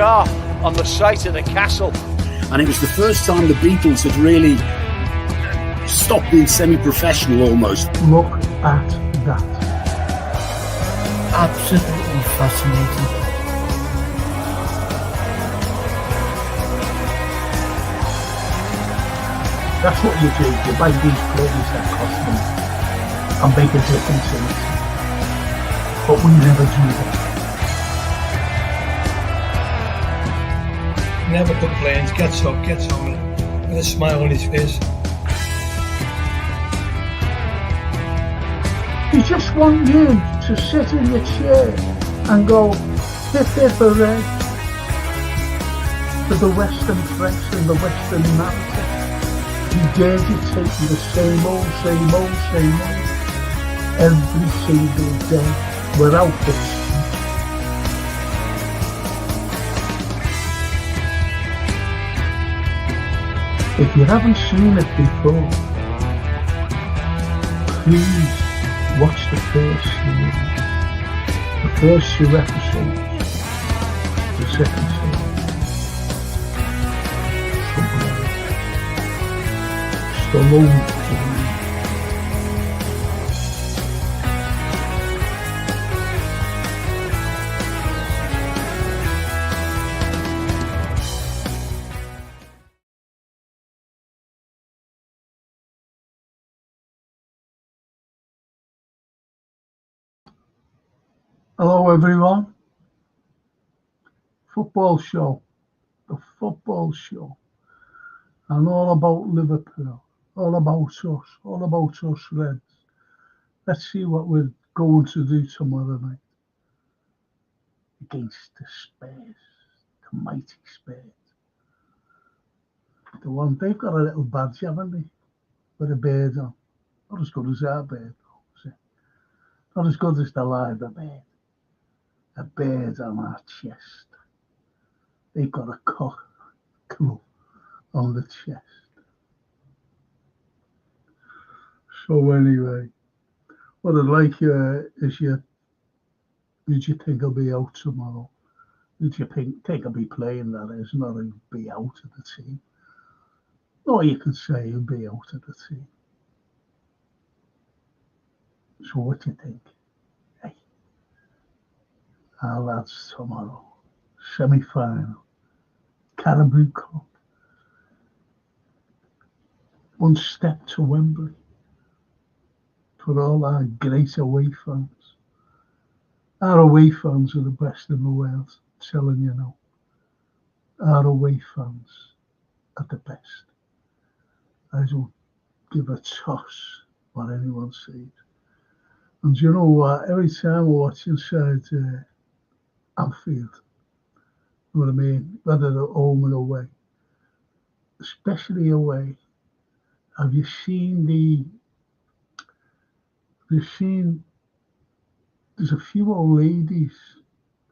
are on the site of the castle. And it was the first time the Beatles had really stopped being semi-professional almost. Look at that. Absolutely fascinating. That's what you do. You buy these players that cost money and make a difference in it. But we never do that. Never complains, gets up, gets on with a smile on his face. He just want you to sit in your chair and go hip hip hooray for the Western press and the Western narrative. He dared to take you the same old every single day without this. If you haven't seen it before, please watch the first series, the first 2 episodes, the second series. Stallone. Hello everyone, football show, the football show, and all about Liverpool, all about us Reds. Let's see what we're going to do tomorrow night against the Spurs, the mighty Spurs. The one, they've got a little badge, haven't they, with a bird on. Not as good as our bird, though, is it? Not as good as the Liver bird. A bird on our chest. They've got a cock club on the chest. So anyway, what I'd like is who do you think will be out tomorrow? Who do you think will be playing, that is, not who'll be out of the team? Or you could say who'll be out of the team. So what do you think? Our lads tomorrow, semi-final, Caribou Cup, 1 step to Wembley for all our great away fans. Our away fans are the best in the world, I'm telling you now. Our away fans are the best. I don't give a toss what anyone says. And you know what, every time I watch inside Anfield, you know what I mean? Whether they're home or away, especially away. Have you seen there's a few old ladies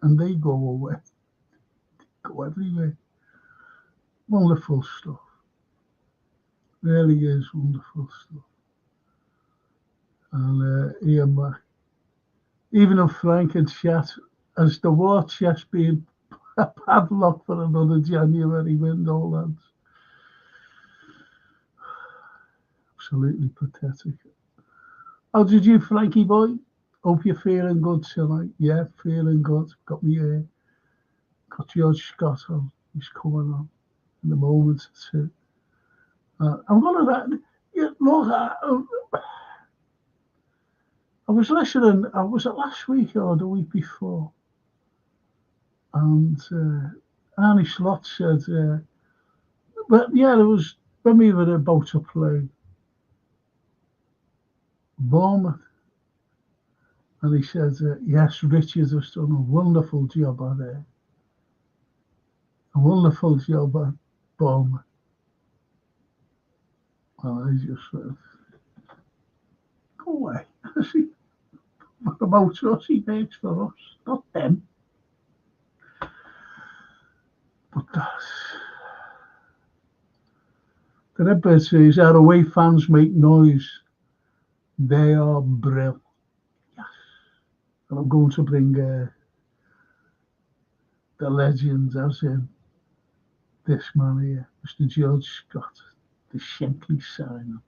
and they go away, go everywhere. Wonderful stuff. Really is wonderful stuff. And Ian Mack, even if Frank and chat, as the war chest being padlocked for another January window, lads. Absolutely pathetic. How did you, Frankie boy? Hope you're feeling good tonight. Yeah, feeling good. Got me got George Scott on. He's coming on in a moment or two. I'm gonna look. I was listening. Was it last week or the week before? And Arnie Slot said, but yeah, there was when we were about to play Bournemouth, and he said, yes, Richard has done a wonderful job at there. A wonderful job at Bournemouth. And I just said, go away. What about us? He makes for us, not them. But the Red Bird says, our away fans make noise. They are brilliant. Yes. And I'm going to bring the legends, as in this man here, Mr. George Scott, the Shankly sign.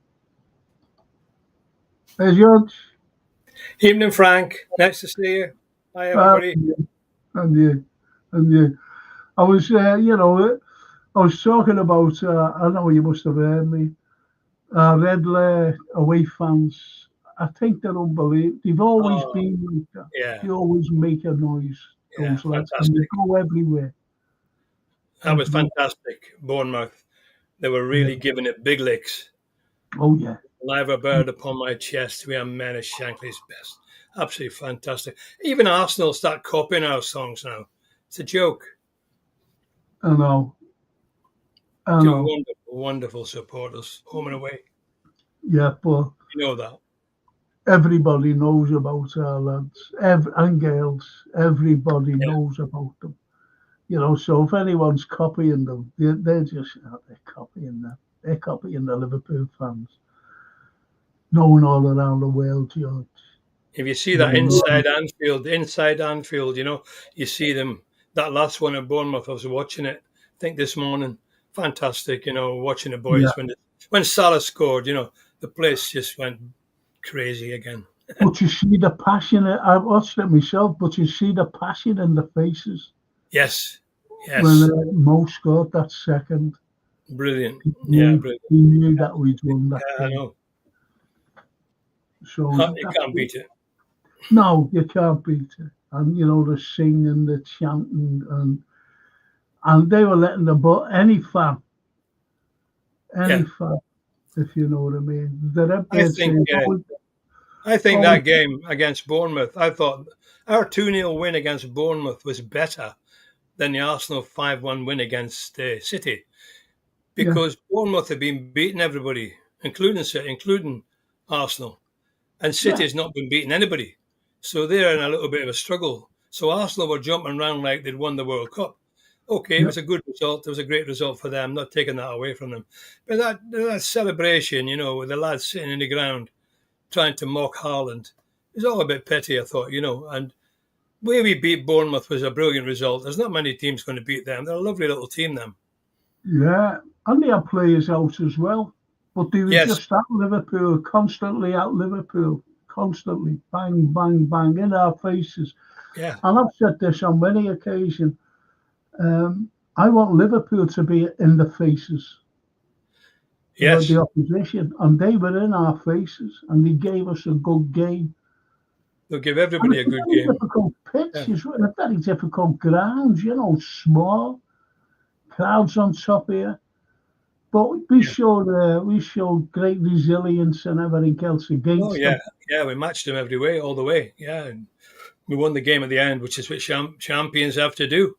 Hey, George. Evening, Frank. Nice to see you. Hi, everybody. And you. I was, I was talking about, I know you must have heard me, Red Lair away fans. I think they're unbelievable. They've always been like that. Yeah. They always make a noise, those lads, and they go everywhere. That was fantastic, Bournemouth. They were really giving it big licks. Oh, yeah. Live a bird upon my chest, we are men of Shankly's best. Absolutely fantastic. Even Arsenal start copying our songs now. It's a joke. I know. Two wonderful, wonderful supporters, home and away. Yeah, but you know that. Everybody knows about our lads, and girls. Everybody knows about them. So if anyone's copying them, they're just they're copying them. They're copying the Liverpool fans. Known all around the world, George. If you see that inside Anfield, you see them. That last one at Bournemouth, I was watching it, I think this morning. Fantastic, watching the boys when Salah scored, the place just went crazy again. But you see the passion. I watched it myself, but you see the passion in the faces. Yes. When Mo scored that second. Brilliant. Brilliant. He knew that we'd won that game. I know. So you can't beat it. No, you can't beat it. And the singing, the chanting, and they were letting any fan, if you know what I mean. I think that game against Bournemouth, I thought our 2-0 win against Bournemouth was better than the Arsenal 5-1 win against City, because Bournemouth have been beating everybody, including City, including Arsenal, and City has not been beating anybody. So they're in a little bit of a struggle. So Arsenal were jumping around like they'd won the World Cup. Okay, it was a good result. It was a great result for them, not taking that away from them. But that celebration, with the lads sitting in the ground trying to mock Haaland, is all a bit petty, I thought, And the way we beat Bournemouth was a brilliant result. There's not many teams going to beat them. They're a lovely little team, them. Yeah, and they had players out as well. But they were just at Liverpool, constantly at Liverpool. Constantly, bang, bang, bang, in our faces. Yeah. And I've said this on many occasions. I want Liverpool to be in the faces of the opposition. And they were in our faces, and they gave us a good game. They'll give everybody a good game. Difficult pitches, a very difficult grounds, small. Crowds on top here. But we showed great resilience and everything else against them. Yeah, we matched them every way, all the way. Yeah, and we won the game at the end, which is what champions have to do.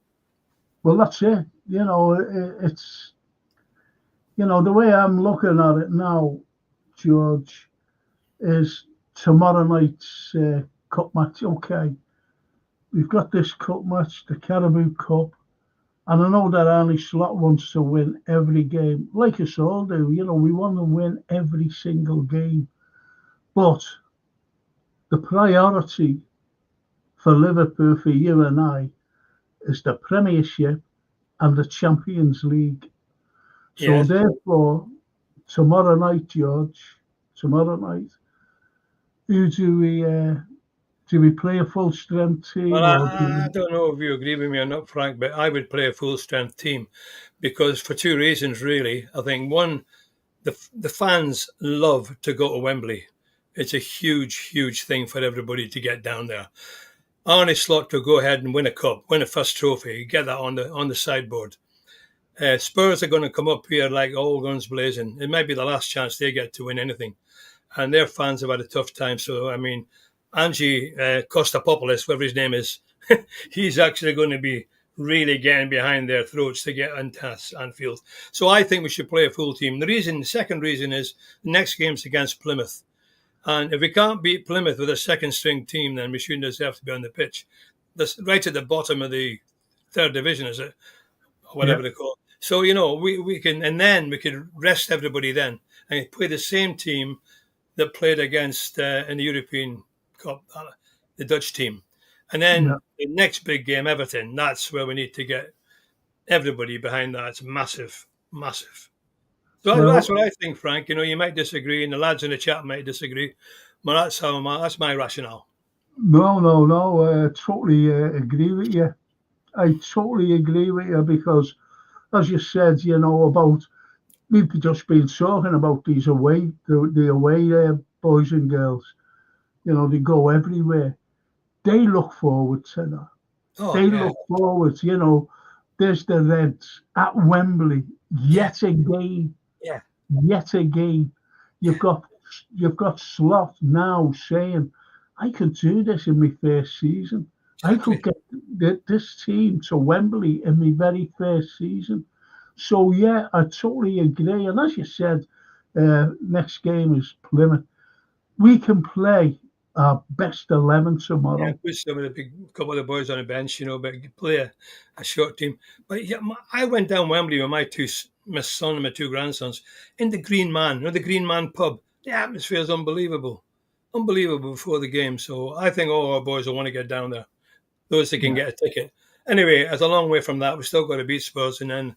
Well, that's it. It's the way I'm looking at it now, George, is tomorrow night's cup match. Okay, we've got this cup match, the Carabao Cup. And I know that Arnie Slot wants to win every game, like us all do. We want to win every single game. But the priority for Liverpool, for you and I, is the Premiership and the Champions League. So therefore, tomorrow night, George, who do we play a full-strength team? Well, I don't know if you agree with me or not, Frank, but I would play a full-strength team because for two reasons, really. I think, one, the fans love to go to Wembley. It's a huge, huge thing for everybody to get down there. Arnie Slot to go ahead and win a cup, win a first trophy, get that on the sideboard. Spurs are going to come up here like all guns blazing. It might be the last chance they get to win anything. And their fans have had a tough time. So, I mean, Angie Costapopoulos, whatever his name is, he's actually going to be really getting behind their throats to get into Anfield. So I think we should play a full team. The second reason is the next game's against Plymouth. And if we can't beat Plymouth with a second string team, then we shouldn't just have to be on the pitch. That's right at the bottom of the third division, is it? Or whatever they call it. So, we can, and then we could rest everybody then and play the same team that played against in the European Cup, the Dutch team. And then the next big game, Everton, that's where we need to get everybody behind that. It's massive, massive. So that's what I think, Frank. You might disagree, and the lads in the chat might disagree, but that's my rationale. No. I totally agree with you. I totally agree with you because, as you said, about we've just been talking about these the away boys and girls. They go everywhere. They look forward to that. Look forward. There's the Reds at Wembley yet again. Yeah. Yet again. You've got Slot now saying, I could do this in my first season. Exactly. I could get this team to Wembley in my very first season. So, yeah, I totally agree. And as you said, next game is Plymouth. We can play our best 11 tomorrow. Yeah, put some of the couple of the boys on the bench, but play a short team. But yeah, I went down Wembley with my son and my two grandsons in the Green Man, the Green Man pub. The atmosphere is unbelievable before the game. So I think all our boys will want to get down there, those that can get a ticket. Anyway, it's a long way from that. We've still got to beat Spurs and then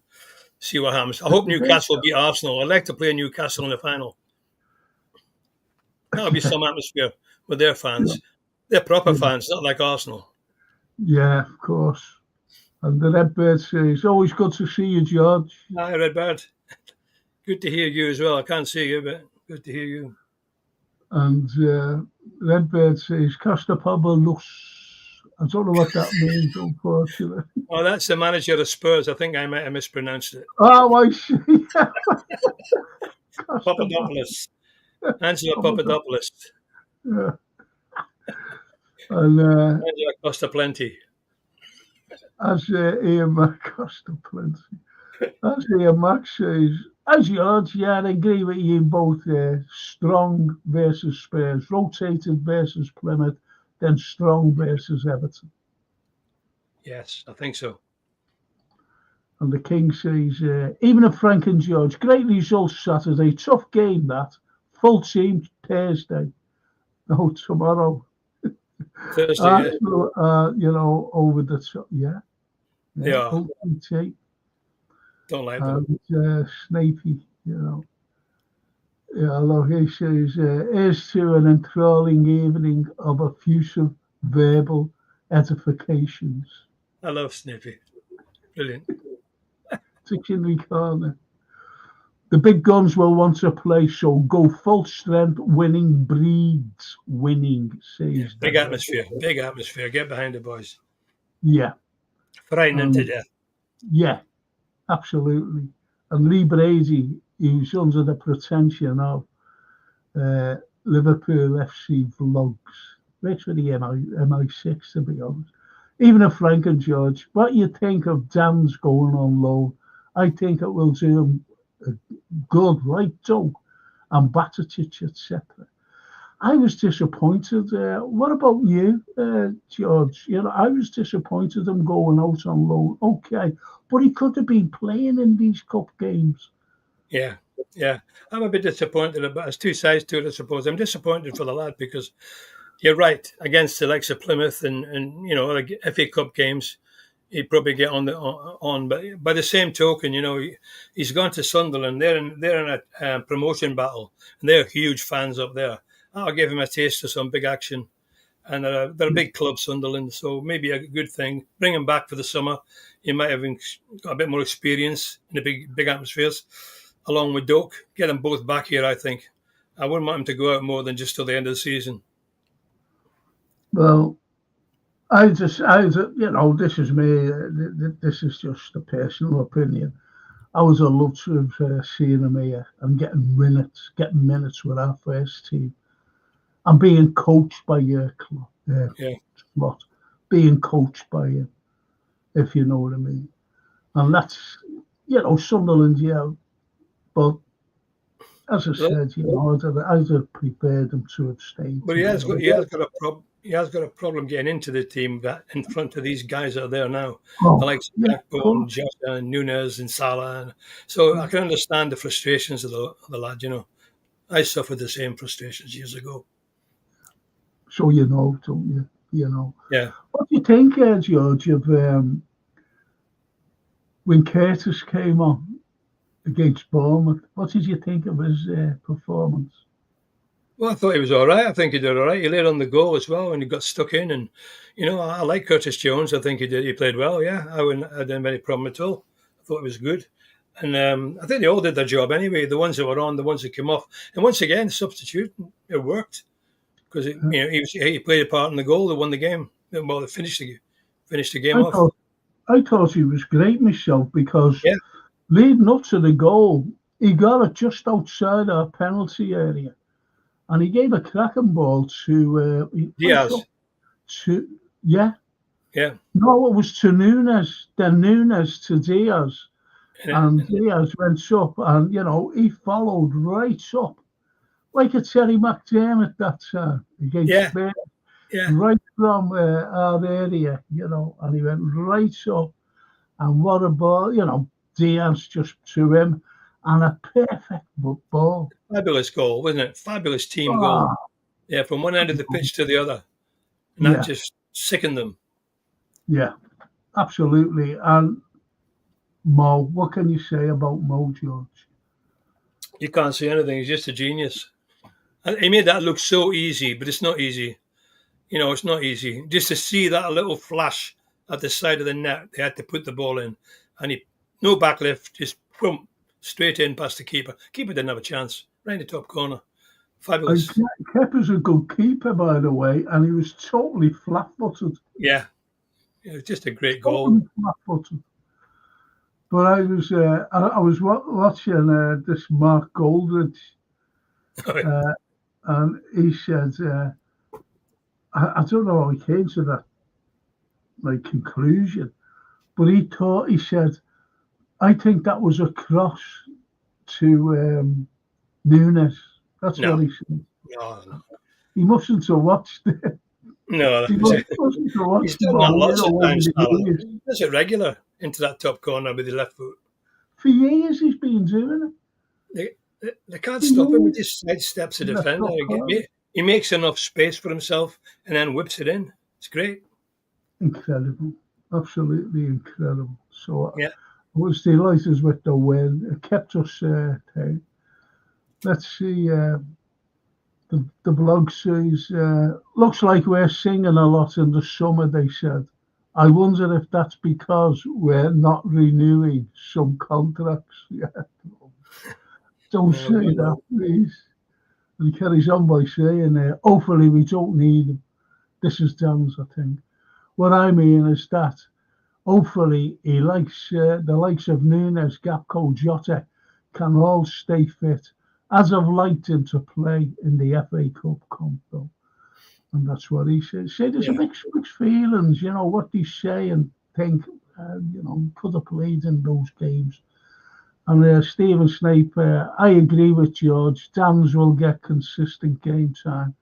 see what happens. I hope Newcastle beat Arsenal. I'd like to play Newcastle in the final. That'll be some atmosphere with their fans. They're proper fans, not like Arsenal. Yeah, of course. And the Redbird says, always good to see you, George. Hi, Redbird. Good to hear you as well. I can't see you, but good to hear you. And Redbird says, Costa Pablo looks... I don't know what that means, unfortunately. Oh, that's the manager of Spurs. I think I might have mispronounced it. Oh, I see. Papadopoulos. Angela Papadopoulos. Yeah. And Angela Costa Plenty. As Ian Mac Costa Plenty. As Ian Mac says, as George, I agree with you in both strong versus Spurs, rotated versus Plymouth, then strong versus Everton. Yes, I think so. And the King says, even if Frank and George, great results Saturday, tough game that, full team Thursday. No, tomorrow. Thursday, over the top, yeah. OPT. Don't like them. And Snapey, Yeah, look, he says, here's to an enthralling evening of effusive verbal edifications. I love Snippy. Brilliant. Particularly corner. The big guns will want to play, so go full strength. Winning breeds winning, says Big atmosphere. Big atmosphere. Get behind the boys. Yeah. Frightening to death. Yeah, absolutely. And Lee Brady, who's under the pretension of Liverpool FC vlogs, literally MI6 to be honest. Even if Frank and George, what you think of Dan's going on loan, I think it will do him good, right, Doug, and Batatic, etc. I was disappointed. What about you, George? I was disappointed him going out on loan. Okay, but he could have been playing in these cup games. Yeah. I'm a bit disappointed, but there's two sides to it, I suppose. I'm disappointed for the lad because you're right, against the likes of Plymouth and like FA Cup games, he'd probably get on. But by the same token, he's gone to Sunderland. They're in a promotion battle, and they're huge fans up there. I'll give him a taste of some big action. And they're a big club, Sunderland, so maybe a good thing. Bring him back for the summer. He might have got a bit more experience in the big atmospheres, along with Doak. Get them both back here, I think. I wouldn't want him to go out more than just till the end of the season. Well, this is me. This is just a personal opinion. I would have loved to have seen him here and getting minutes with our first team. And being coached by your club, being coached by him, if you know what I mean. And that's, Sunderland, but as I said, I'd have prepared him to have stayed. But he has got a problem getting into the team that in front of these guys that are there now, the likes of Blackburn, Jota, and Nunes, and Salah. So I can understand the frustrations of the lad. I suffered the same frustrations years ago. So don't you? Yeah. What you think, George, of when Curtis came on against Bournemouth? What did you think of his performance? Well, I thought he was all right. I think he did all right. He laid on the goal as well, and he got stuck in. And I like Curtis Jones. I think he did. He played well. Yeah, I didn't have any problem at all. I thought it was good, and I think they all did their job anyway. The ones that were on, the ones that came off, and once again, substitute it worked because he played a part in the goal that won the game. Well, it finished the game off. I thought he was great myself because Yeah. leading up to the goal, he got it just outside our penalty area. And he gave a cracking ball to Diaz. Yeah. No, it was to Nunes. Then Nunes to Diaz, and Diaz went up, and he followed right up, like a Terry McDermott that time against Spurs, right from our area, and he went right up, and what a ball, Diaz just to him. And a perfect ball. Fabulous goal, wasn't it? Fabulous team goal. Yeah, from one end of the pitch to the other. And that just sickened them. Yeah, absolutely. And Mo, what can you say about Mo, George? You can't say anything. He's just a genius. And he made that look so easy, but it's not easy. It's not easy. Just to see that little flash at the side of the net, they had to put the ball in. And no backlift, just boom. Straight in past the keeper. Keeper didn't have a chance. Right in the top corner. Fabulous. Kepa's a good keeper, by the way, and he was totally flat-footed. Yeah. It was just a great goal. Flat-footed. But I was watching this Mark Goldridge, and he said, I don't know how he came to that conclusion, but he said, I think that was a cross to Nunes. That's what he said. No. He mustn't have watched it. No. He mustn't have watched He's done that lots of times. He does it regular into that top corner with the left foot. For years he's been doing it. They can't stop him. He just sidesteps a defender. He makes enough space for himself and then whips it in. It's great. Incredible. Absolutely incredible. So yeah. I was delighted with the win. It kept us tight. Let's see. The blog says, looks like we're singing a lot in the summer, they said. I wonder if that's because we're not renewing some contracts yet. Don't say that, please. And he carries on by saying, hopefully we don't need him. This is Dan's, I think. What I mean is that hopefully he likes the likes of Nunes, Gakpo, Jota can all stay fit, as of lighting to play in the FA Cup comp, though. And that's what he said. There's a mixed feelings, what they say and think, could have played in those games. And Stephen Snape, I agree with George. Dan's will get consistent game time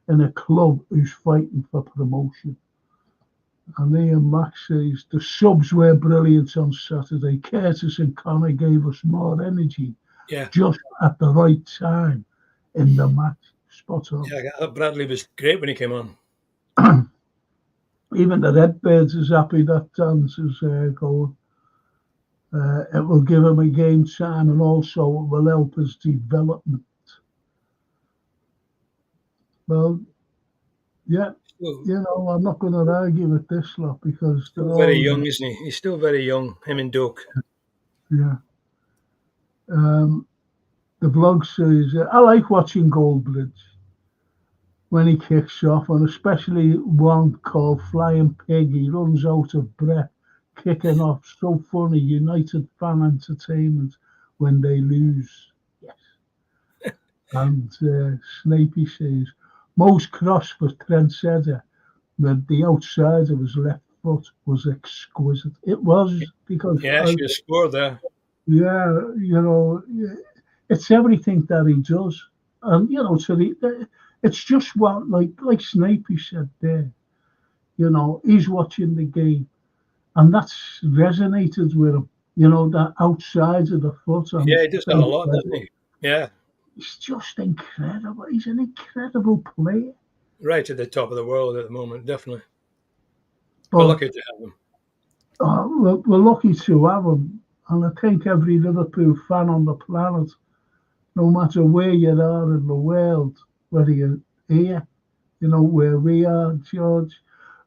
in a club who's fighting for promotion. And Ian Max says, the subs were brilliant on Saturday. Curtis and Connor gave us more energy just at the right time in the match. Spot on. Yeah, Bradley was great when he came on. Even the Redbirds is happy that Dan's is going. It will give him a game time and also it will help his development. Well, yeah, I'm not going to argue with this lot because they're still very young, isn't he? He's still very young, him and Doak. Yeah. The blog says, I like watching Goldbridge when he kicks off, and especially one called Flying Pig. He runs out of breath, kicking off. So funny, United fan entertainment when they lose. Yes. And Snapey says, most cross for Trent Setter, but the outside of his left foot was exquisite. It was because she should scored there. Yeah, it's everything that he does, and it's just what like Snapey said there. He's watching the game, and that's resonated with him. That outside of the foot. And he does that a lot, doesn't he? Yeah. It's just incredible. He's an incredible player. Right at the top of the world at the moment, definitely. We're But lucky to have them. we're lucky to have them. And I think every Liverpool fan on the planet, no matter where you are in the world, whether you're here, where we are, George,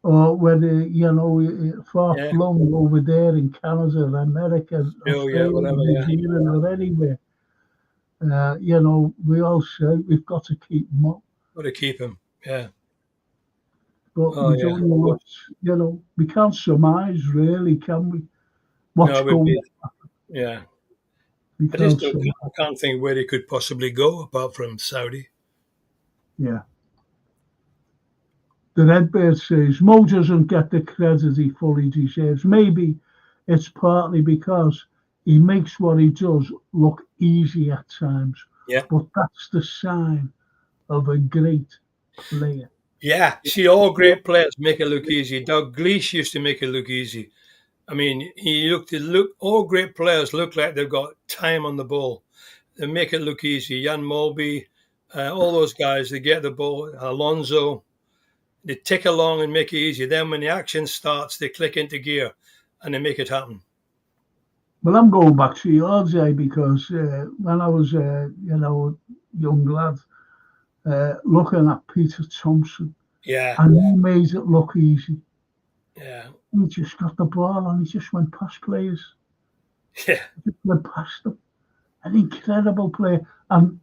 or whether, you're far Yeah. flung over there in Canada, America, Oh, yeah, Australia, whatever, New yeah. Zealand, or anywhere. We all say we've got to keep them up. Got to keep him. Yeah. But Oh, we yeah. don't know we can't surmise, really, can we? What's No, it would going be, on? yeah. We I just can't don't, surmise. I can't think where he could possibly go apart from Saudi. Yeah. The Redbird says Mo doesn't get the credit he fully deserves. Maybe it's partly because he makes what he does look easy at times, Yeah. but that's the sign of a great player. Yeah. See, all great players make it look easy. Doug Gleesh used to make it look easy. I mean, all great players look like they've got time on the ball. They make it look easy. Jan Molby, all those guys, they get the ball. Alonso, they tick along and make it easy. Then when the action starts, they click into gear and they make it happen. Well, I'm going back to your day because when I was, young lad, looking at Peter Thompson, Yeah. and he made it look easy. Yeah. He just got the ball and he just went past players. Yeah. Just went past them. An incredible player. And,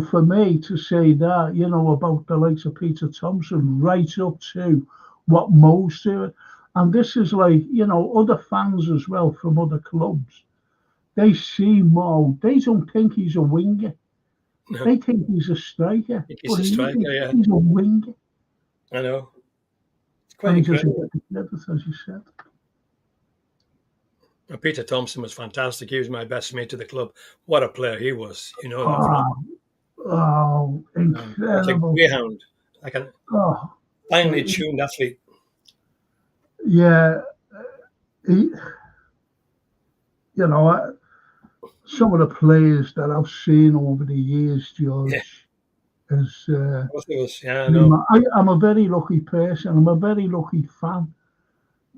for me to say that, about the likes of Peter Thompson, right up to what Mo's doing. And this is like, other fans as well from other clubs. They see Mo, they don't think he's a winger. No. They think he's a striker. He's a striker, yeah. He's a winger. I know. It's And quite he doesn't incredible. get the credit, as you said. Peter Thompson was fantastic. He was my best mate to the club. What a player he was, Incredible. Like a greyhound, like a finely tuned athlete. Yeah. Some of the players that I've seen over the years, George, is. Yeah, I know. I'm a very lucky person. I'm a very lucky fan.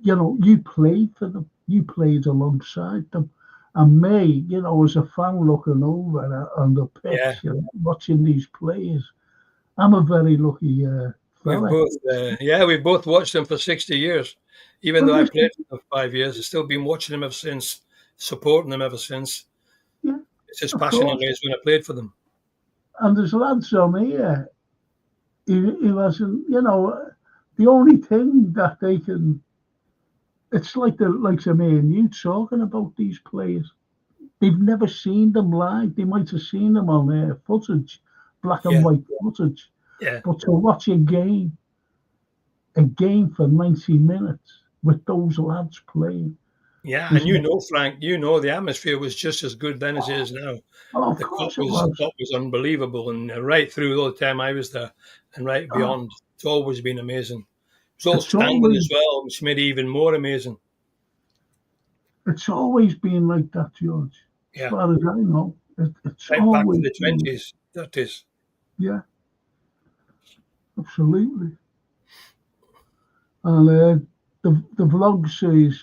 You played for them. You played alongside them. And me, as a fan looking over on the pitch, watching these players, I'm a very lucky fella. We've both watched them for 60 years. Even though I played for 5 years, I've still been watching them ever since, supporting them ever since. Yeah, it's as passionately as when I played for them. And there's lads on here who hasn't, the only thing that they can, it's like the likes of me and you talking about these players. They've never seen them live. They might have seen them on footage, black and white footage. Yeah. But to watch a game for 90 minutes with those lads playing. Yeah, and Frank, the atmosphere was just as good then as it is now. The cup was unbelievable, and right through all the time I was there and right beyond. It's always been amazing. It's all standing as well, which made it even more amazing. It's always been like that, George. Yeah. As far as I know. It's right always back to the 20s, that is. Yeah. Absolutely. And the vlog says,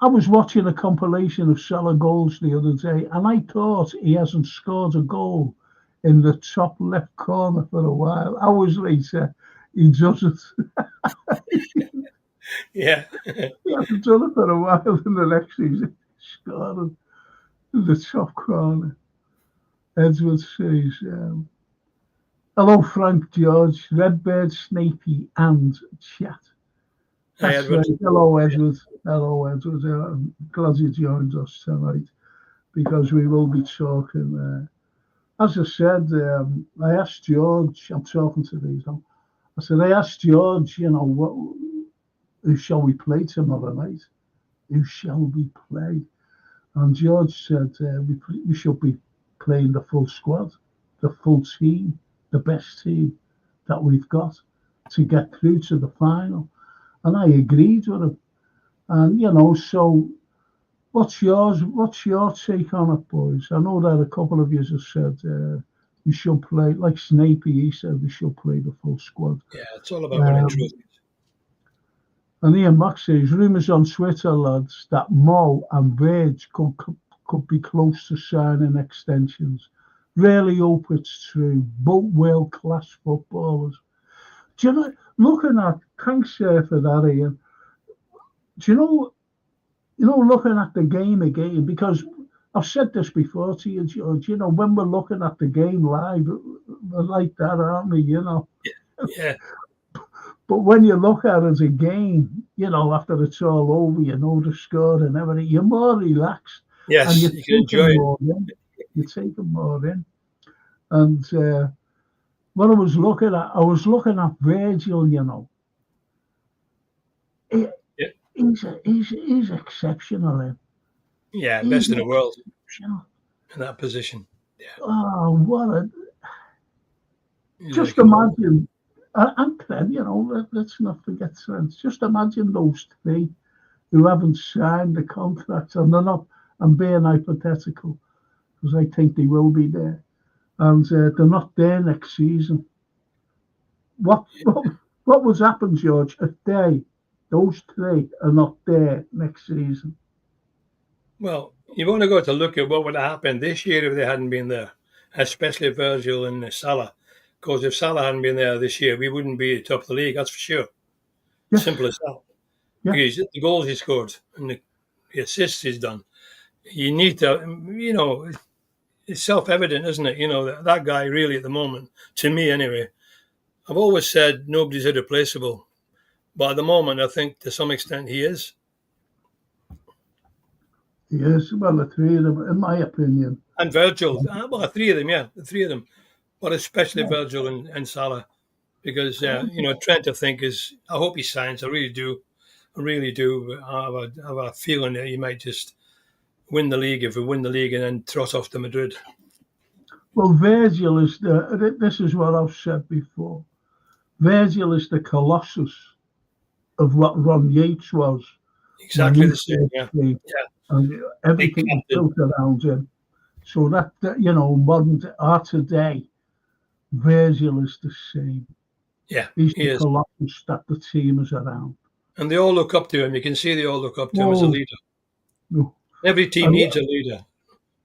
I was watching a compilation of Salah goals the other day, and I thought he hasn't scored a goal in the top left corner for a while. Hours later, he does it. Yeah. He hasn't done it for a while in the next season. Scored in the top corner. Edward says, hello, Frank, George, Redbird, Snapey, and chat. Hi, Edward. Hello, Edward. Hello, Edward. I'm glad you joined us tonight because we will be talking. As I said, I asked George, I'm talking to these now. I said, I asked George, who shall we play tomorrow night? Who shall we play? And George said, we should be playing the full squad, the full team, the best team that we've got to get through to the final. And I agreed with him. And, so what's your take on it, boys? I know that a couple of you have said we should play, like Snapey, he said we should play the full squad. Yeah, it's all about winning trophies. And Ian Max says, rumours on Twitter, lads, that Mo and Verge could be close to signing extensions. Really hope it's true. Both world-class footballers. Do you know, looking at, thanks for that, Ian. Do you know, looking at the game again, because I've said this before to you, George, you know, when we're looking at the game live, we're like that, aren't we, you know? Yeah. But when you look at it as a game, you know, after it's all over, you know the score and everything, you're more relaxed. Yes, and you can enjoy it. more in. You take them more in. And what I was looking at Virgil, you know. He's exceptional. Yeah, best in the world exceptional. in that position. Yeah. Oh, what a... Just imagine, and Trent, you know, let's not forget Trent. Just imagine those three who haven't signed the contracts, and they're not, I'm being hypothetical, because I think they will be there, and they're not there next season. What would happen, George, if those three are not there next season? Well, you've only got to look at what would have happened this year if they hadn't been there, especially Virgil and Salah. Because if Salah hadn't been there this year, we wouldn't be at the top of the league, that's for sure. Yes. Simple as that. Yeah. Because the goals he scored and the assists he's done, you need to, you know, it's self-evident, isn't it? You know, that guy really at the moment, to me anyway, I've always said nobody's irreplaceable. But at the moment, I think to some extent he is. He is. Well, the three of them, in my opinion. And Virgil. Well, the three of them, yeah. The three of them. But especially Virgil and Salah. Because, you know, Trent, I think, is... I hope he signs. I really do. I really do. I have a feeling that he might just win the league if we win the league and then trot off to Madrid. Well, Virgil is the... This is what I've said before. Virgil is the Colossus of what Ron Yates was. Exactly the same, yeah. And everything is built around him. So that you know, modern art today, Virgil is the same. Yeah, he's the Colossus that the team is around. And they all look up to him. You can see they all look up to him as a leader. No. Every team needs a leader.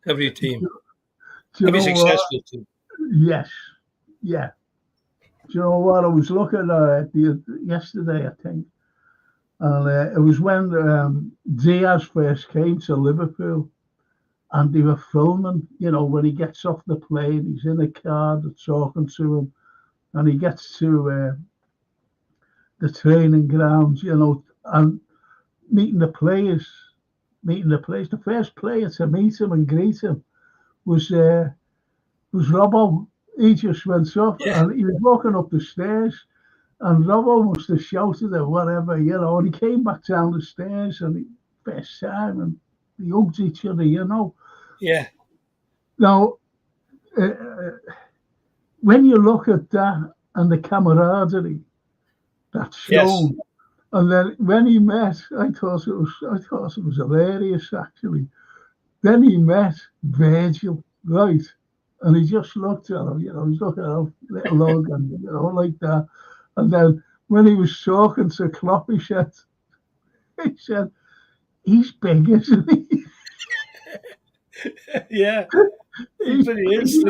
Every team. Every successful team. Yes. Yeah. Do you know what? I was looking at yesterday, I think. And it was when Diaz first came to Liverpool, and they were filming, you know, when he gets off the plane, he's in a car, they're talking to him, and he gets to the training grounds, you know, and meeting the players. The first player to meet him and greet him was Robbo. He just went off, and he was walking up the stairs. And Robbo must have shouted or whatever, you know, and he came back down the stairs and first time and they hugged each other, you know. Yeah. Now, when you look at that and the camaraderie that's shown, and then when he met, I thought it was hilarious actually. Then he met Virgil, right? And he just looked at him, you know, he's looking at him, little hug and you know, like that. And then when he was talking to Klopp, he said, he's big, isn't he? Yeah, he really is.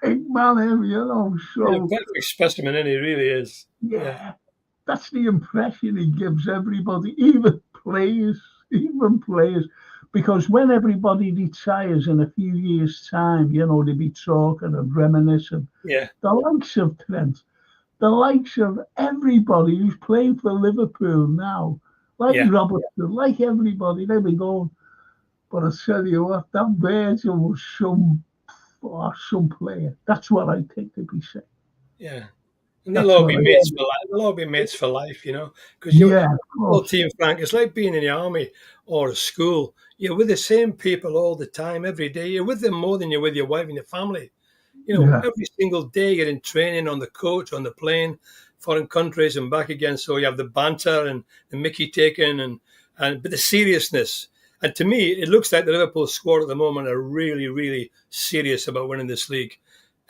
Big man, him, you know. So, yeah, perfect specimen, and he really is. Yeah, that's the impression he gives everybody, even players. Because when everybody retires in a few years' time, you know, they'll be talking and reminiscing. Yeah. The likes of Trent, the likes of everybody who's playing for Liverpool now, like Robertson, like everybody, they'll be going, but I tell you what, that Virgil was some player. That's what I think they'd be saying. Yeah. And they'll all be mates for life. They'll all be mates for life, you know. Because you're whole team, Frank. It's like being in the army or a school. You're with the same people all the time, every day. You're with them more than you're with your wife and your family. You know, every single day you're in training on the coach, on the plane, foreign countries and back again. So you have the banter and the mickey taking but the seriousness. And to me, it looks like the Liverpool squad at the moment are really, really serious about winning this league.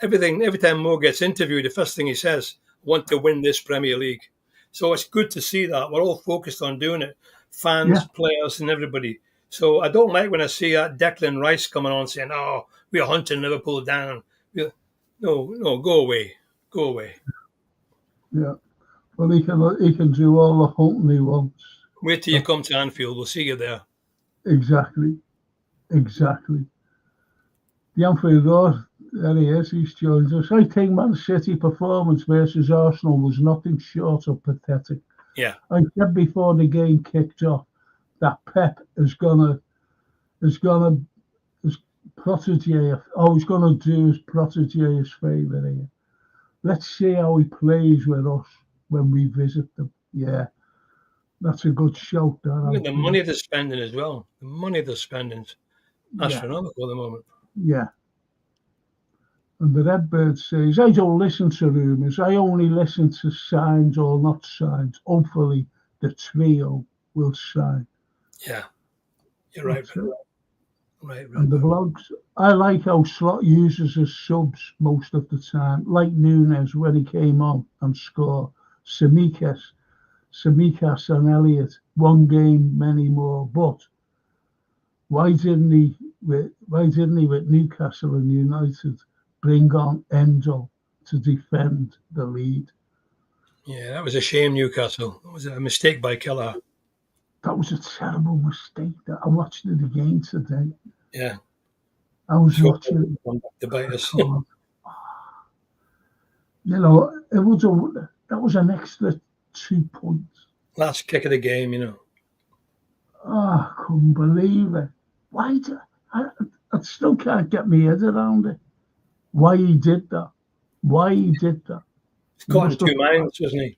Every time Mo gets interviewed, the first thing he says, want to win this Premier League. So it's good to see that. We're all focused on doing it. Fans, Yeah. players, and everybody. So I don't like when I see that Declan Rice coming on saying, "Oh, we're hunting Liverpool down." No, go away. Go away. Yeah. Well, he can do all the hunting he wants. Wait till you come to Anfield. We'll see you there. Exactly. Exactly. The Anfield Road, there he is, he's joined us. I think Man City performance versus Arsenal was nothing short of pathetic. Yeah. I said before the game kicked off that Pep is gonna protege. Oh, he's gonna do his protege his favour here. Let's see how he plays with us when we visit them. Yeah, that's a good shout. Look at the money they're spending as well. The money they're spending is astronomical at the moment. Yeah. And the Redbird says, I don't listen to rumours. I only listen to signs or not signs. Hopefully, the trio will sign. Yeah, you're right. Right. And the vlogs, I like how Slot uses his subs most of the time, like Nunes when he came on and scored. Semikas and Elliott, one game, many more. But why didn't he with Newcastle and United bring on Endo to defend the lead? Yeah, that was a shame, Newcastle. That was a mistake by Carlyle. That was a terrible mistake. I watched it again today. Yeah. I was watching it. To bite us. You know, that was an extra 2 points. Last kick of the game, you know. Oh, I couldn't believe it. Why? I still can't get my head around it. Why he did that? He's caught in two minds, wasn't he?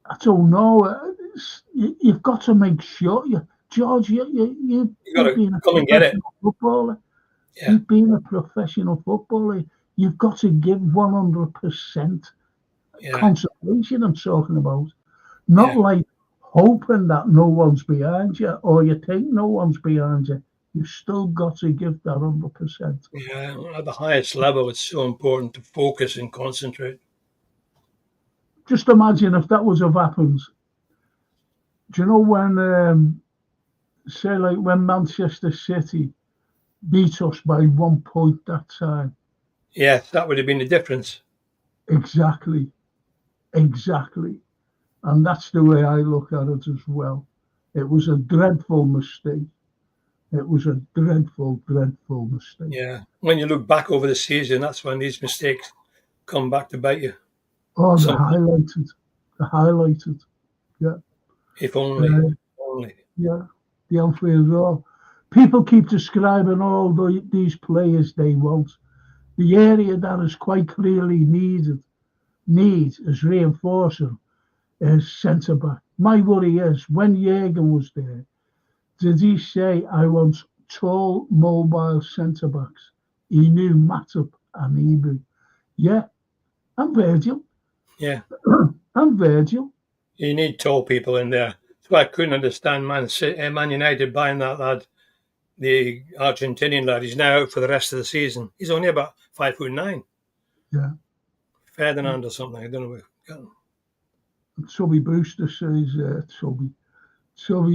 I don't know. You've got to make sure, George. You've got to come and get it. Footballer. Yeah. You've been a professional footballer. You've got to give 100% concentration. I'm talking about, not like hoping that no one's behind you or you think no one's behind you. You've still got to give that 100%. Yeah, at the highest level, it's so important to focus and concentrate. Just imagine if that was have happened. Do you know when, say, like when Manchester City beat us by 1 point that time? Yes, that would have been the difference. Exactly. And that's the way I look at it as well. It was a dreadful mistake. Mistake. Yeah. When you look back over the season, that's when these mistakes come back to bite you. Oh, they're highlighted. Yeah. If only. Yeah. The Anfield Road. People keep describing all these players they want. The area that is quite clearly needs is reinforcing is centre back. My worry is when Jürgen was there, did he say I want tall, mobile centre backs? He knew Matip and Ibu. Yeah, and Virgil. Yeah. And Virgil. You need tall people in there. That's why I couldn't understand Man United buying that lad, the Argentinian lad. He's now out for the rest of the season. He's only about 5'9". Yeah. Ferdinand or something. I don't know. Tubby Brewster says, Tubby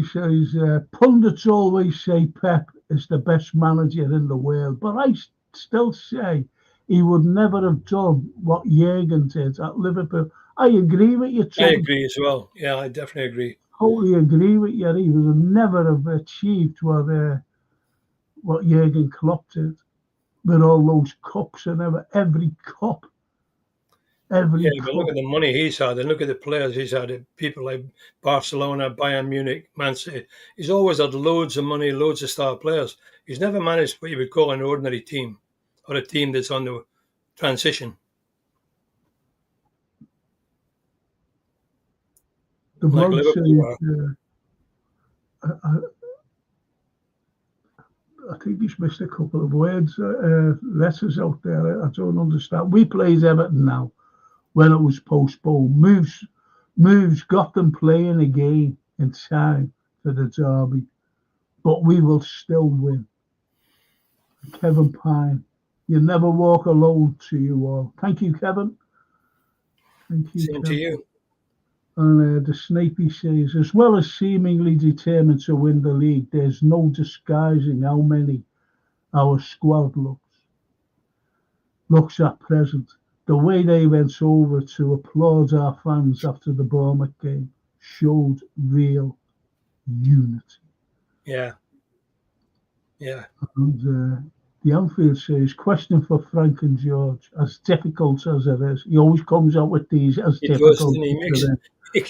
says, pundits always say Pep is the best manager in the world, but I still say he would never have done what Jürgen did at Liverpool. I agree with you, Tubby. I agree as well. Yeah, I definitely agree. Totally agree with you. He would never have achieved what Jürgen Klopp did with all those cups and every cup. But look at the money he's had and look at the players he's had. People like Barcelona, Bayern Munich, Man City. He's always had loads of money, loads of star players. He's never managed what you would call an ordinary team or a team that's on the transition. The like bloke says, I think he's missed a couple of words, letters out there. I don't understand. We plays Everton now. When it was postponed, moves got them playing a game in time for the derby, but we will still win. Kevin Pine, you never walk alone to you all. Thank you, Kevin. Thank you. Same to you. And the Snapey says, as well as seemingly determined to win the league, there's no disguising how many our squad looks at present. The way they went over to applaud our fans after the Bournemouth game showed real unity. Yeah. Yeah. And the Anfield says, question for Frank and George, as difficult as it is. He always comes out with these as It difficult does, as and it is.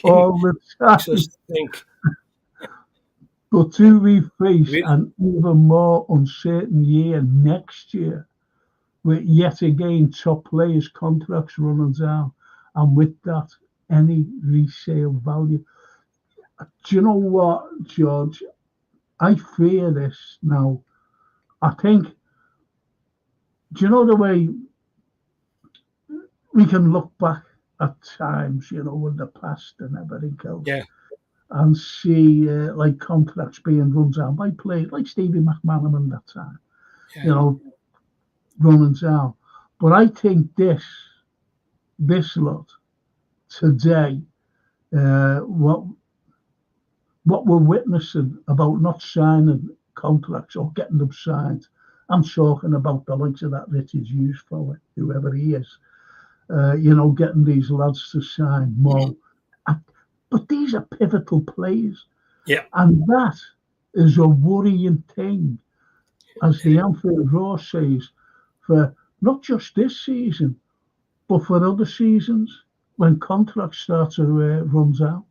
All the time. Just think. But do we face an even more uncertain year next year, with yet again top players' contracts running down, and with that, any resale value? Do you know what, George? I fear this now. I think, do you know the way we can look back at times, in the past and everything else, Yeah. and see like contracts being run down by players like Stevie McManaman that time, running down. But I think this lot today, what we're witnessing about not signing contracts or getting them signed. I'm talking about the likes of that Richard Hughes fella, whoever he is, getting these lads to sign more. But these are pivotal players. Yeah. And that is a worrying thing, as the Anfield Raw says, for not just this season, but for other seasons when contracts start to run out.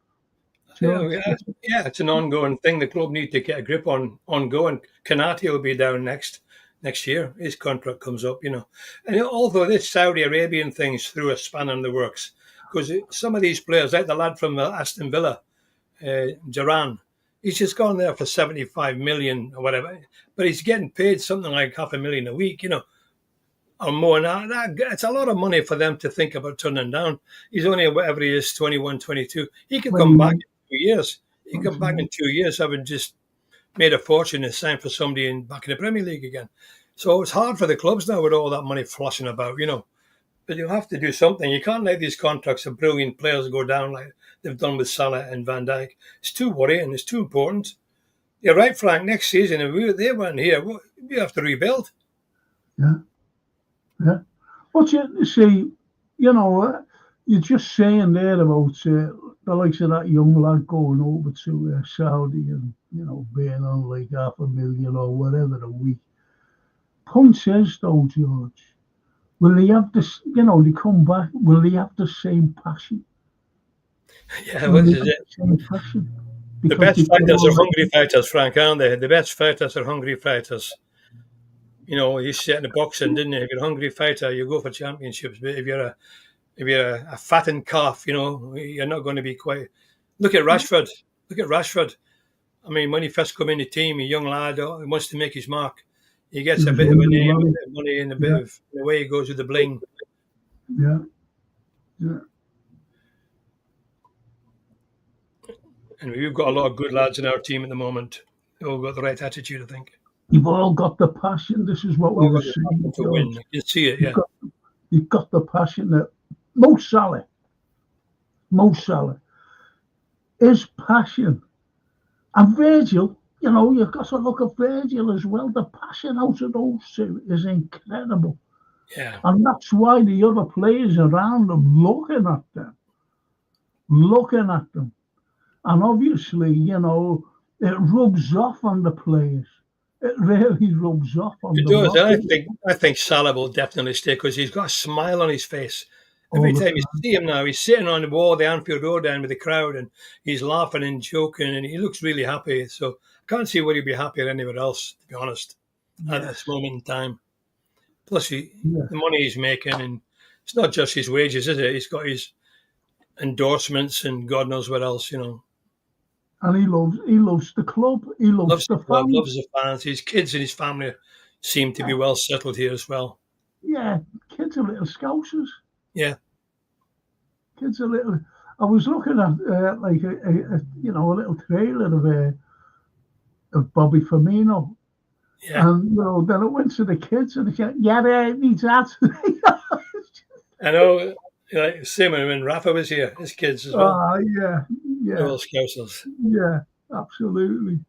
Yeah, it's an ongoing thing. The club need to get a grip on ongoing. Kanate will be down next year. His contract comes up, And although this Saudi Arabian thing's threw a span in the works, because some of these players, like the lad from Aston Villa, Duran, he's just gone there for 75 million or whatever, but he's getting paid something like $500,000 a week, or more. Now, it's a lot of money for them to think about turning down. He's only, whatever he is, 21, 22. He could come back in 2 years. He could come back in 2 years, having just made a fortune and signed for somebody back in the Premier League again. So it's hard for the clubs now with all that money flashing about, But you have to do something. You can't let these contracts of brilliant players go down like they've done with Salah and Van Dijk. It's too worrying. It's too important. You're right, Frank. Next season, if they weren't here, we have to rebuild. Yeah. Yeah. But you see, you're just saying there about the likes of that young lad going over to Saudi and, being on like $500,000 or whatever a week. Point is, though, George, will they have this, they come back, will they have the same passion? Yeah, what is it? Same passion? The best fighters are hungry fighters, Frank, aren't they? The best fighters are hungry fighters. You sit in the boxing, didn't you? If you're a hungry fighter, you go for championships. But if you're a fattened calf, you're not going to be quite. Look at Rashford. I mean, when he first come in the team, a young lad wants to make his mark. He gets a bit of a name, a bit of money, and a bit of the way he goes with the bling. Yeah. Yeah. And we've got a lot of good lads in our team at the moment. They've all got the right attitude, I think. You've all got the passion. This is what we were saying. To win. You can see it, yeah. You've got the passion that Mo Salah, his passion. And Virgil, you've got to look at Virgil as well. The passion out of those two is incredible. Yeah. And that's why the other players around them looking at them. And obviously, it rubs off on the players. It really rubs off on them. It does. And I think Salah will definitely stay because he's got a smile on his face. Every time you see him now, he's sitting on the wall of the Anfield Road down with the crowd and he's laughing and joking and he looks really happy. So I can't see where he'd be happier anywhere else, to be honest, at this moment in time. Plus, the money he's making, and it's not just his wages, is it? He's got his endorsements and God knows what else, And he loves the club. He loves the fans. Loves the fans. His kids and his family seem to be well settled here as well. Yeah, kids are little scousers. Yeah. Kids are little. I was looking at like a little trailer of Bobby Firmino. Yeah. And then it went to the kids and they said, "Yeah, me dad." I know. Like, same when Rafa was here, his kids as well. Ah, yeah, They're yeah, all Scousers. yeah, absolutely.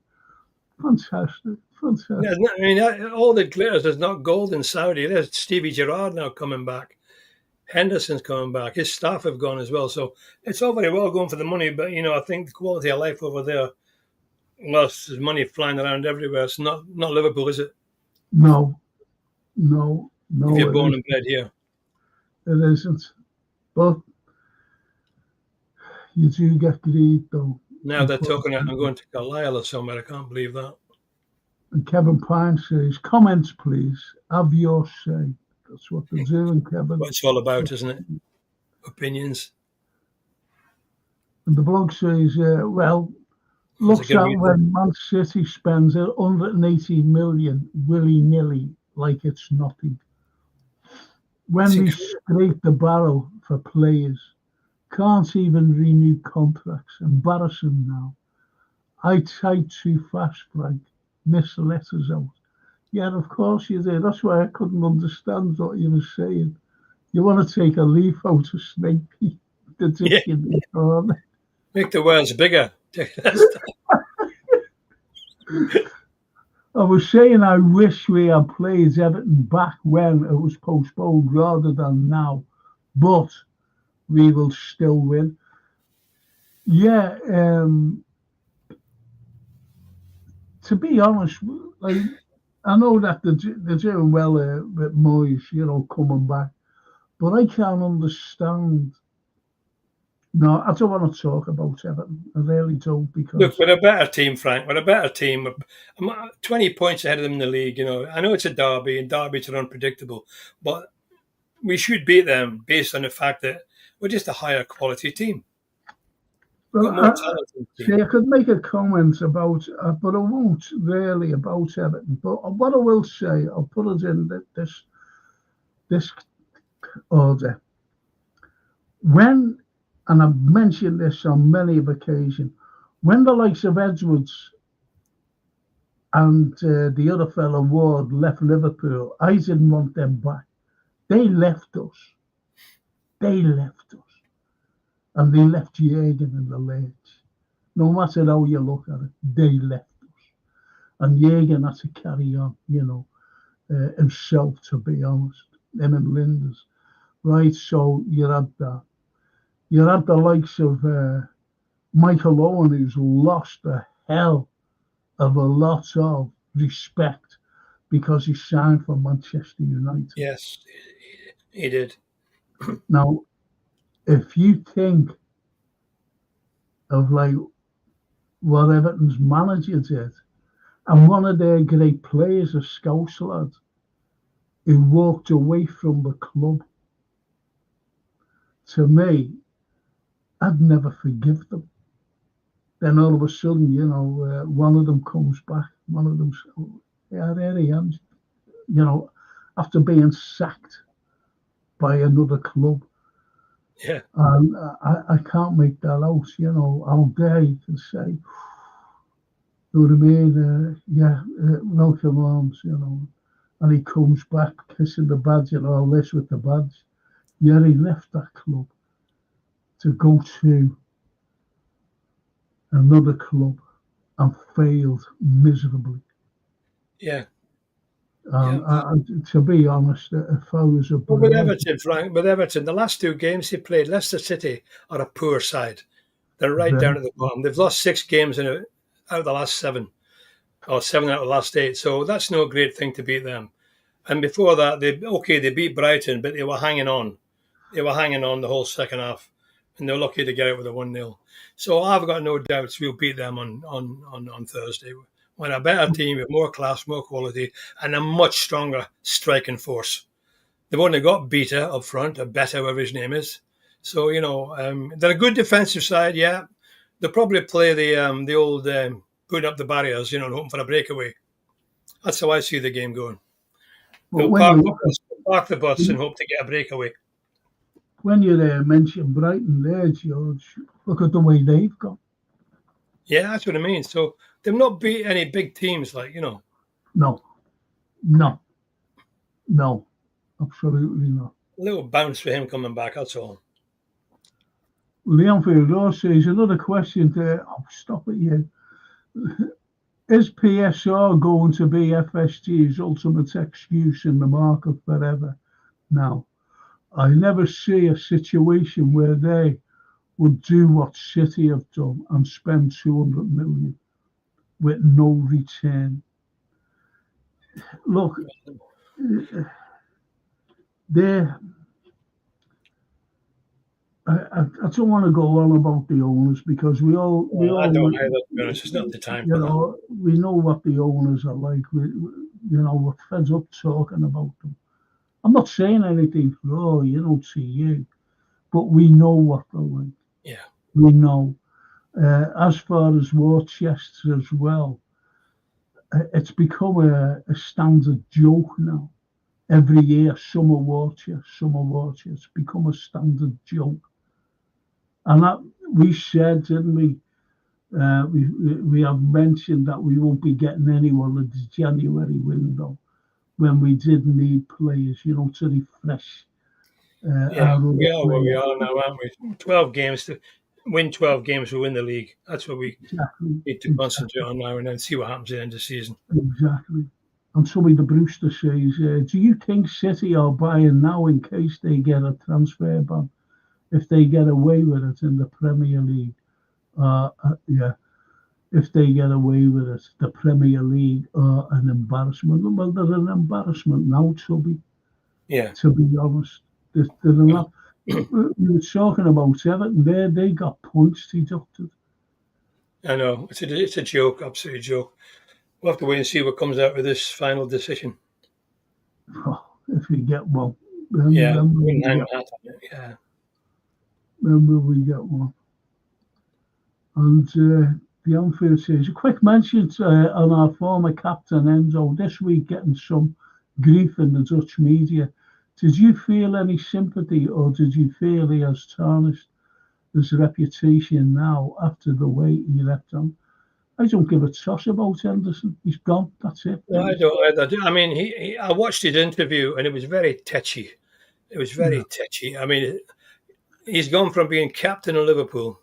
Fantastic, Yeah, fantastic. I mean, all that glitters is not gold in Saudi. There's Stevie Gerrard now coming back. Henderson's coming back. His staff have gone as well. So it's all very well going for the money, but I think the quality of life over there, well, there's money flying around everywhere. It's not Liverpool, is it? No, If you're no, born and bred here. it isn't. But you do get greed, though. Now they're talking about I'm going to Carlyle or somewhere. I can't believe that. And Kevin Pine says, comments, please. Have your say. That's what they're doing, Kevin. What it's all about, isn't it? Opinions. And the blog says, well, looks at when Man City spends 180 million willy-nilly like it's nothing. When we scrape the barrel for players, can't even renew contracts. Embarrassing now. I typed too fast, Frank. Missed the letters out. Yeah, of course you did. That's why I couldn't understand what you were saying. You want to take a leaf out of Snake Pete. Make the words bigger. I was saying I wish we had played Everton back when it was postponed rather than now, but we will still win. Yeah, to be honest, like I know that they're doing well with Moyes, coming back, but I can't understand. No, I don't want to talk about Everton. I really don't, because look, we're a better team, Frank. We're a better team. I'm 20 points ahead of them in the league. I know it's a derby, and derbies are unpredictable, but we should beat them based on the fact that we're just a higher quality team. Well, I could make a comment about, but I won't really about Everton. But what I will say, I'll put it in this order. When, and I've mentioned this on many occasions, when the likes of Edwards and the other fellow Ward left Liverpool, I didn't want them back. They left us. And they left Jürgen in the lurch. No matter how you look at it, they left us. And Jürgen had to carry on, himself, to be honest. Him and Linders. Right, so you had that. You had the likes of Michael Owen, who's lost the hell of a lot of respect because he signed for Manchester United. Yes, he did. Now, if you think of like what Everton's manager did, and one of their great players, a Scouse lad, who walked away from the club, to me, I'd never forgive them. Then all of a sudden, one of them comes back. One of them, yeah, there he is. After being sacked by another club. Yeah. And I can't make that out, How dare you can say, you know what I mean? Welcome arms, And he comes back kissing the badge and all this with the badge. Yeah, he left that club to go to another club and failed miserably. Yeah. To be honest, if I was a with Everton, Frank, the last two games they played, Leicester City are a poor side. They're right down at the bottom. They've lost 6 games out of the last 7, or 7 out of the last 8. So that's no great thing to beat them. And before that, they beat Brighton, but they were hanging on. They were hanging on the whole second half, and they were lucky to get it with a 1-0. So I've got no doubts we'll beat them on Thursday. We're a better team with more class, more quality, and a much stronger striking force. They've only got Beta up front, or Beta, whatever his name is. So, they're a good defensive side, yeah. They'll probably play the old putting up the barriers, hoping for a breakaway. That's how I see the game going. They'll park the bus and hope to get a breakaway. When you mention Brighton there, George, look at the way they've gone. Yeah, that's what I mean. So they've not beat any big teams, No, absolutely not. A little bounce for him coming back, that's all. Leon Theodore says another question to stop it, you. Is PSR going to be FSG's ultimate excuse in the market forever? Now, I never see a situation where they would do what City have done and spend 200 million with no return. Look, I don't want to go on about the owners because we all I don't either, to be honest. It's not the time for that. We know what the owners are like. We're fed up talking about them. I'm not saying anything for to you, but we know what they're like. Yeah. We know. As far as war chests as well, it's become a standard joke now. Every year, summer war chests become a standard joke. And that we said, didn't we? We have mentioned that we won't be getting anyone in the January window when we did need players, to refresh. We are where we are now, aren't we? 12 games to win 12 games to win the league. That's what we need to concentrate on now and then see what happens at the end of the season. Exactly. And somebody, the Brewster says, do you think City are buying now in case they get a transfer ban? If they get away with it in the Premier League, if they get away with it, the Premier League are an embarrassment. Well, they're an embarrassment now, Tubby. Yeah. To be honest, they're not. We were talking about Everton. They got points deducted. I know it's a joke, absolute joke. We'll have to wait and see what comes out of this final decision. Oh, if we get one, then will we get one? And the Anfield says a quick mention on our former captain Enzo this week getting some grief in the Dutch media. Did you feel any sympathy, or did you feel he has tarnished his reputation now after the way he left on? I don't give a toss about Henderson. He's gone. That's it. No, I don't either. I mean, I watched his interview and it was very touchy. It was very touchy. I mean, he's gone from being captain of Liverpool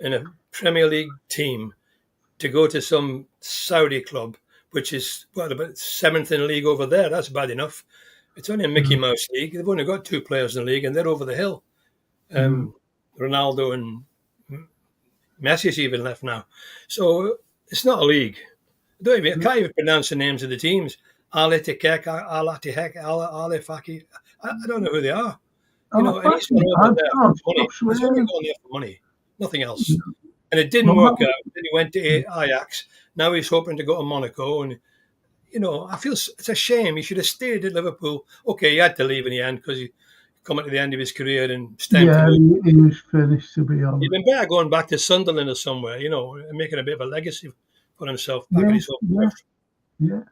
in a Premier League team to go to some Saudi club, which is about seventh in the league over there. That's bad enough. It's only a Mickey Mouse league. They've only got two players in the league, and they're over the hill. Ronaldo and Messi's even left now. So it's not a league. I can't even pronounce the names of the teams. Ali Tekek, Ala Tehek, Ali Faki. I don't know who they are. And he's only gone there for money. He's only gone there for money, nothing else. And it didn't work out. Then he went to Ajax. Now he's hoping to go to Monaco. And, I feel it's a shame. He should have stayed at Liverpool. Okay, he had to leave in the end because he coming to the end of his career and he was finished, to be honest. He'd been better going back to Sunderland or somewhere, and making a bit of a legacy for himself back in his home life. Yeah.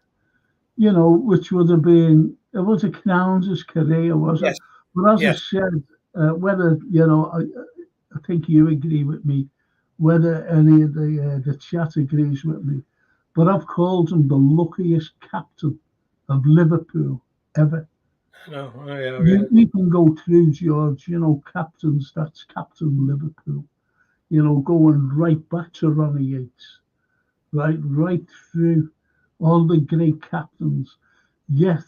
Which would have been, it was a Knowles' career, wasn't it? But as I said, whether, I think you agree with me, whether any of the chat agrees with me, but I've called him the luckiest captain of Liverpool ever. No, You can go through, George, captains, that's Captain Liverpool, going right back to Ronnie Yates, right through all the great captains. Yet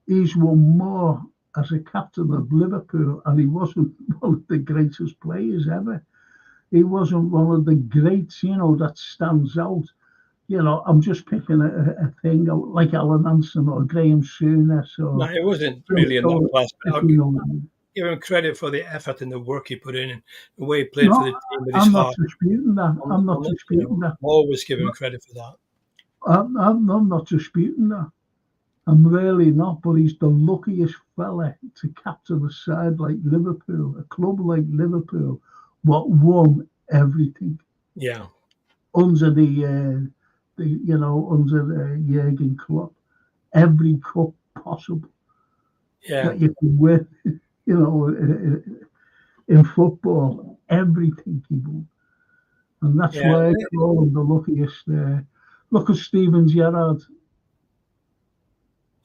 he's won more as a captain of Liverpool, and he wasn't one of the greatest players ever. He wasn't one of the greats, that stands out. I'm just picking a thing like Alan Hansen or Graham Souness. No, it wasn't really in that class. I'll give him credit for the effort and the work he put in and the way he played for the team with his heart. I'm not disputing that. Always give him credit for that. I'm not disputing that. I'm really not, but he's the luckiest fella to captain a side like Liverpool, a club like Liverpool, what won everything. Yeah. Under the Jurgen Klopp, every cup possible that you can win, in football, everything he won. And that's why I call him the luckiest. Look at Steven Gerrard.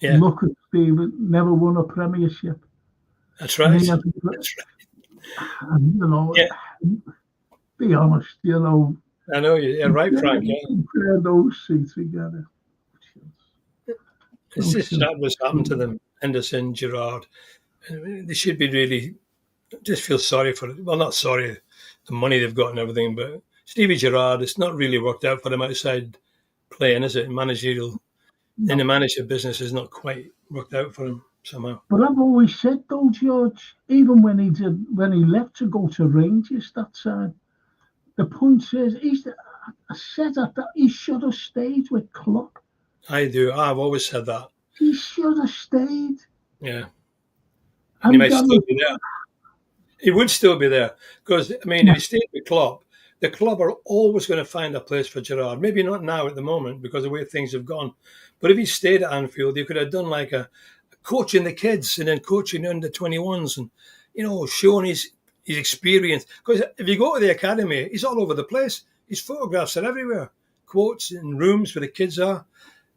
Yeah. Look at Steven, never won a Premiership. That's right. And, Be honest, you know. I know you're right, Frank. Yeah. Compare those two together. It's just sad what's happened to them. Henderson, Gerrard. They should be really just feel sorry for it. Well, not sorry, the money they've got and everything, but Stevie Gerrard, it's not really worked out for him outside playing, is it? Managerial in the manager business is not quite worked out for him somehow. But I've always said though, George, even when he left to go to Rangers that time, the point is I said that he should have stayed with Klopp. I do. I've always said that. He should have stayed. Yeah. And he might still be there. He would still be there. Because, I mean, if he stayed with Klopp, the club are always going to find a place for Gerrard. Maybe not now at the moment because of the way things have gone. But if he stayed at Anfield, he could have done like a coaching the kids and then coaching under 21s and, you know, showing his experience. Because if you go to the academy, he's all over the place. His photographs are everywhere. Quotes in rooms where the kids are.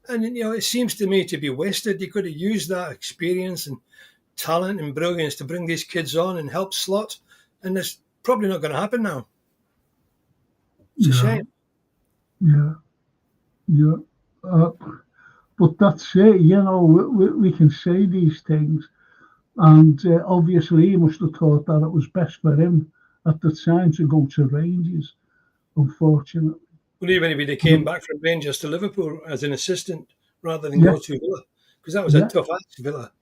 And, you know, it seems to me to be wasted. He could have used that experience and talent and brilliance to bring these kids on and help Slot. And it's probably not going to happen now. It's a shame. Yeah. But that's it, you know, we can say these things. And obviously he must have thought that it was best for him at the time to go to Rangers, unfortunately. Well, even if he came back from Rangers to Liverpool as an assistant rather than go to Villa, because that was a tough ask, Villa.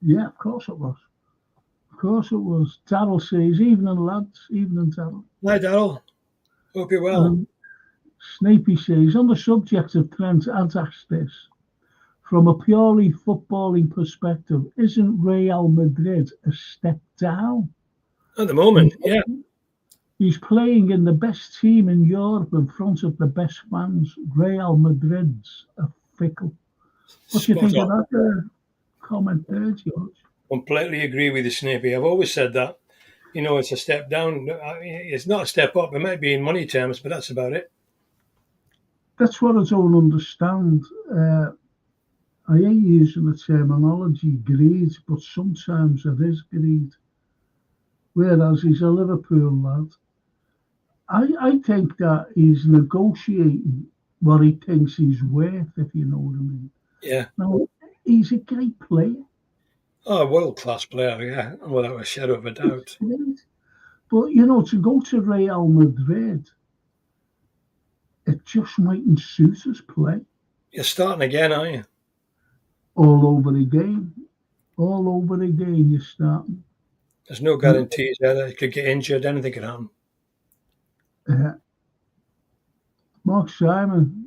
Yeah, of course it was. Of course it was. Darryl says, evening lads, evening Darryl. Hi Darryl, hope you're well. Snapey says, on the subject of Trent, I'd ask this. From a purely footballing perspective, isn't Real Madrid a step down? At the moment, yeah. He's playing in the best team in Europe in front of the best fans. Real Madrid's a fickle. What do you think of that comment there, George? Completely agree with you, Snapey. I've always said that. You know, it's a step down. It's not a step up. It might be in money terms, but that's about it. That's what I don't understand. I hate using the terminology greed, but sometimes it is greed. Whereas he's a Liverpool lad. I think that he's negotiating what he thinks he's worth, if you know what I mean. Yeah. Now, he's a great player. Oh, world-class player, yeah, without a shadow of a doubt. But, you know, to go to Real Madrid, it just mightn't suit his play. You're starting again, aren't you? All over again. All over again, you're starting. There's no guarantees there. He could get injured. Anything could happen. Yeah. Mark Simon,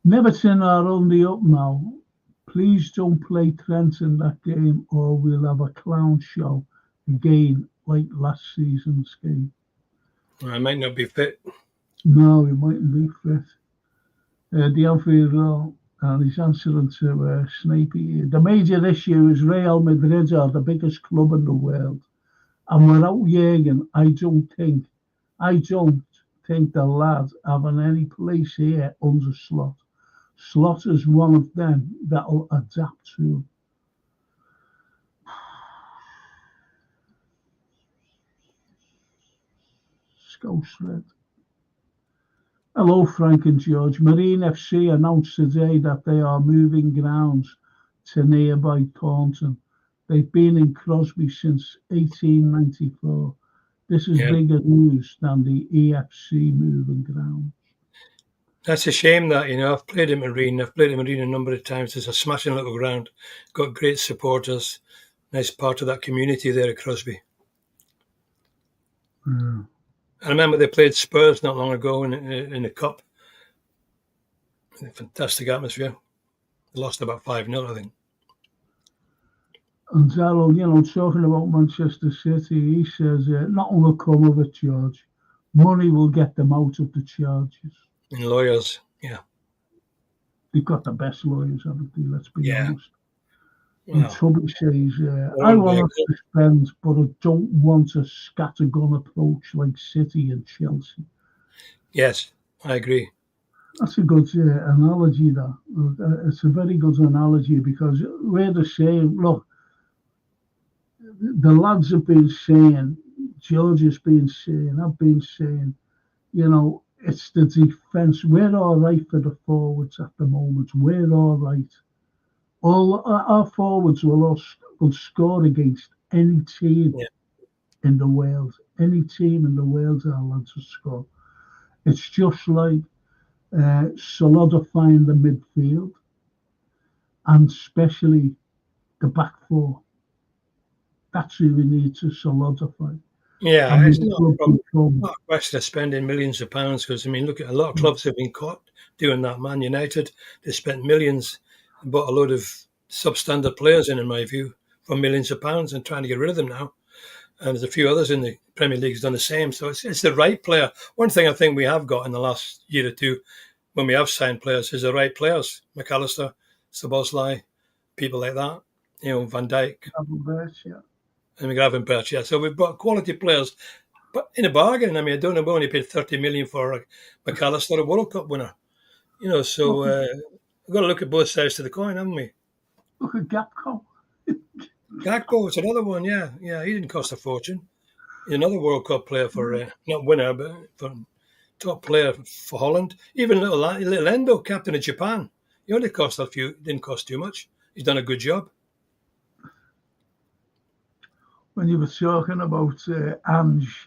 Neverton are on the up now. Please don't play Trent in that game or we'll have a clown show again like last season's game. I might not be fit. No, he mightn't be fit. The Anfield Row, and he's answering to Snapey. The major issue is Real Madrid are the biggest club in the world. And without Jürgen, I don't think the lad having any place here under Slot. Slot is one of them that'll adapt to him. Red. Hello, Frank and George. Marine FC announced today that they are moving grounds to nearby Taunton. They've been in Crosby since 1894. This is bigger news than the EFC moving grounds. That's a shame that, you know, I've played at Marine. I've played at Marine a number of times. It's a smashing little ground. Got great supporters. Nice part of that community there at Crosby. Yeah. I remember they played Spurs not long ago in the Cup. Fantastic atmosphere. They lost about 5-0, I think. And Darryl, you know, talking about Manchester City, he says, nothing will come of it, George. Money will get them out of the charges. And lawyers, yeah. They've got the best lawyers, haven't they? Let's be honest. Wow. And Tubby says, I want to spend, but I don't want a scattergun approach like City and Chelsea. Yes, I agree. That's a good analogy, that. It's a very good analogy because we're the same. Look, the lads have been saying George has been saying, I've been saying, it's the defence. We're all right for the forwards at the moment. We're all right. All our forwards will score against any team in the world. Any team in the world are allowed to score. It's just like solidifying the midfield, and especially the back four. That's who we need to solidify. Yeah, it's not a question of spending millions of pounds, because, look at a lot of clubs have been caught doing that. Man United, they spent millions and bought a load of substandard players in my view, for millions of pounds, and trying to get rid of them now. And there's a few others in the Premier League who's done the same. So it's the right player. One thing I think we have got in the last year or two, when we have signed players, is the right players. McAllister, Szoboszlai, people like that. Van Dijk. And Gravenberch, yeah. So we've got quality players, but in a bargain. I don't know, we only paid 30 million for McAllister, a World Cup winner. So we've got to look at both sides of the coin, haven't we? Look at Gakpo. Gakpo, it's another one, yeah. Yeah, he didn't cost a fortune. He's another World Cup player for, not winner, but for top player for Holland. Even little Endo, captain of Japan. He only cost a few, didn't cost too much. He's done a good job. When you were talking about Ange,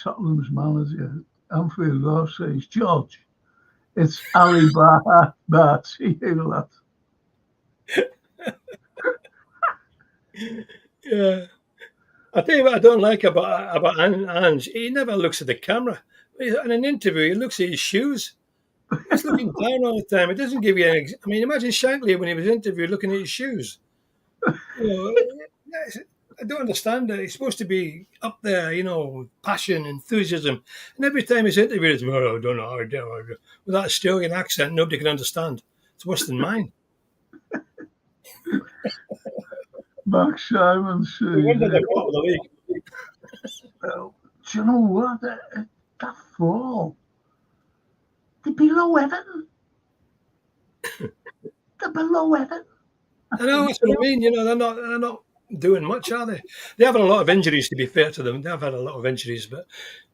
Tottenham's manager, Anfield Ross says, George, it's Ali Barty, lad. Yeah. I tell you what I don't like about Ange. He never looks at the camera. In an interview, he looks at his shoes. He's looking down all the time. It doesn't give you any... imagine Shankly when he was interviewed looking at his shoes. I don't understand it. He's supposed to be up there, passion, enthusiasm. And every time he's interviewed, it's, I don't know. With that Australian accent, nobody can understand. It's worse than mine. Mark Simon says, well, do you know what? That fall, they're below Everton. They're below Everton. I know, that's what I mean. They're not doing much, are they? They have had a lot of injuries, to be fair to them. They've had a lot of injuries, but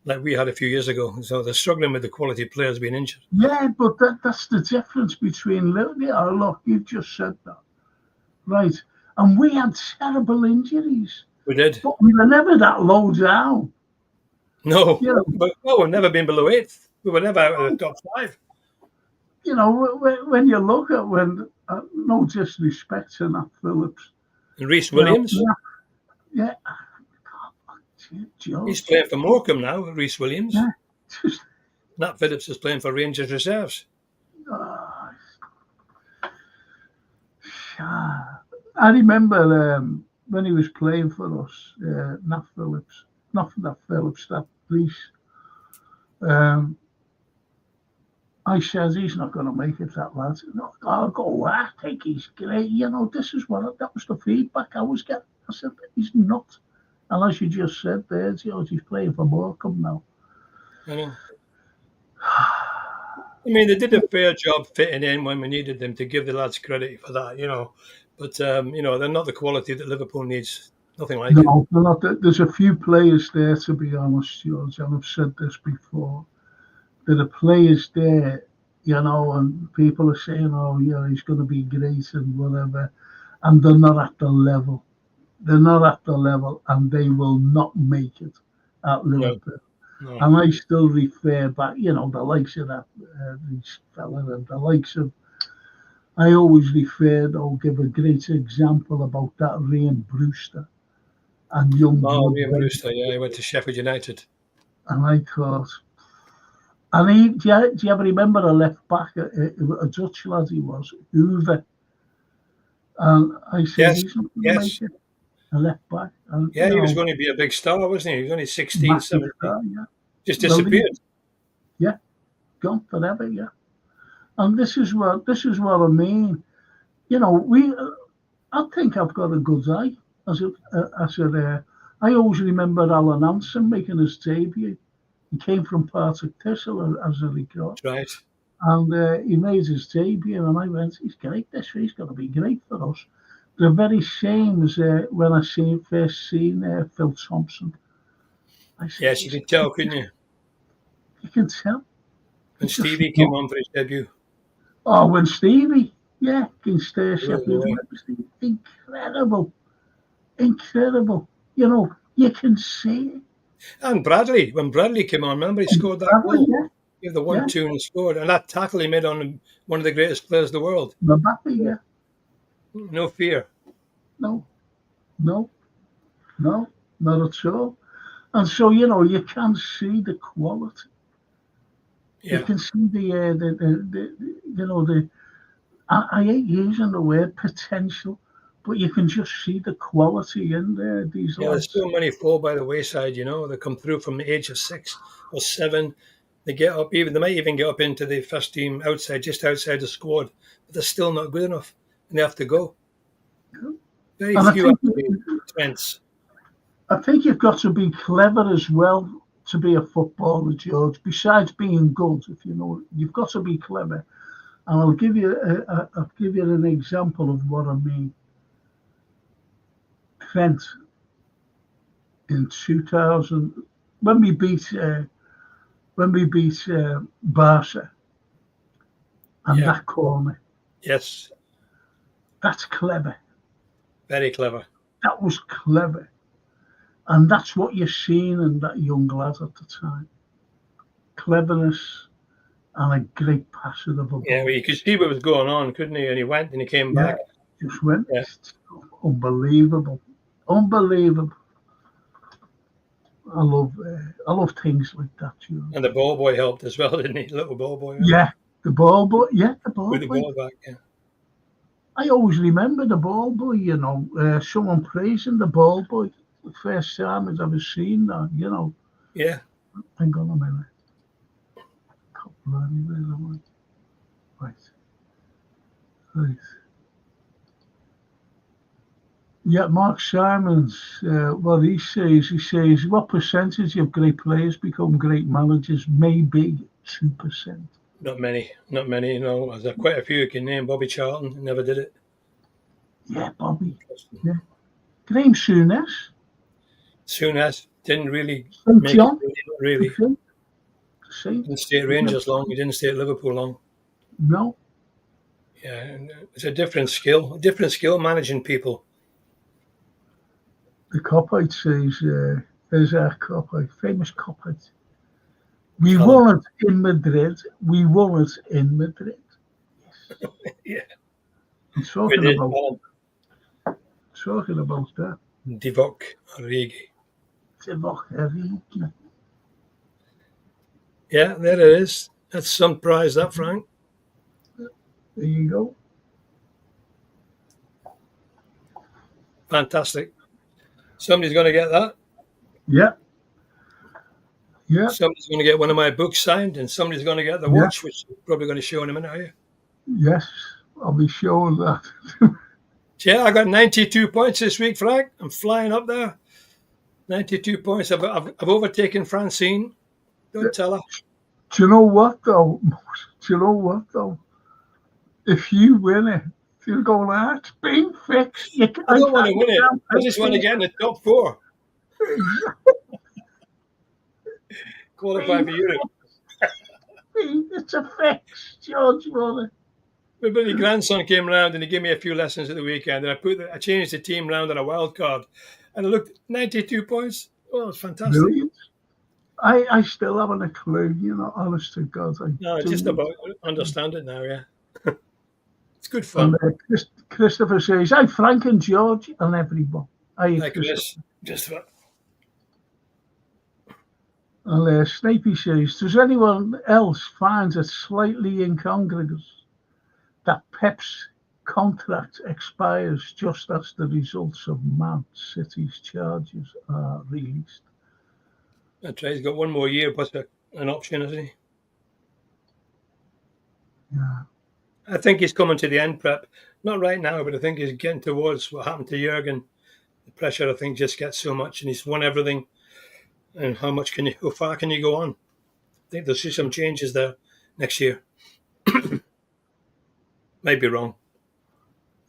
like we had a few years ago. So they're struggling with the quality players being injured. Yeah, but that's the difference between... Look, you've just said that. Right. And we had terrible injuries. We did. But we were never that low down. No. But we've never been below 8th. We were never out of the top 5. When you look at no disrespect to Nat Phillips. And Rhys Williams. Yeah. He's playing for Morecambe now, Rhys Williams. Yeah. Nat Phillips is playing for Rangers Reserves. I remember when he was playing for us, Nat Phillips, that Rhys. I said, he's not going to make it, that lad. No, I'll go, I think he's great. That was the feedback I was getting. I said, he's not. And as you just said there, George, he's playing for Morecambe now. I know. They did a fair job fitting in when we needed them, to give the lads credit for that, But, they're not the quality that Liverpool needs. Nothing like it. No, they're not. There's a few players there, to be honest, George, and I've said this before. There are players there, and people are saying, oh, yeah, he's going to be great and whatever. And they're not at the level. They're not at the level, and they will not make it at Liverpool. No. And I still refer back, the likes of that Rhys fella, and the likes of... I always give a great example about that Ryan Brewster and young... Oh, Ryan Brewster, yeah, he went to Sheffield United. And I thought... And do you ever remember a left back, a Dutch lad he was, Hoover? And I said, he's not going to make it, a left back. And, he was going to be a big star, wasn't he? He was only 16, 17. Star, yeah. Just disappeared. Gone forever, yeah. And this is what I mean. I think I've got a good eye. I always remember Alan Hansen making his debut. He came from Partick Thistle as a recruit. Right. And he made his debut, and I went, he's great this year, he's going to be great for us. The very same as when I first seen Phil Thompson. I said, Yes, you could tell, couldn't you? You can tell. When It's just Stevie came not. on for his debut. Oh, when Stevie, against Sheffield Yeah. Wednesday, incredible, incredible. You know, you can see it. And Bradley, when Bradley came on, remember he scored that Bradley, goal. He had the yeah, 1-2 and he scored. And that tackle he made on one of the greatest players in the world. Mbappe, yeah. No fear. No, no, no, not at all. And so, you know, you can see the quality. You Yeah. can see the you know, I hate using the word potential, but you can just see the quality in there, these Yeah, there's lads. so many fall by the wayside, you know. They come through from the age of 6 or 7. They get up, they might even get up into the first team just outside the squad, but they're still not good enough. And they have to go. Very And few actually Trents. I think you've got to be clever as well to be a footballer, George. Besides being good, if you know, you've got to be clever. And I'll give you an example of what I mean. Trent in 2000, when we beat Barca and Yeah. that corner, Yes. that's clever. Very clever. That was clever. And that's what you're seeing in that young lad at the time. Cleverness and a great passer of a ball. Yeah, well, you could see what was going on, couldn't he? And he went and he came Yeah, back. just went. Yeah. Unbelievable. Unbelievable. I love things like that, you know. And the ball boy helped as well, didn't he? Little ball boy. Yeah, the ball boy. Yeah, the ball With the boy. ball back, yeah. I always remember the ball boy, you know. Someone praising the ball boy. The first time I've ever seen that, you know. Yeah. Hang on a minute. Right. Right. Yeah, Mark Simons, what he says, what percentage of great players become great managers? Maybe 2%. Not many. You know. There's quite a few you can name. Bobby Charlton never did it. Yeah, Bobby. Yeah. Graham Souness. Souness didn't really St. make John. it, really. See? Didn't stay at Rangers long. He didn't stay at Liverpool long. No. Yeah, and it's a different skill managing people. The copite says, there's our copite, famous copite. We Callum. won it in Madrid. We won it in Madrid. Yes. Yeah. I'm talking With about that. Divock Origi. Divock Origi. Yeah, there it is. That's some prize, that, Frank. There you go. Fantastic. Somebody's going to get that. Yeah. Yeah. Somebody's going to get one of my books signed, and somebody's going to get the watch, which you're probably going to show in a minute, are you? Yes, I'll be showing that. Yeah, I got 92 points this week, Frank. I'm flying up there. 92 points. I've overtaken Francine. Don't tell her. Do you know what, though? If you win it, you're going, it's been fixed. I don't want to win it. I just want to get in the top 4. Qualify for Europe. It's a fix, George Waller. My bloody grandson came round and he gave me a few lessons at the weekend, and I changed the team round on a wild card, and I looked 92 points. Oh, it's fantastic. Brilliant. I still haven't a clue, you know, honest to God. No, just about understand it now, yeah. It's good fun. And Christopher says, hi, Frank and George and everyone. Hi, Chris. Just what? And Snapey says, does anyone else find it slightly incongruous that Pep's contract expires just as the results of Man City's charges are released? That's right. He's got one more year plus an option, hasn't he? Yeah. I think he's coming to the end, Prep. Not right now, but I think he's getting towards what happened to Jurgen. The pressure, I think, just gets so much, and he's won everything. And how far can you go on? I think there'll see some changes there next year. Might be wrong.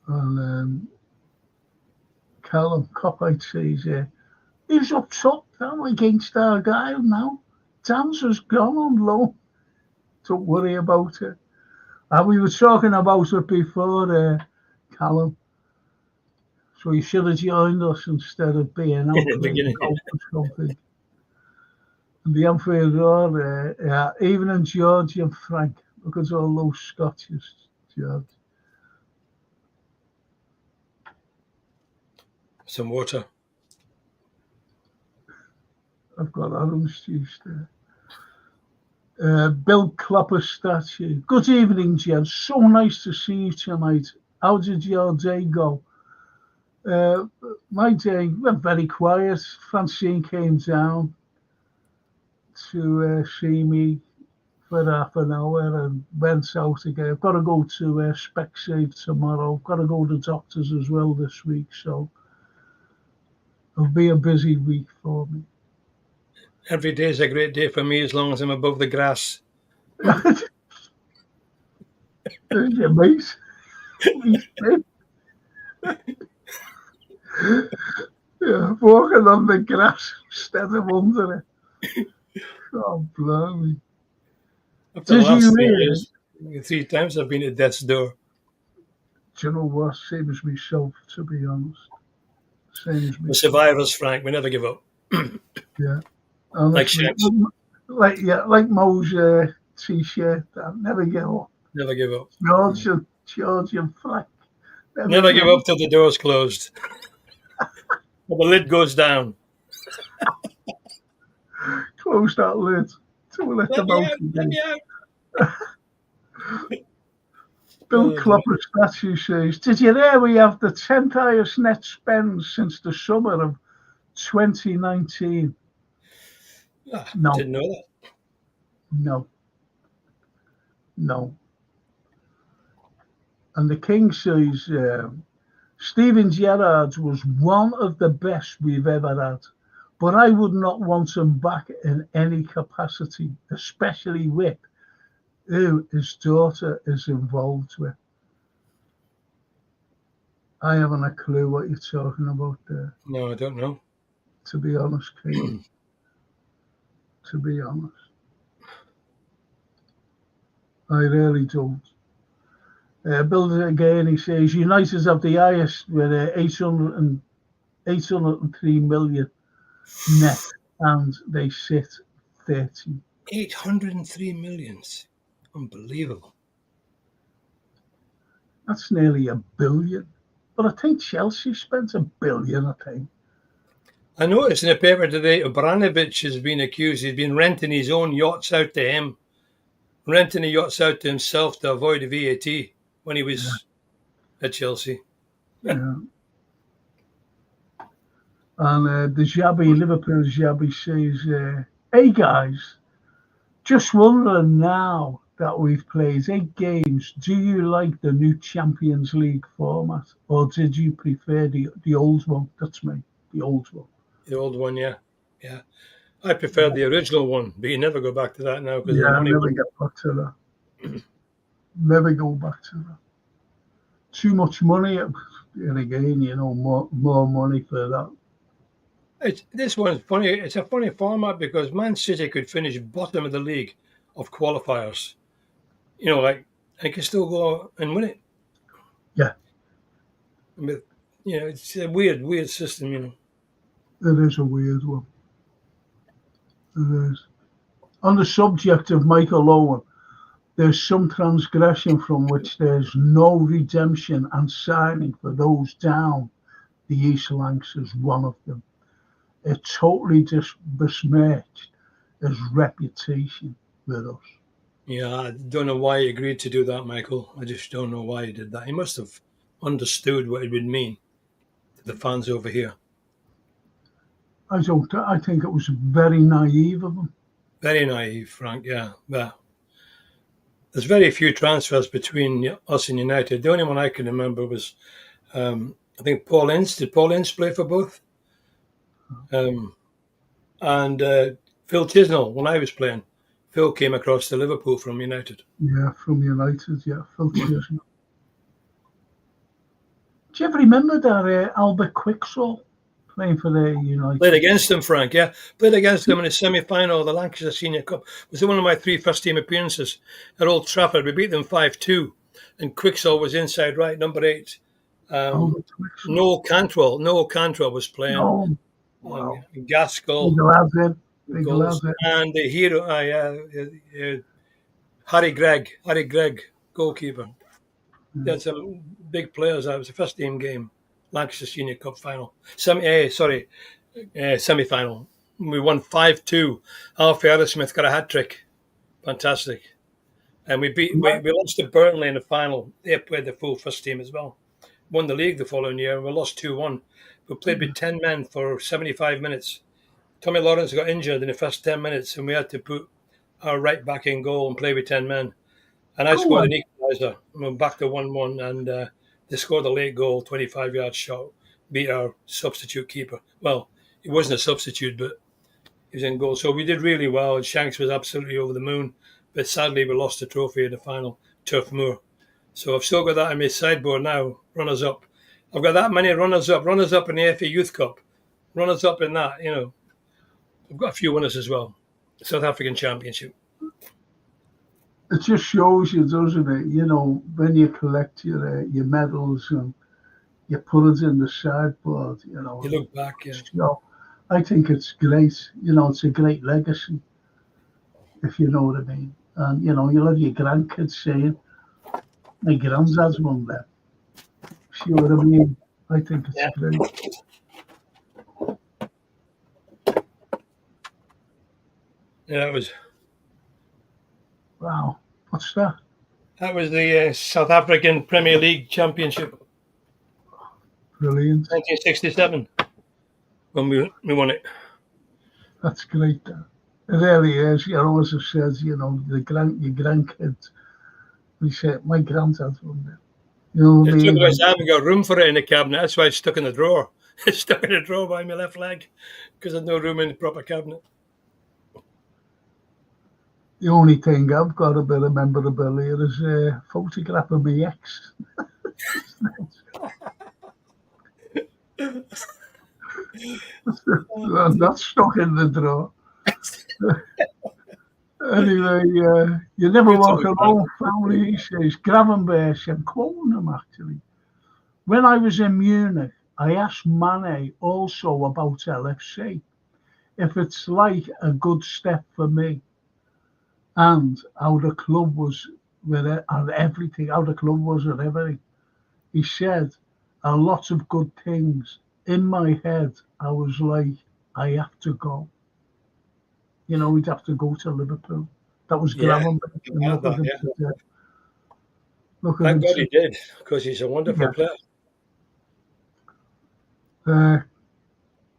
And Callum Copite says, who's up top I'm against Argyle now. Towns has gone on loan. Don't worry about it. And we were talking about it before, Callum. So you should have joined us instead of being out In the playing beginning. golf or something. And the Anfield Road, yeah, even in Georgia and Frank, look at all those Scotches, George. Some water. I've got orange juice there. Bill Clopper statue. Good evening, gents. So nice to see you tonight. How did your day go? My day went very quiet. Francine came down to see me for half an hour and went out again. I've got to go to Specsave tomorrow. I've got to go to the doctors as well this week, so it'll be a busy week for me. Every day is a great day for me as long as I'm above the grass. There's your mate. Yeah, walking on the grass instead of under it. Oh, blimey. After the Did last you 3 really? years, 3 times I've been at death's door. Do you know what? Same as myself, to be honest. Same as We're myself. survivors, Frank. We never give up. Yeah. Like Honestly, Shanks. like Mo's t-shirt. I'll never give up. Never give up. George and Frank. Never give up till the door's closed. Or the lid goes down. Close that lid. To let them out Let again. me out. Bill Clopper statue says, did you hear we have the 10th highest net spend since the summer of 2019? No. Didn't know that. No. And the King says, Steven Gerrard was one of the best we've ever had, but I would not want him back in any capacity, especially with who his daughter is involved with. I haven't a clue what you're talking about there. No, I don't know. To be honest, King. To be honest. I really don't. Bill again, he says, United have the highest with 803 million net, and they sit 30. 803 millions. Unbelievable. That's nearly $1 billion. But I think Chelsea spent $1 billion, I think. I noticed in the paper today, Abramovich has been accused. He's been renting his own yachts out to him, renting the yachts out to himself to avoid VAT when he was at Chelsea. Yeah. And the Xabi, Liverpool Xabi says, hey guys, just wondering now that we've played 8 games, do you like the new Champions League format, or did you prefer the old one? That's me, the old one. The old one, yeah. I prefer the original one, but you never go back to that now because Yeah, I'll never get back to that. Never go back to that. Too much money, and again, more money for that. This one's funny. It's a funny format because Man City could finish bottom of the league of qualifiers. And can still go and win it. Yeah. But, it's a weird system, It is a weird one. It is. On the subject of Michael Owen, there's some transgression from which there's no redemption, and signing for those down the East Lancs is one of them. It totally besmirched his reputation with us. Yeah, I don't know why he agreed to do that, Michael. I just don't know why he did that. He must have understood what it would mean to the fans over here. I think it was very naive of him. Very naive, Frank, yeah. Well, there's very few transfers between us and United. The only one I can remember was, I think Paul Ince. Did Paul Ince play for both? And Phil Chisnell, when I was playing. Phil came across to Liverpool from United. Yeah, from United, yeah. Phil Chisnell. Do you ever remember that Albert Quicksall playing for the United. Played against them, Frank, yeah. Played against them in the semi-final of the Lancashire Senior Cup. It was one of my 3 first-team appearances at Old Trafford. We beat them 5-2, and Quicksall was inside right, number 8. Noel Cantwell was playing. Oh, wow. Gaskell. Big lads in. Big lads in. And the hero, Harry Gregg, goalkeeper. They had some big players. That was the first-team game. Lancashire Senior Cup final. Semi-final. We won 5-2. Alfie Addismith got a hat-trick. Fantastic. And we lost to Burnley in the final. They played the full first team as well. Won the league the following year, and we lost 2-1. We played with 10 men for 75 minutes. Tommy Lawrence got injured in the first 10 minutes, and we had to put our right back in goal and play with 10 men. And I scored an equaliser. We went back to 1-1, and they scored a late goal, 25-yard shot, beat our substitute keeper. Well, he wasn't a substitute, but he was in goal. So we did really well, and Shanks was absolutely over the moon. But sadly, we lost the trophy in the final, Turf Moor. So I've still got that on my sideboard now, runners-up. I've got that many runners-up in the FA Youth Cup, runners-up in that, I've got a few winners as well. South African Championship. It just shows you, doesn't it? When you collect your medals and you put it in the sideboard, You look back, yeah. I think it's great. It's a great legacy, if you know what I mean. And, you'll have your grandkids saying, my granddad's won that. See what I mean? I think it's great. Yeah, that was... Wow. What's that? That was the South African Premier League Championship. Brilliant. 1967, when we won it. That's great. It really is. Always have said, your grandkids. We said, my granddad's won it. I haven't got room for it in the cabinet. That's why it's stuck in the drawer. It's stuck in the drawer by my left leg because there's no room in the proper cabinet. The only thing I've got a bit of memorabilia is a photograph of my ex. That's stuck in the drawer. Anyway, you never walk alone, family, he says. Gravenberch, I'm quoting him actually. When I was in Munich, I asked Mane also about LFC, if it's like a good step for me, and how the club was with it, and everything, how the club was and everything. He said a lot of good things. In my head, I was like, I have to go. We'd have to go to Liverpool. That was Gravenberch. Thank God he did, because he's a wonderful player.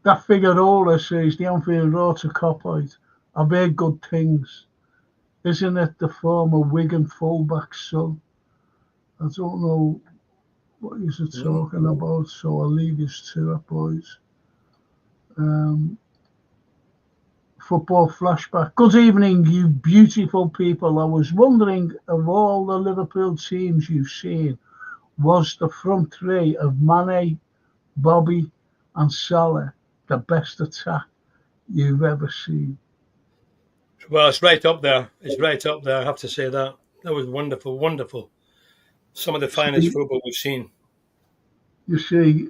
That Figueroa says the Anfield Road's a cop-out. I've heard good things. Isn't it the former Wigan fullback's son? I don't know what he's talking about, so I'll leave this to it, boys. Football flashback. Good evening, you beautiful people. I was wondering, of all the Liverpool teams you've seen, was the front three of Mane, Bobby and Salah the best attack you've ever seen? Well, it's right up there. I have to say that. That was wonderful, wonderful. Some of the finest football we've seen. You see,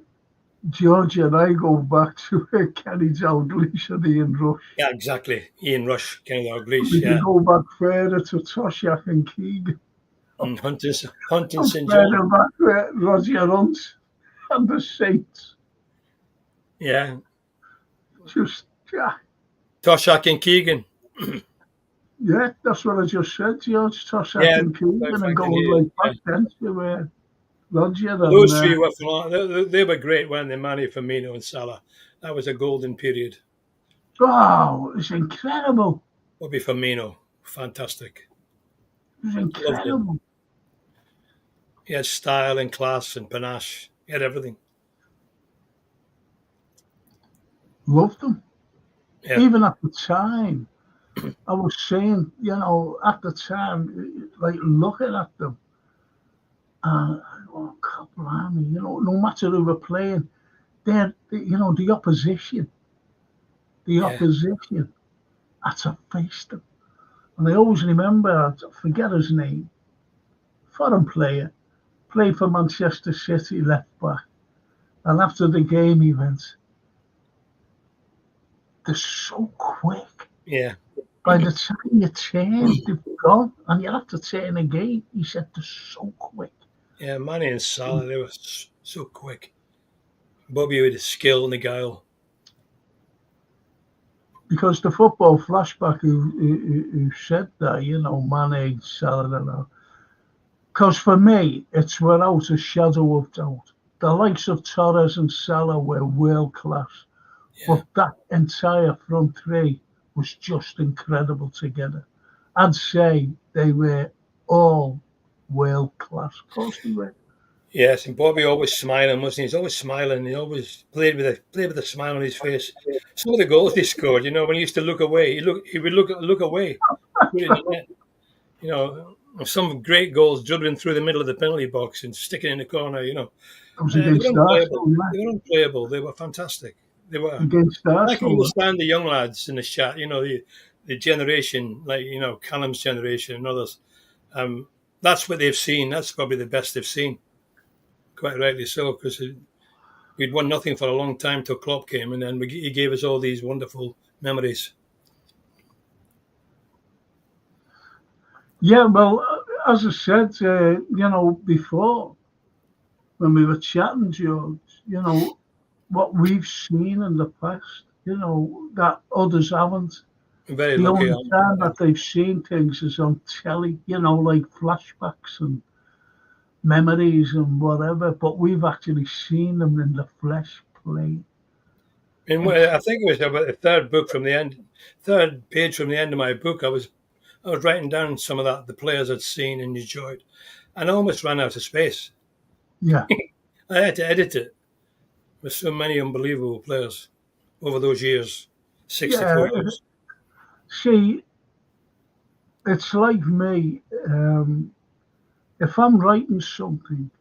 Georgia and I go back to Kenny Dalglish and Ian Rush. Yeah, exactly. Ian Rush, Kenny Dalglish, We can go back further to Toshack and Keegan. And Hunting St. John. Back to Roger Hunt and the Saints. Yeah. Just, Toshack and Keegan. Yeah, that's what I just said, George. Toshack and Keegan, and going back then to Roger. Those three were phenomenal. They were great, weren't they? Mane, Firmino and Salah. That was a golden period. Oh, it's incredible. Would be Firmino. Fantastic. It was incredible. He had style and class and panache. He had everything. Loved them. Yeah. Even at the time, I was saying, at the time, like looking at them, oh, God, blimey, no matter who we're playing, the opposition, had to face them. And I always remember, I forget his name, foreign player, played for Manchester City, left back. And after the game, he went, they're so quick. Yeah. By the time you turn, they've gone, and you have to turn again. He said, they're so quick. Yeah, Manny and Salah, they were so quick. Bobby with the skill and the guile. Because the football flashback who said that, Mane, Salah, and all. Because for me, it's without a shadow of doubt. The likes of Torres and Salah were world class. Yeah. But that entire front three was just incredible together. I'd say they were all world class. Of course they were. Yes, and Bobby always smiling, wasn't he? He's always smiling. He always played with a smile on his face. Some of the goals he scored, when he used to look away, he would look away. Some great goals dribbling through the middle of the penalty box and sticking in the corner. It was They against were Arsenal. They were unplayable. They were fantastic. They were. Against I can Arsenal. understand the young lads in the chat. The generation, like Callum's generation and others. That's what they've seen. That's probably the best they've seen. Quite rightly so, because we'd won nothing for a long time till Klopp came, and then he gave us all these wonderful memories. Yeah, well, as I said, before, when we were chatting, George, what we've seen in the past, that others haven't. I'm very The lucky. only time that they've seen things is on telly, like flashbacks and memories and whatever, but we've actually seen them in the flesh play. And I think it was about the third page from the end of my book. I was writing down some of that the players I'd seen and enjoyed, and I almost ran out of space. Yeah. I had to edit it with so many unbelievable players over those years, 64 years. See, it's like me. If I'm writing something,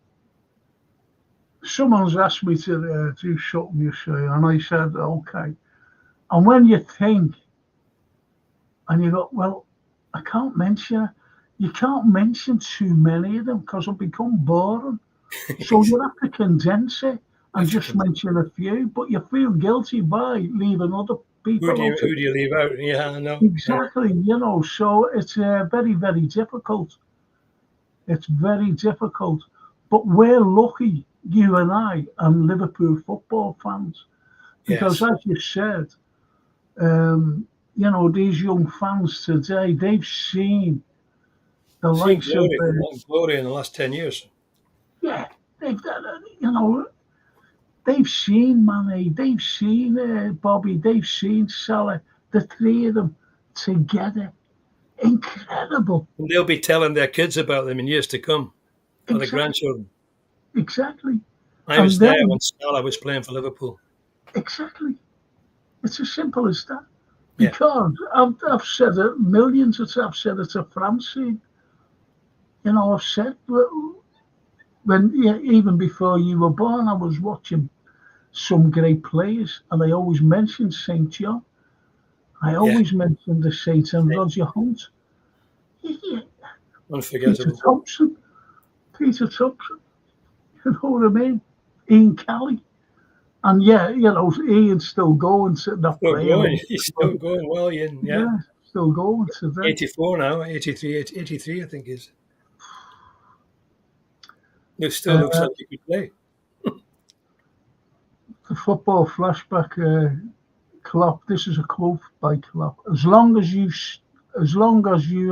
someone's asked me to do something, and I said, okay. And when you think, and you go, well, I can't mention it. You can't mention too many of them because it'll become boring. So you have to condense it and just mention a few, but you feel guilty by leaving other people. Who do you leave out? Yeah, I know. Exactly, so it's very, very difficult. It's very difficult. But we're lucky, you and I, and Liverpool football fans. Because as you said, these young fans today, they've seen the likes of glory in the last 10 years. Yeah, they've seen Mane, they've seen Bobby, they've seen Salah, the three of them together. Incredible. And they'll be telling their kids about them in years to come, or the grandchildren. Exactly. I was there when Salah was playing for Liverpool. Exactly. It's as simple as that. Because I've said it millions of times. I've said it to Francine. I've said even before you were born, I was watching some great players, and I always mentioned St. John. I always mentioned the Saints and Roger Hunt. Unforgettable. Peter Thompson. You know what I mean? Ian Kelly. And Ian's still going to that play. He's still going well, Ian. Yeah, still going today. 84 now, 83, I think is. It still looks like he could play. The football flashback, Klopp. This is a quote by Klopp. As long as you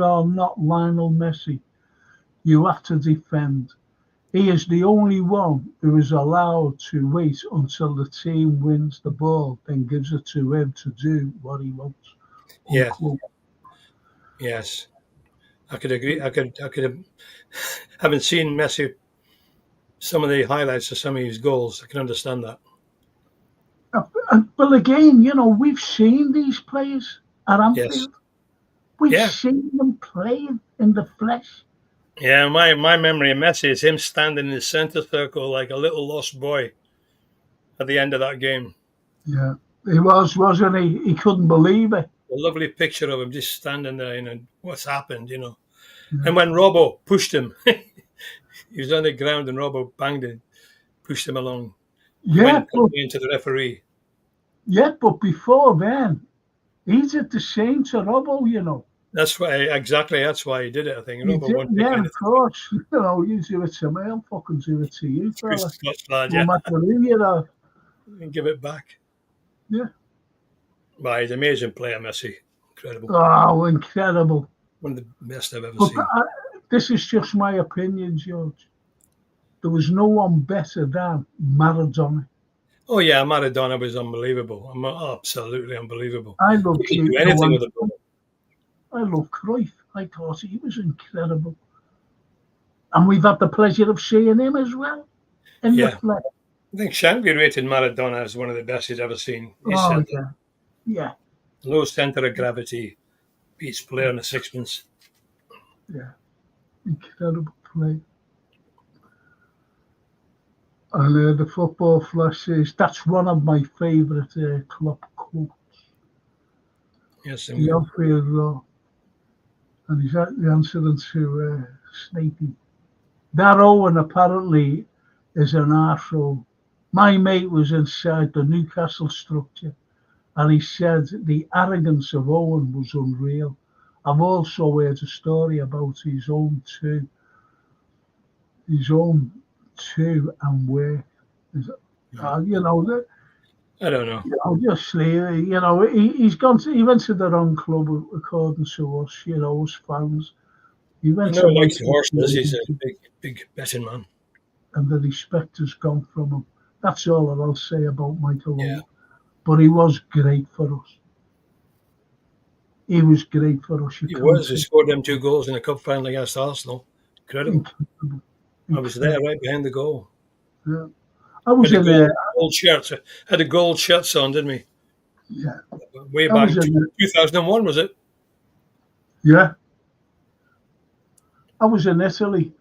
are not Lionel Messi, you have to defend. He is the only one who is allowed to wait until the team wins the ball, then gives it to him to do what he wants. Yes. I could agree. I could have, having seen Messi, some of the highlights of some of his goals, I can understand that. Well, again, we've seen these players at Anfield. Yes. We've seen them playing in the flesh. Yeah, my memory of Messi is him standing in the centre circle like a little lost boy. at the end of that game. Yeah, he was, wasn't he? He couldn't believe it. A lovely picture of him just standing there, what's happened, Yeah. And when Robbo pushed him, he was on the ground and Robbo banged him, pushed him along. He went into the referee. Yeah, but before then, he did the same to Robbo, That's why, exactly. That's why he did it. I think Robbo did, yeah, of course. You do it to me, I'll fucking do it to you, fella. No matter who you are. And give it back. Yeah. Well, he's an amazing player, Messi. Incredible. Oh, incredible. One of the best I've ever But seen. This is just my opinion, George. There was no one better than Maradona. Oh, yeah, Maradona was unbelievable. Absolutely unbelievable. I love he could do anything with the ball. I love Cruyff. I thought he was incredible. And we've had the pleasure of seeing him as well in the flesh. I think Shankly rated Maradona as one of the best he's ever seen. Yeah. Low centre of gravity, beats player in a sixpence. Yeah. Incredible play. And the football flash says, that's one of my favourite club quotes. Yes, the outfield row. And he's answering to Snapey. That Owen apparently is an arsehole. My mate was inside the Newcastle structure and he said the arrogance of Owen was unreal. I've also heard a story about his own two and where. I don't know. Obviously, he went to the wrong club according to us, as fans. He went to likes horses. He's a big betting man. And the respect has gone from him. That's all that I'll say about Michael Owen. But he was great for us. He was great for us. He scored them 2 goals in a cup final against Arsenal. Incredible. I was there right behind the goal. Yeah. I was in there. Gold shirts. Had a gold shirts on, didn't we? Yeah. Way back 2001, was it? Yeah. I was in Italy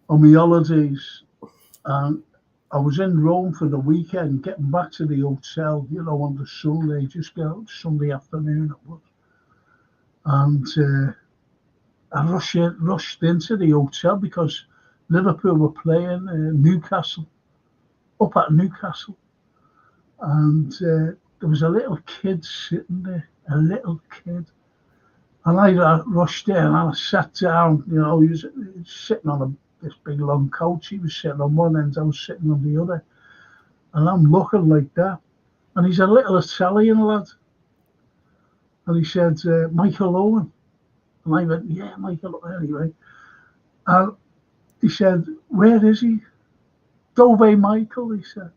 on my holidays, and I was in Rome for the weekend, getting back to the hotel, on the Sunday, Sunday afternoon it was. And I rushed into the hotel because Liverpool were playing Newcastle, up at Newcastle. And there was a little kid sitting there, a little kid. And I rushed in and I sat down, he was sitting on this big long couch. He was sitting on one end, I was sitting on the other. And I'm looking like that. And he's a little Italian lad. And he said, Michael Owen. And I went, yeah, Michael Owen, anyway. And he said, where is he? Dove Michael, he said.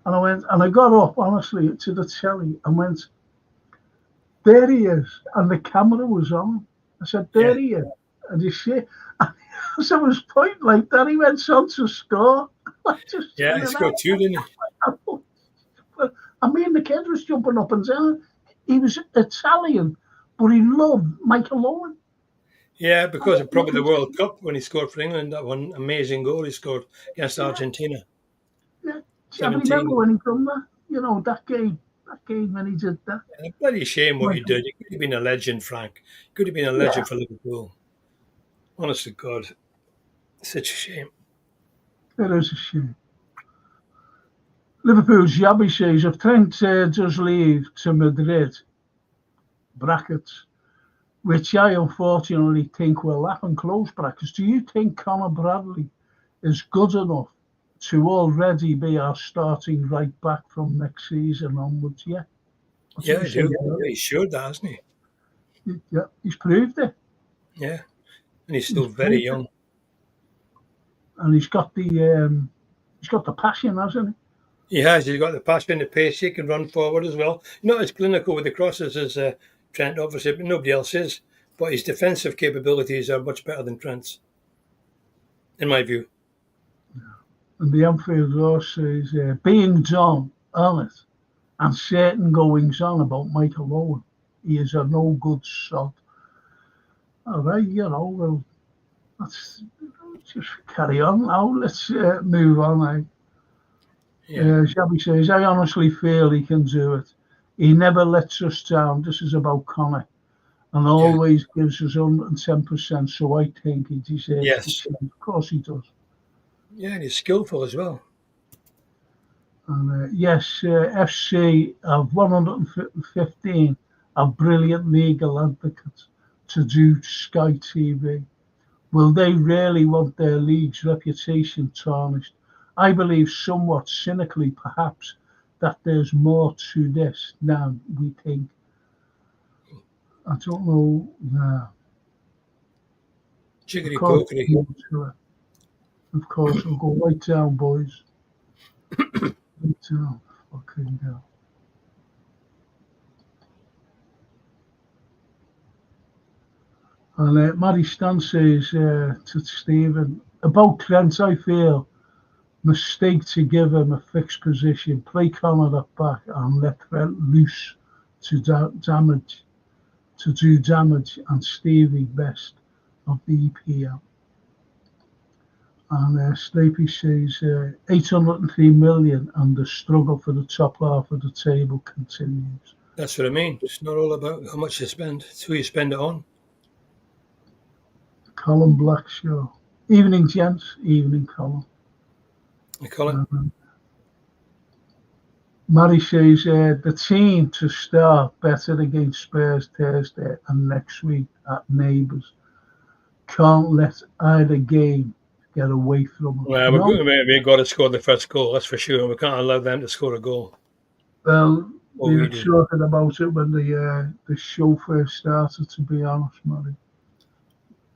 And I went, and I got up, honestly, to the telly and went, there he is. And the camera was on. I said, there he is. And you see, as I was pointing like that, he went on to score. He scored 2, didn't he? I mean, the kid was jumping up and down. He was Italian, but he loved Michael Owen. Yeah, because of probably the World Cup when he scored for England, that one amazing goal he scored against Argentina. Yeah, I remember when he done that. That game when he did that. Yeah, bloody shame what he did. He could have been a legend, Frank. He could have been a legend for Liverpool. Honest to God, such a shame. It is a shame. Liverpool's Yabby says, if Trent does leave to Madrid, brackets, which I unfortunately think will happen, close brackets, do you think Conor Bradley is good enough to already be our starting right back from next season onwards? Yeah. Yeah, I do. Yeah, he's showed that, hasn't he? Yeah, he's proved it. Yeah, and he's still very young. And he's got the passion, hasn't he? He has. He's got the passion, the pace. He can run forward as well. Not as clinical with the crosses as Trent, obviously, but nobody else is. But his defensive capabilities are much better than Trent's, in my view. And the Anfield Roar says, being done on it and certain goings on about Michael Owen, he is a no good sod. All right, well, let's just carry on now. Let's move on. Yeah. Shabby says, I honestly feel he can do it. He never lets us down. This is about Connor. And always gives us 110%. So I think he deserves the Yes. chance. Of course he does. Yeah, and he's skillful as well. And yes, FC have 115 have brilliant legal advocates to do Sky TV. Will they really want their league's reputation tarnished? I believe somewhat cynically, perhaps, that there's more to this than we think. I don't know. Nah. Jiggly Of course, pokery. of course, we'll go right down, boys. Right down. Fucking hell. And Maddie Stan says to Stephen, about Trent, I feel mistake to give him a fixed position, play Connor at back and let Trent loose to do damage and Stevie best of the EPL. And Snapey says 803 million and the struggle for the top half of the table continues. That's what I mean. It's not all about how much you spend. It's who you spend it on. Colin Blackshaw. Evening, gents. Evening, Colin. Colin? Mary says the team to start better against Spurs Thursday and next week at Neighbours. Can't let either game get away from them. Well, we've got to score the first goal, that's for sure. We can't allow them to score a goal. Well, we were talking about it when the show first started, to be honest, Mary.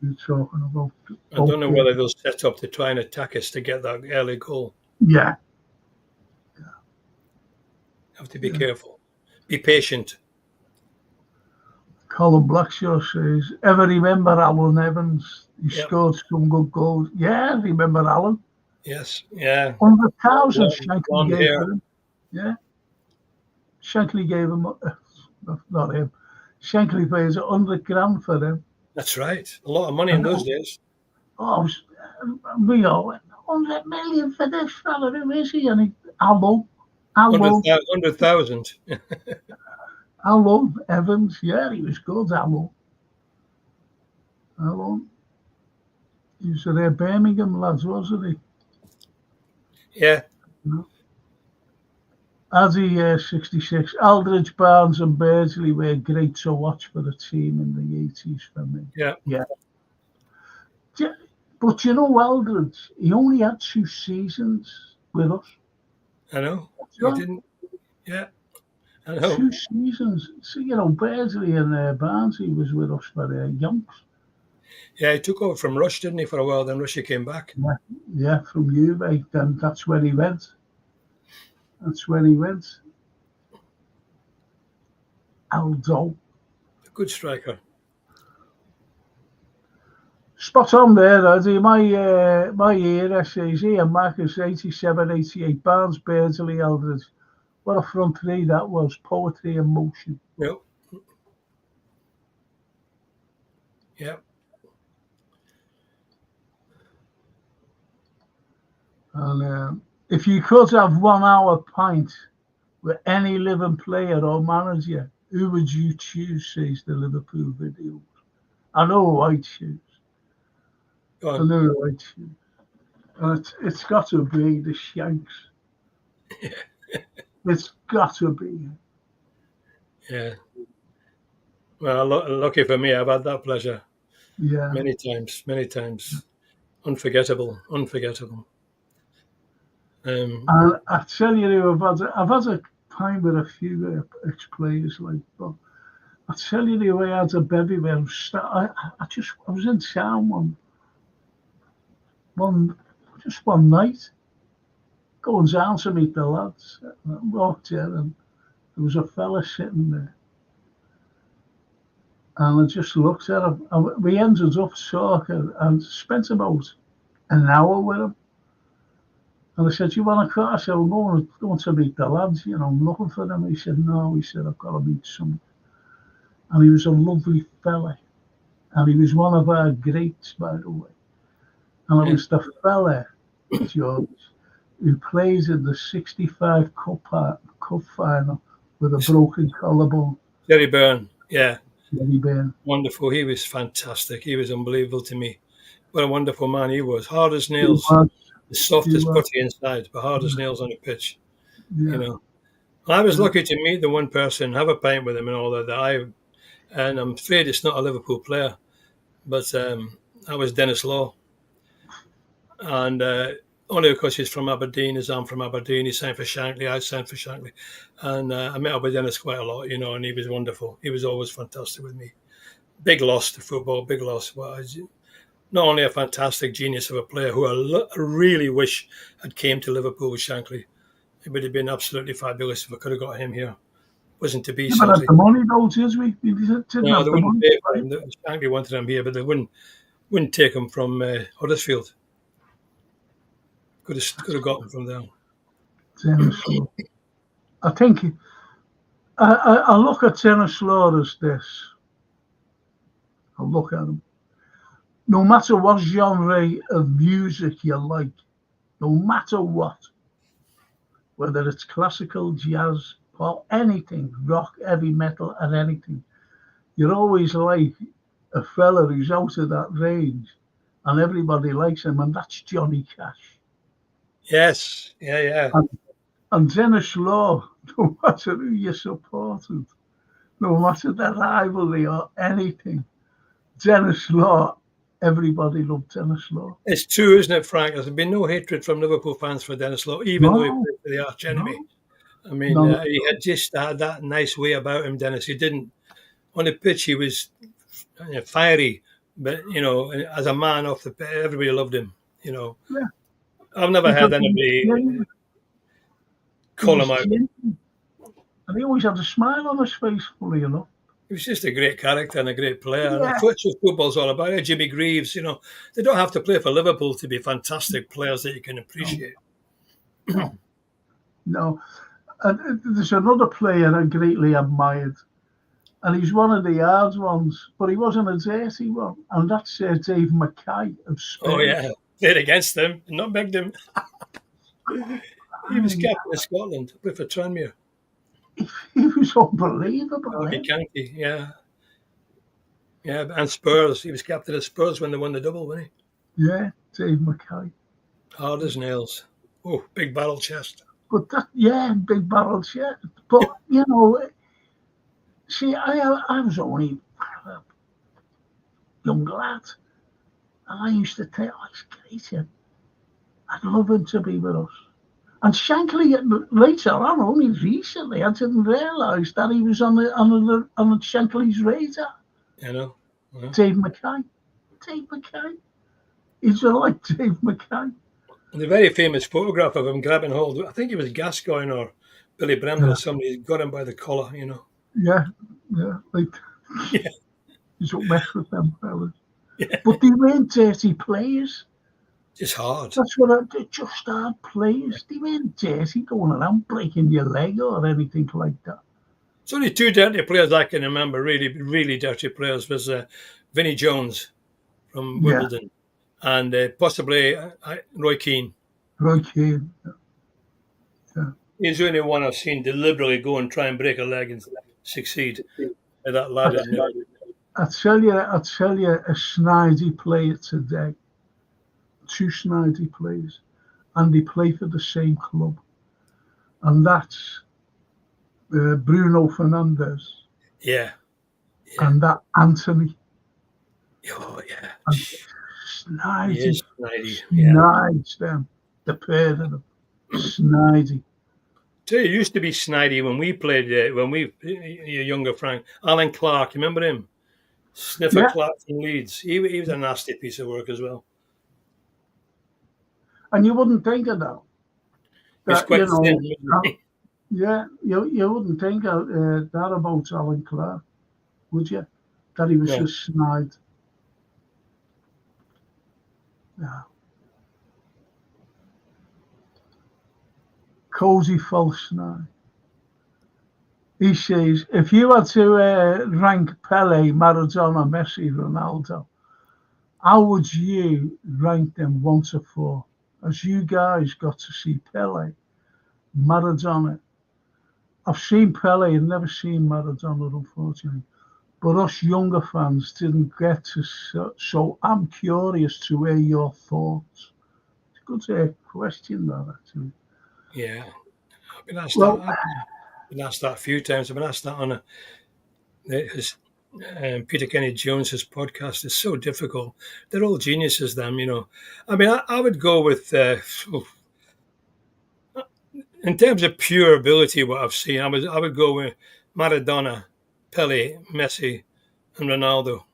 We were talking about... I don't know whether they'll set up to try and attack us to get that early goal. Yeah. Have to be careful. Be patient. Colin Blackshaw says, ever remember Alan Evans? He scored some good goals. Yeah, I remember Alan. Yes, yeah. 100,000 Shankly gave him. Yeah. Shankly gave him, not him. Shankly pays 100 grand for him. That's right. A lot of money in those days. Oh, we all went, 100 million for this fella, who is he? And he, Alan. 100,000. Alan Evans, yeah, he was good, Alan. He was at Birmingham, lads, wasn't he? Yeah. Addy 66, Aldridge, Barnes and Beardsley were great to watch for the team in the 80s for me. Yeah. Yeah. But you know, Aldridge, he only had 2 seasons with us. I know. He didn't. Yeah. I know. 2 seasons. So, you know, Beardsley and Barnes, he was with us for Yonks. Yeah, he took over from Rush, didn't he, for a while? Then Rushy came back. Yeah, from Juve. Then that's where he went. Aldo. A good striker. Spot on there, Eddie. My era says here, Marcus 87, 88, Barnes, Beardsley, Eldridge. What a front three that was. Poetry and motion. Yep. Yep. And if you could have 1 hour pint with any living player or manager, who would you choose, says the Liverpool video. I know who I'd choose. I know who I'd choose. And it's got to be the Shanks. It's got to be. Yeah. Well, lucky for me, I've had that pleasure. Yeah. Many times. Unforgettable. And I tell you, I've had a time with a few ex-players, like, but I tell you the way I had a bevy where I was in town one night, going down to meet the lads. I walked in and there was a fella sitting there. And I just looked at him. And we ended up talking and spent about an hour with him. And I said, you want to cut? I said, I'm going to meet the lads, you know, I'm looking for them. He said, no. He said, I've got to meet someone. And he was a lovely fella. And he was one of our greats, by the way. And it was the fella, George, who plays in the 65 cup final with a broken collarbone. Jerry Byrne, yeah. Jerry Byrne. Wonderful. He was fantastic. He was unbelievable to me. What a wonderful man he was. Hard as He nails. was. As soft He as was. putty inside, but hard as nails on the pitch. Yeah. You know. I was lucky to meet the one person, have a pint with him and all that. And I'm afraid it's not a Liverpool player, but that was Dennis Law. And only because he's from Aberdeen, as I'm from Aberdeen, he signed for Shankly, I signed for Shankly. And I met up with Dennis quite a lot, and he was wonderful. He was always fantastic with me. Big loss to football, big loss. Well, not only a fantastic genius of a player who I really wish had came to Liverpool with Shankly. It would have been absolutely fabulous if I could have got him here. Wasn't to be, sadly. The money though, we didn't no, have they the wouldn't money. pay for him. Shankly wanted him here, but they wouldn't take him from Huddersfield. Could have got him from there. I think I look at Dennis Law as this. I look at him. No matter what genre of music you like, no matter what, whether it's classical, jazz, pop, anything, rock, heavy metal, and anything, you're always like a fella who's out of that range, and everybody likes him, and that's Johnny Cash. Yes, yeah. And Dennis Law, no matter who you supported, no matter the rivalry or anything, Dennis Law, everybody loved Dennis Law. It's true, isn't it, Frank? There's been no hatred from Liverpool fans for Dennis Law, even though he played for the arch enemy. No. I mean, he had just had that nice way about him, Dennis. He didn't, on the pitch, he was fiery, but, as a man off the pitch, everybody loved him, Yeah. I've never had anybody call him out. And he always had a smile on his face, fully enough. He was just a great character and a great player. Yeah. That's what football's all about. Jimmy Greaves, they don't have to play for Liverpool to be fantastic players that you can appreciate. No. And there's another player I greatly admired, and he's one of the hard ones, but he wasn't a dirty one, and that's Dave Mackay of Spurs. Oh, yeah. Played against them, not begged him. He was captain of Scotland, played for Tranmere. He was unbelievable. Kanky, yeah. Yeah, and Spurs. He was captain of Spurs when they won the double, wasn't he? Yeah, Dave Mackay. Hard as nails. Oh, big barrel chest. But big barrel chest. But, see, I was only a young lad. And I used to think, he's great. I'd love him to be with us. And Shankly, later on, only recently, I didn't realise that he was on Shankly's radar. I know. Dave Mackay. He's like Dave Mackay. The very famous photograph of him grabbing hold, I think it was Gascoigne or Billy Bremner or somebody, got him by the collar, Yeah. You don't mess with them fellas. Yeah. But they weren't dirty players. Just hard. That's what they're just hard players. They weren't dirty, going around breaking your leg or anything like that. It's only two dirty players I can remember, really, really dirty players, was Vinnie Jones from Wimbledon and possibly Roy Keane. Roy Keane, yeah. He's the only one I've seen deliberately go and try and break a leg and succeed. That lad. I tell you, a snidey player today. Two snidey players, and they play for the same club, and that's Bruno Fernandes. Yeah. And that Anthony. Oh yeah. Snidey. Snidey them. The pair of them. Snidey. It used to be snidey when we played. You're younger, Frank. Alan Clark, you remember him? Sniffer Clark from Leeds. He was a nasty piece of work as well. And you wouldn't think of that. He's quite thin. You wouldn't think of that about Alan Clark, would you? That he was just snide. Yeah. Cozy false snide. He says, if you had to rank Pele, Maradona, Messi, Ronaldo, how would you rank them 1 to 4? as you guys got to see Pele, Maradona. I've seen Pele and never seen Maradona, unfortunately. But us younger fans didn't get to. So I'm curious to hear your thoughts. It's a good question, that, actually. Yeah. I've been asked Well, that. I've been asked that a few times. I've been asked that on his Peter Kenny Jones's podcast. Is so difficult. They're all geniuses, them, you know. I mean, I would go with, in terms of pure ability, what I've seen, I would go with Maradona, Pele, Messi, and Ronaldo.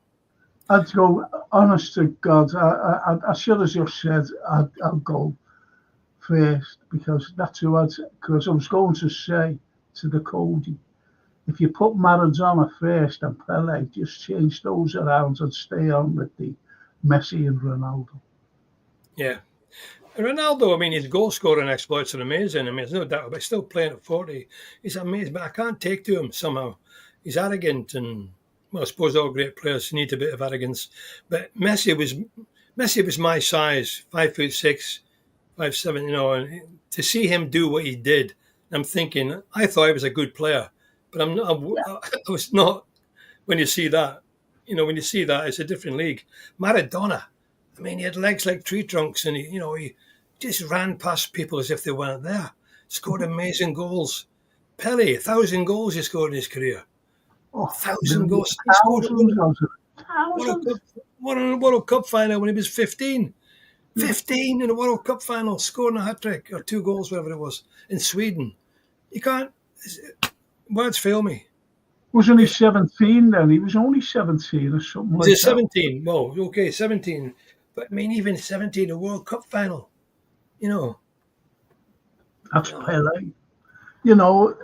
I'd go, honest to God, I should have just said I'll go first, because that's who because I was going to say to the Cody, if you put Maradona first and Pele, just change those around and stay on with the Messi and Ronaldo. Yeah. And Ronaldo, I mean, his goal scoring exploits are amazing. I mean, there's no doubt, but he's still playing at 40. He's amazing, but I can't take to him somehow. He's arrogant, and well, I suppose all great players need a bit of arrogance. But Messi was my size, 5'6", 5'7", you know, and to see him do what he did, I'm thinking, I thought he was a good player, but I'm not. I was not. When you see that, you know, when you see that, it's a different league. Maradona, I mean, he had legs like tree trunks, and he just ran past people as if they weren't there. Scored amazing goals. Pele, 1,000 goals he scored in his career. Oh, 1,000 goals. He scored thousands. What a World Cup final when he was 15. 15 in a World Cup final, scoring a hat-trick or 2 goals, whatever it was, in Sweden. You can't... Words fail me. Wasn't he 17 then? He was only 17 or something Was like it that. 17? Well, okay, 17. But I mean, even 17, a World Cup final, you know. That's Pele. You know,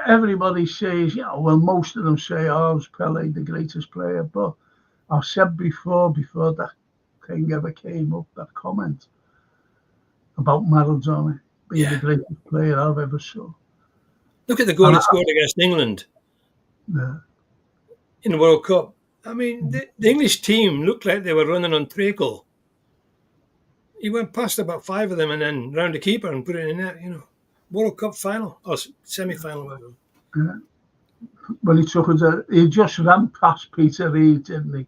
everybody says, well, most of them say, oh, it's Pele the greatest player. But I've said before that thing ever came up, that comment about Maradona being the greatest player I've ever saw. Look at the goal he scored against England in the World Cup. I mean, the English team looked like they were running on treacle. He went past about 5 of them and then round the keeper and put it in there, you know. World Cup final or semi-final, whatever. When he just ran past Peter Reid, didn't he?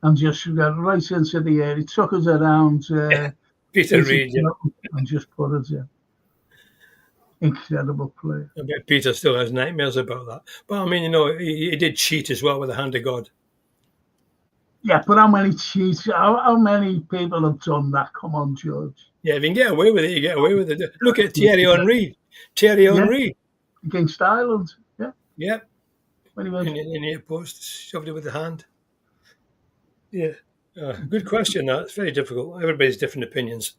And just got right into the air. He took us around Peter Reid, and just put us in. Incredible player. I bet Peter still has nightmares about that. But I mean, you know, he did cheat as well with the hand of God. Yeah, but how many cheats? How many people have done that? Come on, George. Yeah, if you can get away with it, you get away with it. Look at Thierry Henry. Against Ireland. Yeah. When he went in the near post, shoved it with the hand. Yeah. Good question, that. It's very difficult. Everybody's different opinions.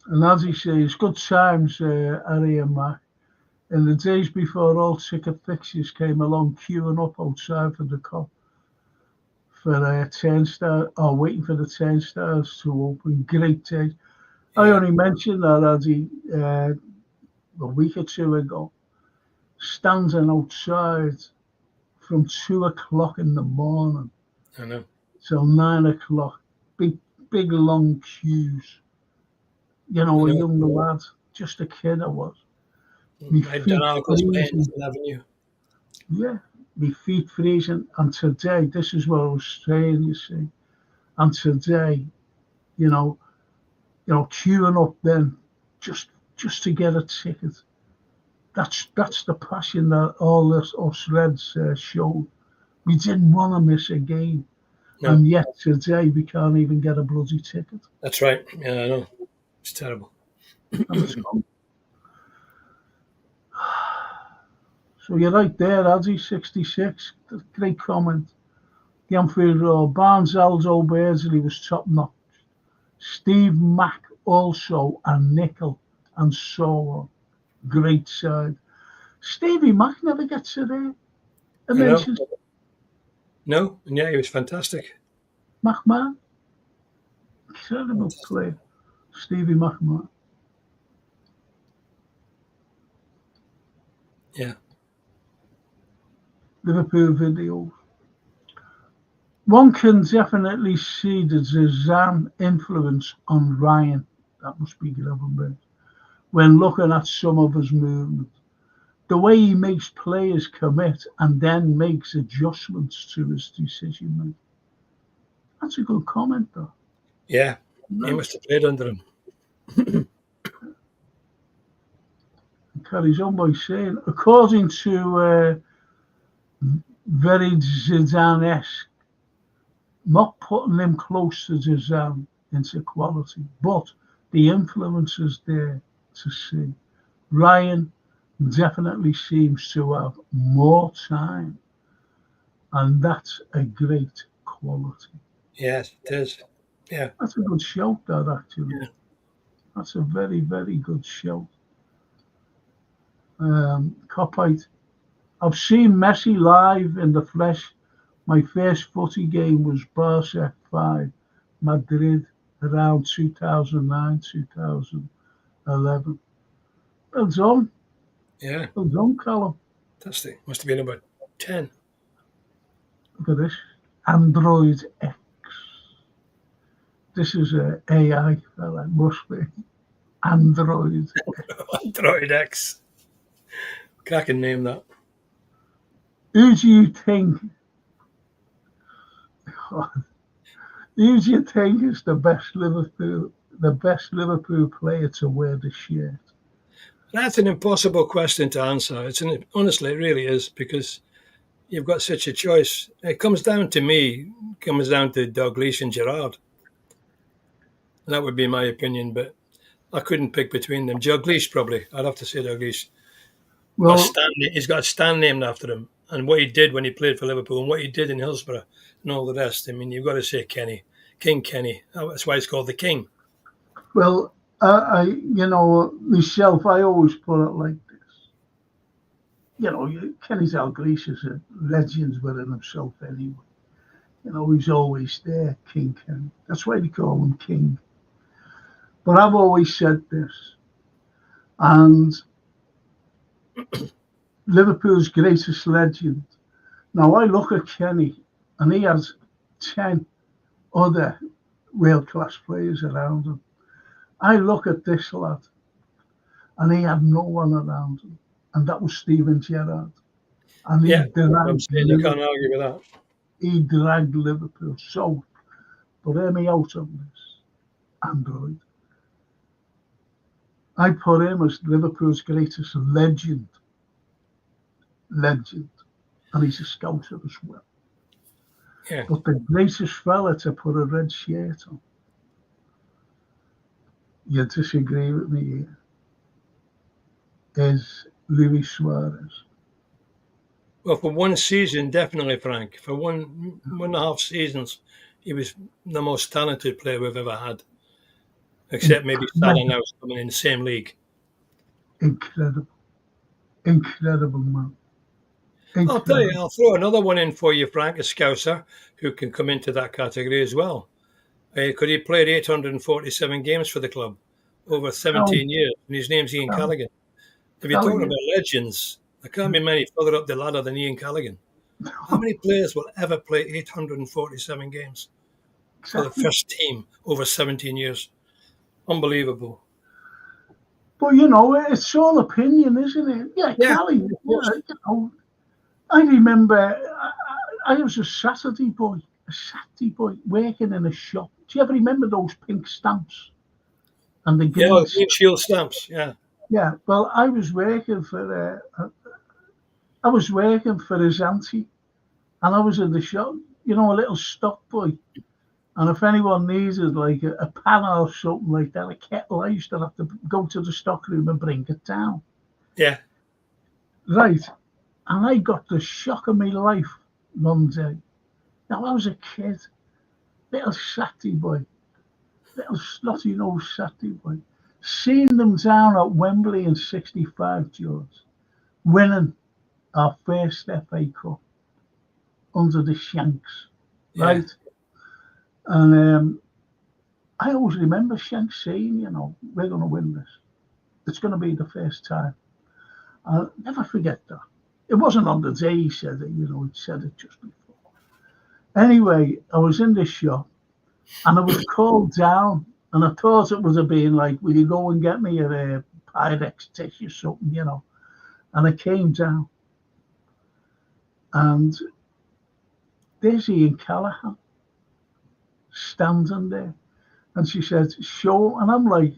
And as he says, good times, Harry and Mac. In the days before all ticket fixtures came along, queuing up outside for the Kop for turnstile, or waiting for the turnstiles to open. Great days. Yeah. I only mentioned that, Addy, a week or two ago. Standing outside from 2 o'clock in the morning. I know. Till 9 o'clock. Big long queues. You know, a young lad, just a kid I was. My dad uncle's playing Avenue. Yeah, my feet freezing. And today, this is what I was saying, you see. And today, you know, queuing up then just to get a ticket. That's the passion that all us Reds showed. We didn't want to miss a game. No. And yet today we can't even get a bloody ticket. That's right. Yeah, I know. It's terrible. So you're right there, Addy, 66. Great comment. The Anfield Road. Barnes, Alzo, Beardsley was top notch. Steve Mack also, and Nickel, and so on. Great side. Stevie Mack never gets it there. No, and yeah, he was fantastic. McMahon. Incredible player. Stevie McMahon. Yeah. Liverpool videos. One can definitely see the Zidane influence on Ryan. That must be Gravenberch. When looking at some of his movement, the way he makes players commit and then makes adjustments to his decision making. That's a good comment, though. Yeah, he must have played under him. Carries on by saying, according to very Zidane-esque, not putting him close to Zidane into quality, but the influence is there to see. Ryan definitely seems to have more time, and that's a great quality. Yes, it is. Yeah. That's a good shout, that, actually. Yeah. That's a very, very good shout. Copite. I've seen Messi live in the flesh. My first footy game was Barca 5, Madrid, around 2009, 2011. Well done. Yeah. Well done, Callum. Fantastic. Must have been about 10. Look at this. Android X. This is a AI fella, must be. Android. Android X. Cracking name, that. Who do you think? Who do you think is the best Liverpool player to wear the shirt? That's an impossible question to answer. Honestly, it really is, because you've got such a choice. It comes down to Dalglish and Gerrard. That would be my opinion, but I couldn't pick between them. Dalglish, probably. I'd have to say Dalglish. Well, He's got a stand named after him, and what he did when he played for Liverpool and what he did in Hillsborough and all the rest. I mean, you've got to say Kenny. King Kenny. That's why it's called the King. well, myself, I always put it like this. Kenny Dalglish is a legend within himself anyway. He's always there, King Kenny. That's why they call him King. But I've always said this, and Liverpool's greatest legend. Now, I look at Kenny, and he has 10 other world-class players around him. I look at this lad, and he had no one around him, and that was Steven Gerrard. And you can't argue with that. He dragged Liverpool. So, but hear me out on this, Android. I put him as Liverpool's greatest legend. And he's a scouser as well. Yeah. But the greatest fella to put a red shirt on, you disagree with me here, is Luis Suarez. Well, for one season, definitely, Frank. For one and a half seasons, he was the most talented player we've ever had. Except maybe Salah now is coming in the same league. Incredible, man. Incredible. I'll tell you, I'll throw another one in for you, Frank, a Scouser, who can come into that category as well. Because he played 847 games for the club over 17 years, and his name's Ian Callaghan. If you're talking about legends, there can't be many further up the ladder than Ian Callaghan. How many players will ever play 847 games for the first team over 17 years? Unbelievable. But, it's all opinion, isn't it? Yeah. Callaghan, I remember I was a Saturday boy working in a shop. Do you ever remember those pink stamps? And the green shield stamps, yeah. Yeah, well, I was working for his auntie, and I was in the shop, a little stock boy. And if anyone needed like a pan or something like that, a kettle, I used to have to go to the stock room and bring it down. Yeah. Right. And I got the shock of my life one day. Now, I was a kid, little satty boy, little snotty-nosed satty boy, seeing them down at Wembley in '65, George, winning our first FA Cup under the Shanks, right? Yeah. And I always remember Shanks saying, we're going to win this. It's going to be the first time. I'll never forget that. It wasn't on the day he said it, he said it just before. Anyway, I was in the shop and I was called down, and I thought it would have been like, will you go and get me a Pyrex tissue or something, you know? And I came down, and there's Ian Callaghan standing there. And she said, show, and I'm like,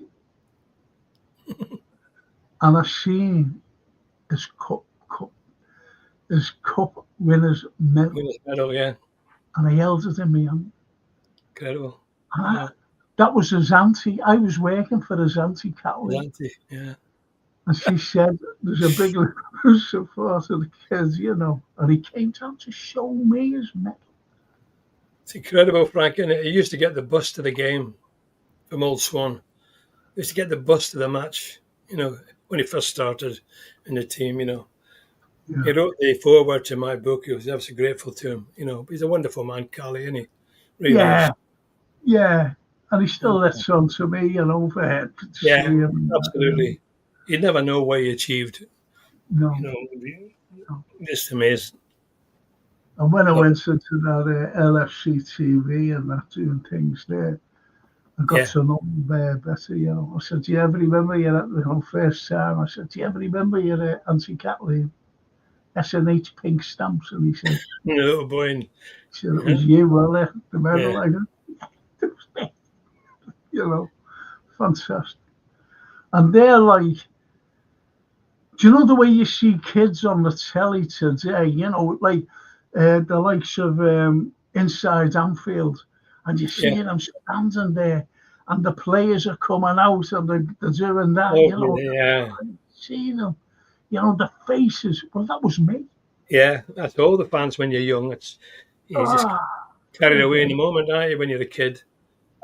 and I seen his cup winner's medal. Winners' medal, yeah. And I held it in my hand. Incredible. And that was his auntie. I was working for his auntie, Carlyle. Auntie, yeah. And she said, there's a big support of the kids, you know. And he came down to show me his medal. It's incredible, Frank. And he used to get the bus to the game from Old Swan. He used to get the bus to the match, you know, when he first started in the team, you know. Yeah. He wrote the foreword to my book. I was absolutely grateful to him. You know, he's a wonderful man, Carly, isn't he? Really yeah. Is. Yeah. And he still lets on to me, you know, for him. Yeah, absolutely. You'd never know what he achieved. No. You know, just amazing. And when I went into that LFC TV and that doing things there, I got to know him better, you know. I said, do you ever remember your first time? I said, do you ever remember your anti-Catley SNH pink stamps? And he said, no, boy. He said, it was you, well, the medal. I go, it was me. You know, fantastic. And they're like, do you know the way you see kids on the telly today? You know, like the likes of Inside Anfield, and you see them standing there, and the players are coming out and they're doing that. You know, see them, you know, the faces. Well, that was me. Yeah, that's all the fans when you're young. It's you just carried away in the moment, aren't you, when you're a kid?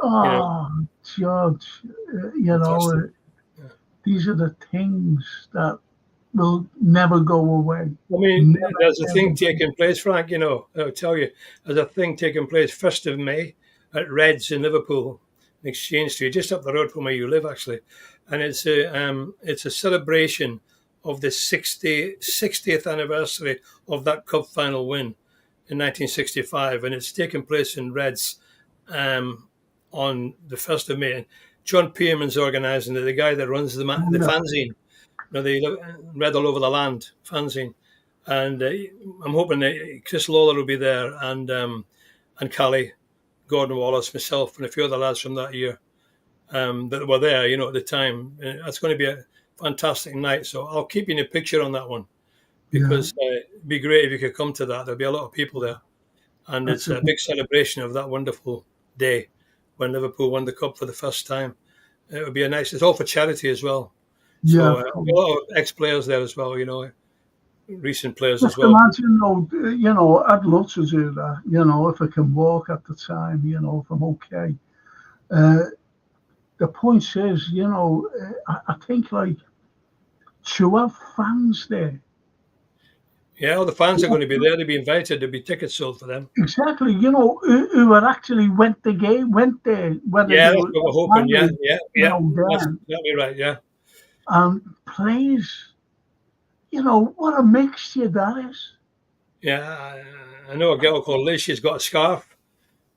Oh, you know? George, you know, these are the things that will never go away. I mean, there's a thing taking place, Frank, you know, I'll tell you, there's a thing taking place 1st of May at Reds in Liverpool, in Exchange Street, just up the road from where you live, actually. And it's a celebration of the 60th anniversary of that cup final win in 1965. And it's taking place in Reds on the 1st of May. And John Pearman's organising it, the guy that runs the fanzine. You know, they read all over the land, fanzine. And I'm hoping that Chris Lawler will be there and Callie, Gordon Wallace, myself, and a few other lads from that year that were there, you know, at the time. It's going to be a fantastic night. So I'll keep you in a picture on that one because it'd be great if you could come to that. There'll be a lot of people there. And it's a big celebration of that wonderful day when Liverpool won the cup for the first time. It would be it's all for charity as well. Yeah. So a lot of ex-players there as well, you know, recent players just as well. Imagine, you know, I'd love to do that, you know, if I can walk at the time, you know, if I'm okay. The point is, you know, I think, like, to have fans there. Yeah, all the fans are going to be there. They'll be invited. There'll be tickets sold for them. Exactly. You know, who actually went there. Whether that's what we're hoping. Yeah. That's exactly right, yeah. And plays, you know, what a mixture that is. Yeah, I know a girl called Liz. She's got a scarf.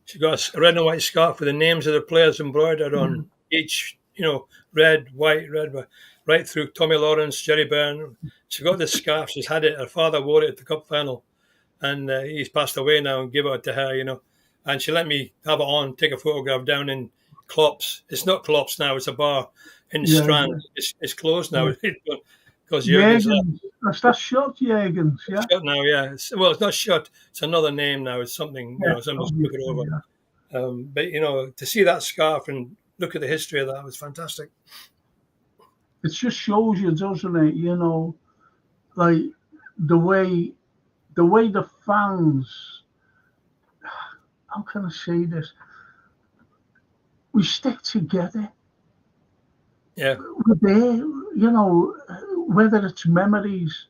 She's got a red and white scarf with the names of the players embroidered on each, you know, red, white, right through Tommy Lawrence, Jerry Byrne. She got this scarf. She's had it. Her father wore it at the cup final. And he's passed away now and gave it to her, you know. And she let me have it on, take a photograph down in Klopp's. It's not Klopp's now. It's a bar in the Strand. It's closed now. Because Jürgen's left. That's shut, Jürgen's, yeah? It's shut now, yeah. It's not shut. It's another name now. It's something, you know, somebody's took it over. Yeah. But, you know, to see that scarf and look at the history of that was fantastic. It just shows you, doesn't it, you know, like the way the fans, how can I say this? We stick together. Yeah. We're there, you know, whether it's memories,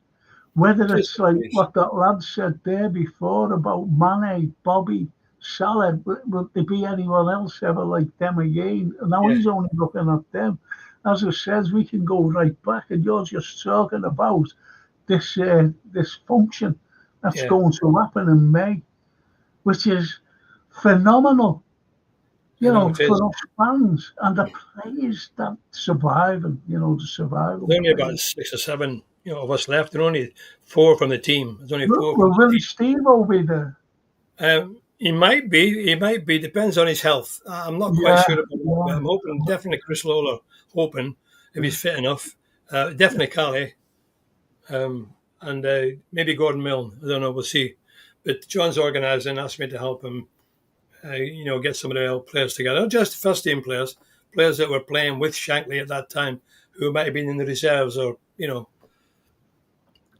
whether it's like what that lad said there before about Mane, Bobby, Salah, will there be anyone else ever like them again? And now he's only looking at them. As I said, we can go right back, and you're just talking about this function that's going to happen in May. which is phenomenal, I know it is. for us fans and the players that surviving, the survival There's only about players. 6 or 7, of us left. There are only 4 from the team. There's only 4 from Will the Willie team. Steve will be there? He might be. He might be. Depends on his health. I'm not quite Yeah, sure about that, but yeah. I'm hoping definitely Chris Lawler. Hoping if he's fit enough. Definitely Carlyle. And maybe Gordon Milne. I don't know. We'll see. But John's organised and asked me to help him. Get some of the players together. Not just first team players that were playing with Shankly at that time, who might have been in the reserves, or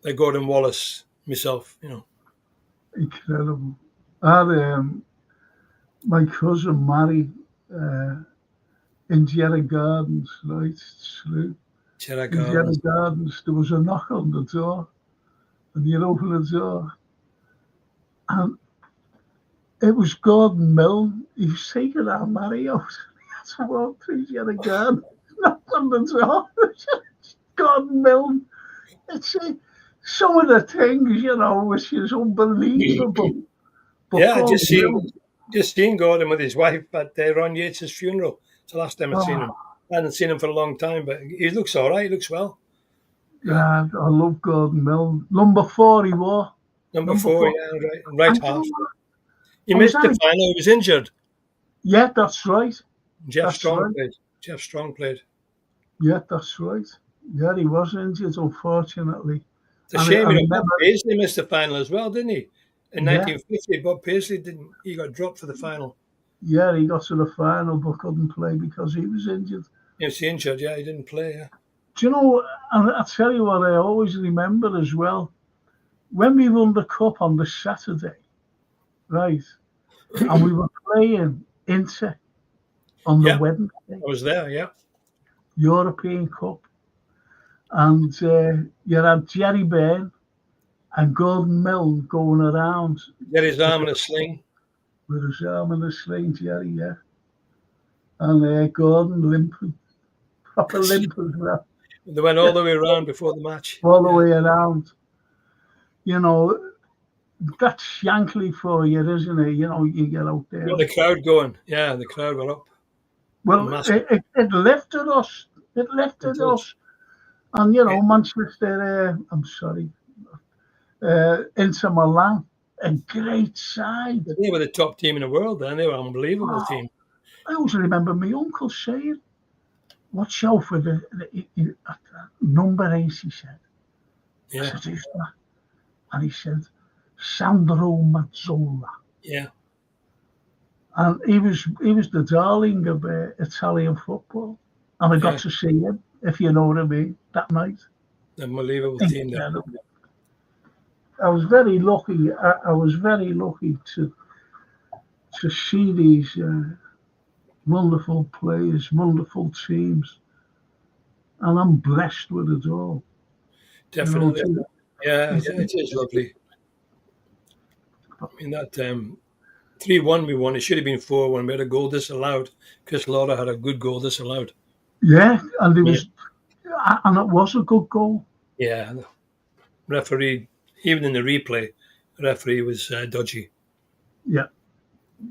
like Gordon Wallace, myself. Incredible. I had my cousin married in Jerry Gardens, right? Through. Gerard In Jerry Gardens. Gardens, there was a knock on the door, and you open the door, and it was Gordon Milne. He was taking our Mary out. He had to walk through Jerry Gardens, knock on the door. Gordon Milne. It's some of the things, which is unbelievable. But Yeah, I Gordon just seen Gordon with his wife at Ron Yates's funeral. It's the last time I'd seen him. I hadn't seen him for a long time, but he looks all right. He looks well. Yeah, I love Gordon Milne. Number 4 he wore. Number 4, yeah, right half. He I missed was the only- final. He was injured. Yeah, that's right. Jeff That's Strong right. played. Jeff Strong played. Yeah, that's right. Yeah, he was injured, unfortunately. It's a And shame. I Bob remember- Paisley missed the final as well, didn't he? In Yeah. 1950, Bob Paisley didn't. He got dropped for the final. Yeah, he got to the final but couldn't play because he was injured. He was injured. Yeah, he didn't play. Yeah. Do you know, and I'll tell you what I always remember as well, when we won the cup on the Saturday, right, and we were playing Inter on the Yeah. Wednesday, I was there. Yeah. European Cup, and you had Jerry Byrne and Gordon Milne going around Get his arm in a sling. with his arm in a sling, Jerry, yeah, and Gordon limping, proper limping, yeah. They went all the way around before the match. All the way around. That's Shankly for you, isn't it? You get out there. Got the crowd going. Yeah, the crowd were up. Well, massive. it lifted us. It lifted us. And, Manchester, I'm sorry, Inter Milan, a great side. They were the top team in the world then. They were an unbelievable team. I always remember my uncle saying, watch out for the number 8, he said. I Yeah. said, who's that? And he said, Sandro Mazzola. Yeah. And he was the darling of Italian football. And I got to see him, if you know what I mean, that night. Unbelievable team there. I was very lucky. I was very lucky to see these wonderful players, wonderful teams. And I'm blessed with it all. Definitely. Yeah, it is lovely. I mean, that 3-1 we won. It should have been 4-1. We had a goal disallowed. Chris Lauder had a good goal disallowed. Yeah, and and it was a good goal. Yeah, the referee, even in the replay, the referee was dodgy. Yeah.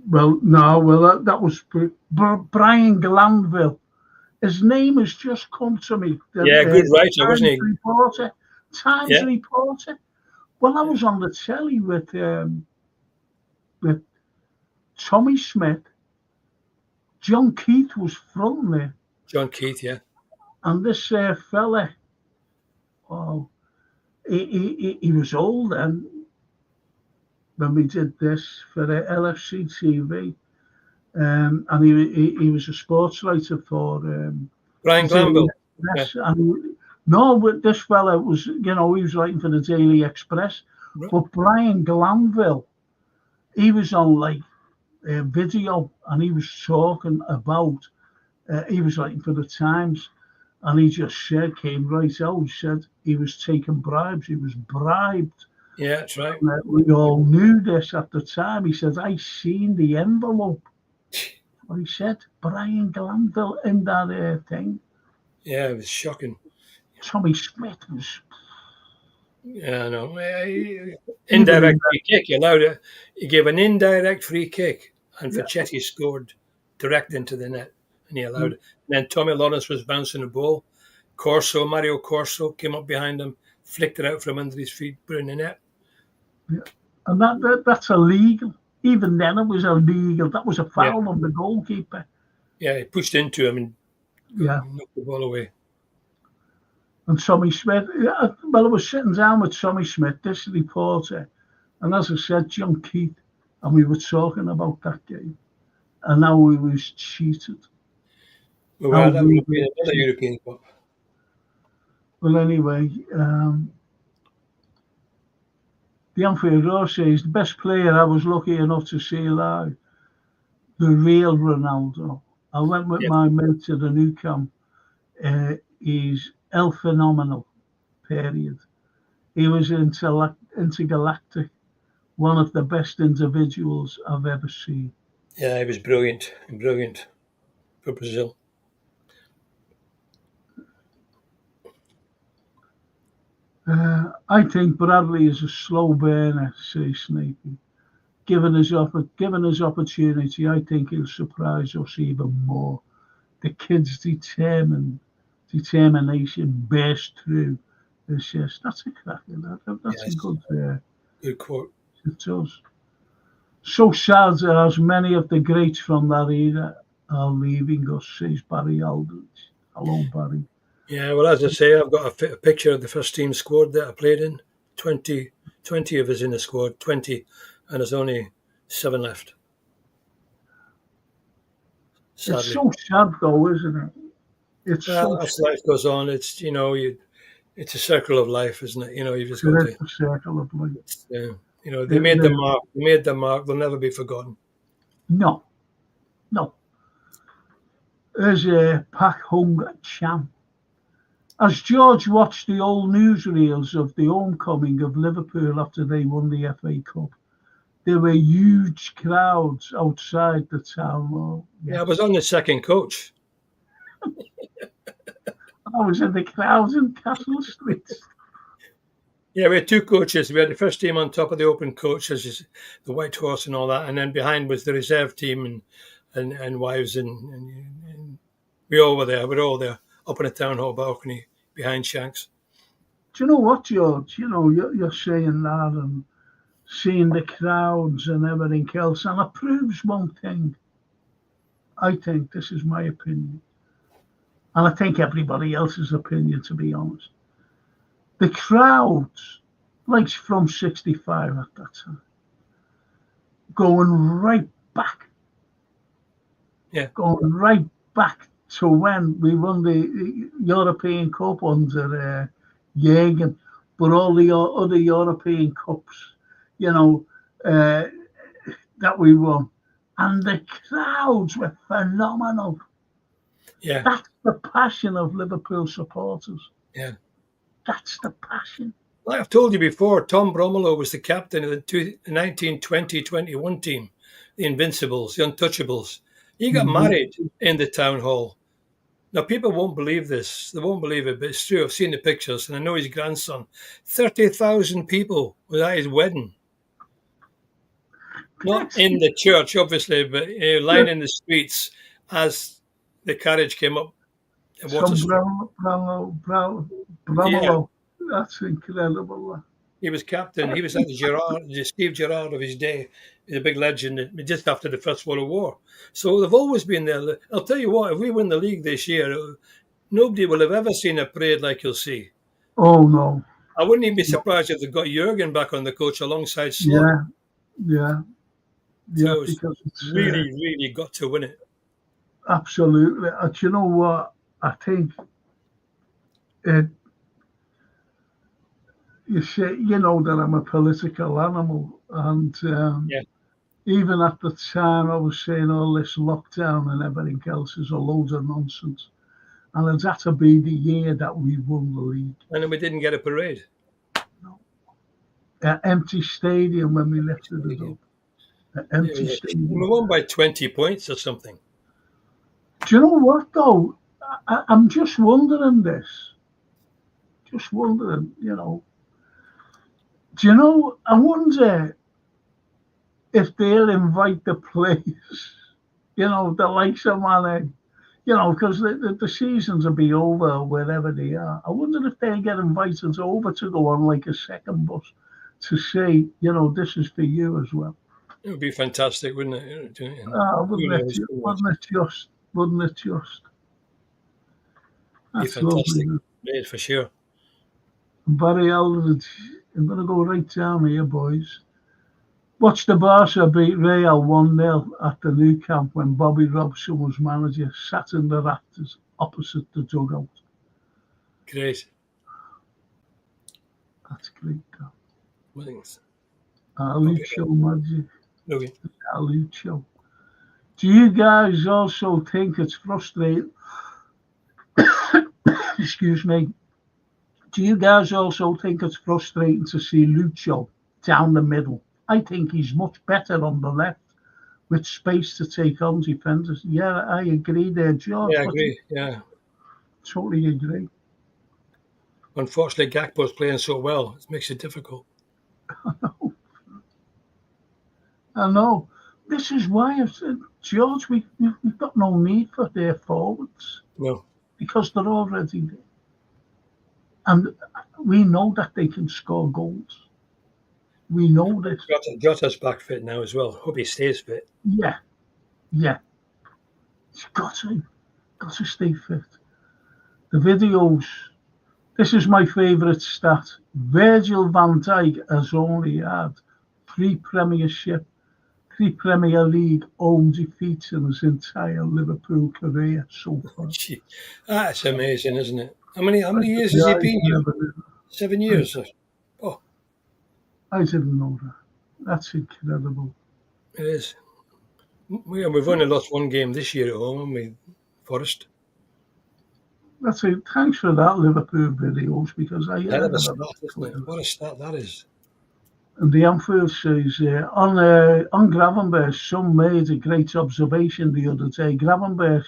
Well, no, that was Brian Glanville. His name has just come to me. Good writer, wasn't he? Times reporter. Well, I was on the telly with Tommy Smith. John Keith was front there. John Keith, yeah. And this fella, he was old then when we did this for the LFC TV. And he was a sports writer for Brian Glanville. Yes, and but this fella was, he was writing for the Daily Express. Right. But Brian Glanville, he was on video, and he was talking about. He was writing for the Times, and he just came right out. He said he was taking bribes. He was bribed. Yeah, that's right. We all knew this at the time. He said, I seen the envelope. But he said, Brian Glanville in that thing. Yeah, it was shocking. Tommy Smith was Yeah, no. Indirect free kick. He allowed it. He gave an indirect free kick, and Facchetti scored direct into the net, and he allowed it. And then Tommy Lawrence was bouncing the ball. Mario Corso came up behind him, flicked it out from under his feet, put it in the net. Yeah. And that's illegal. Even then, it was illegal. That was a foul on the goalkeeper. Yeah, he pushed into him and knocked the ball away. And Tommy Smith, well, I was sitting down with Tommy Smith, this reporter, and as I said, John Keith, and we were talking about that game and how he was cheated. Well, that would have been another European Cup. Well, anyway, the Anfield says the best player I was lucky enough to see live, the real Ronaldo. I went with my mate to the Nou Camp. He's El Phenomenal, period. He was intergalactic, one of the best individuals I've ever seen. Yeah, he was brilliant for Brazil. I think Bradley is a slow burner, says Snakey. Given his opportunity, I think he'll surprise us even more. The kid's determination burst through. It's just, that's a cracker. That's a good quote. It does. So sad as many of the greats from that era are leaving us, says Barry Aldridge. Hello, Barry. Yeah, well, as I say, I've got a picture of the first team squad that I played in. 20 of us in the squad, 20, and there's only 7 left. Sadly. It's so sad, though, isn't it? It's as life goes on, it's it's a circle of life, isn't it? You've just got to. It's a circle of life. They made the mark. They made the mark. They'll never be forgotten. No. There's a Pak Hung Cham. As George watched the old newsreels of the homecoming of Liverpool after they won the FA Cup, there were huge crowds outside the town hall. Yeah, I was on the second coach. I was in the crowds in Castle Street. Yeah, we had 2 coaches. We had the first team on top of the open coach, the White Horse and all that, and then behind was the reserve team and wives and we all were there. We're all there up in the town hall balcony behind Shanks. Do you know what, George? You're saying that and seeing the crowds and everything else, and it proves one thing. I think this is my opinion, and I think everybody else's opinion, to be honest. The crowds, like from 65 at that time, going right back. Yeah. Going right back to when we won the European Cup under Jürgen, but all the other European Cups, that we won. And the crowds were phenomenal. Yeah. That's the passion of Liverpool supporters. Yeah. That's the passion. Like I've told you before, Tom Bromelo was the captain of the 1920-21 team, the Invincibles, the Untouchables. He got married in the town hall. Now, people won't believe this. They won't believe it, but it's true. I've seen the pictures, and I know his grandson. 30,000 people was at his wedding. Not in the church, obviously, but lining the streets as the carriage came up. Bromelo. That's incredible. He was captain. He was like the Steve Gerrard of his day. He's a big legend just after the First World War. So they've always been there. I'll tell you what, if we win the league this year, nobody will have ever seen a parade like you'll see. Oh, no. I wouldn't even be surprised if they got Jurgen back on the coach alongside Slot. Yeah. So it's really, really got to win it. Absolutely. And you know what? I think you say, that I'm a political animal, and even at the time I was saying all this lockdown and everything else is a load of nonsense, and it's had to be the year that we won the league. And then we didn't get a parade. No. An empty stadium when we lifted it up. An empty stadium. We won by 20 points or something. Do you know what, though? I'm just wondering this. Just wondering, Do you know, I wonder if they'll invite the players, the likes of Mane, because the seasons will be over wherever they are. I wonder if they get invited over to go on like a second bus to say, this is for you as well. It would be fantastic, wouldn't it? Wouldn't it just? Wouldn't it just? Be That's fantastic, lovely. mate, for sure. Barry Aldridge, I'm going to go right down here, boys. Watch the Barca beat Real 1-0 at the Nou Camp when Bobby Robson was manager, sat in the rafters opposite the dugout. Great. That's great, though. Thanks. Lucio Magic. Okay. Lucio. Do you guys also think it's frustrating? Excuse me. Do you guys also think it's frustrating to see Lucio down the middle? I think he's much better on the left with space to take on defenders. Yeah, I agree there, George. Yeah, I agree. Yeah. Totally agree. Unfortunately, Gakpo's playing so well. It makes it difficult. I know. This is why I said, George, we've got no need for their forwards. No. Because they're already there. And we know that they can score goals. We know this. Jota's back fit now as well. Hope he stays fit. Yeah. He's got to stay fit. The videos. This is my favourite stat. Virgil van Dijk has only had 3 Premier League home defeats in his entire Liverpool career so far. That's amazing, isn't it? How many years has he been here? 7 years. Oh, I didn't know that. That's incredible. It is. We've only lost 1 game this year at home, haven't we, Forest? That's it. Thanks for that, Liverpool videos, because I Hell of a start, isn't it? What a start that is. And the Anfield says, on Gravenberch, some made a great observation the other day. Gravenberch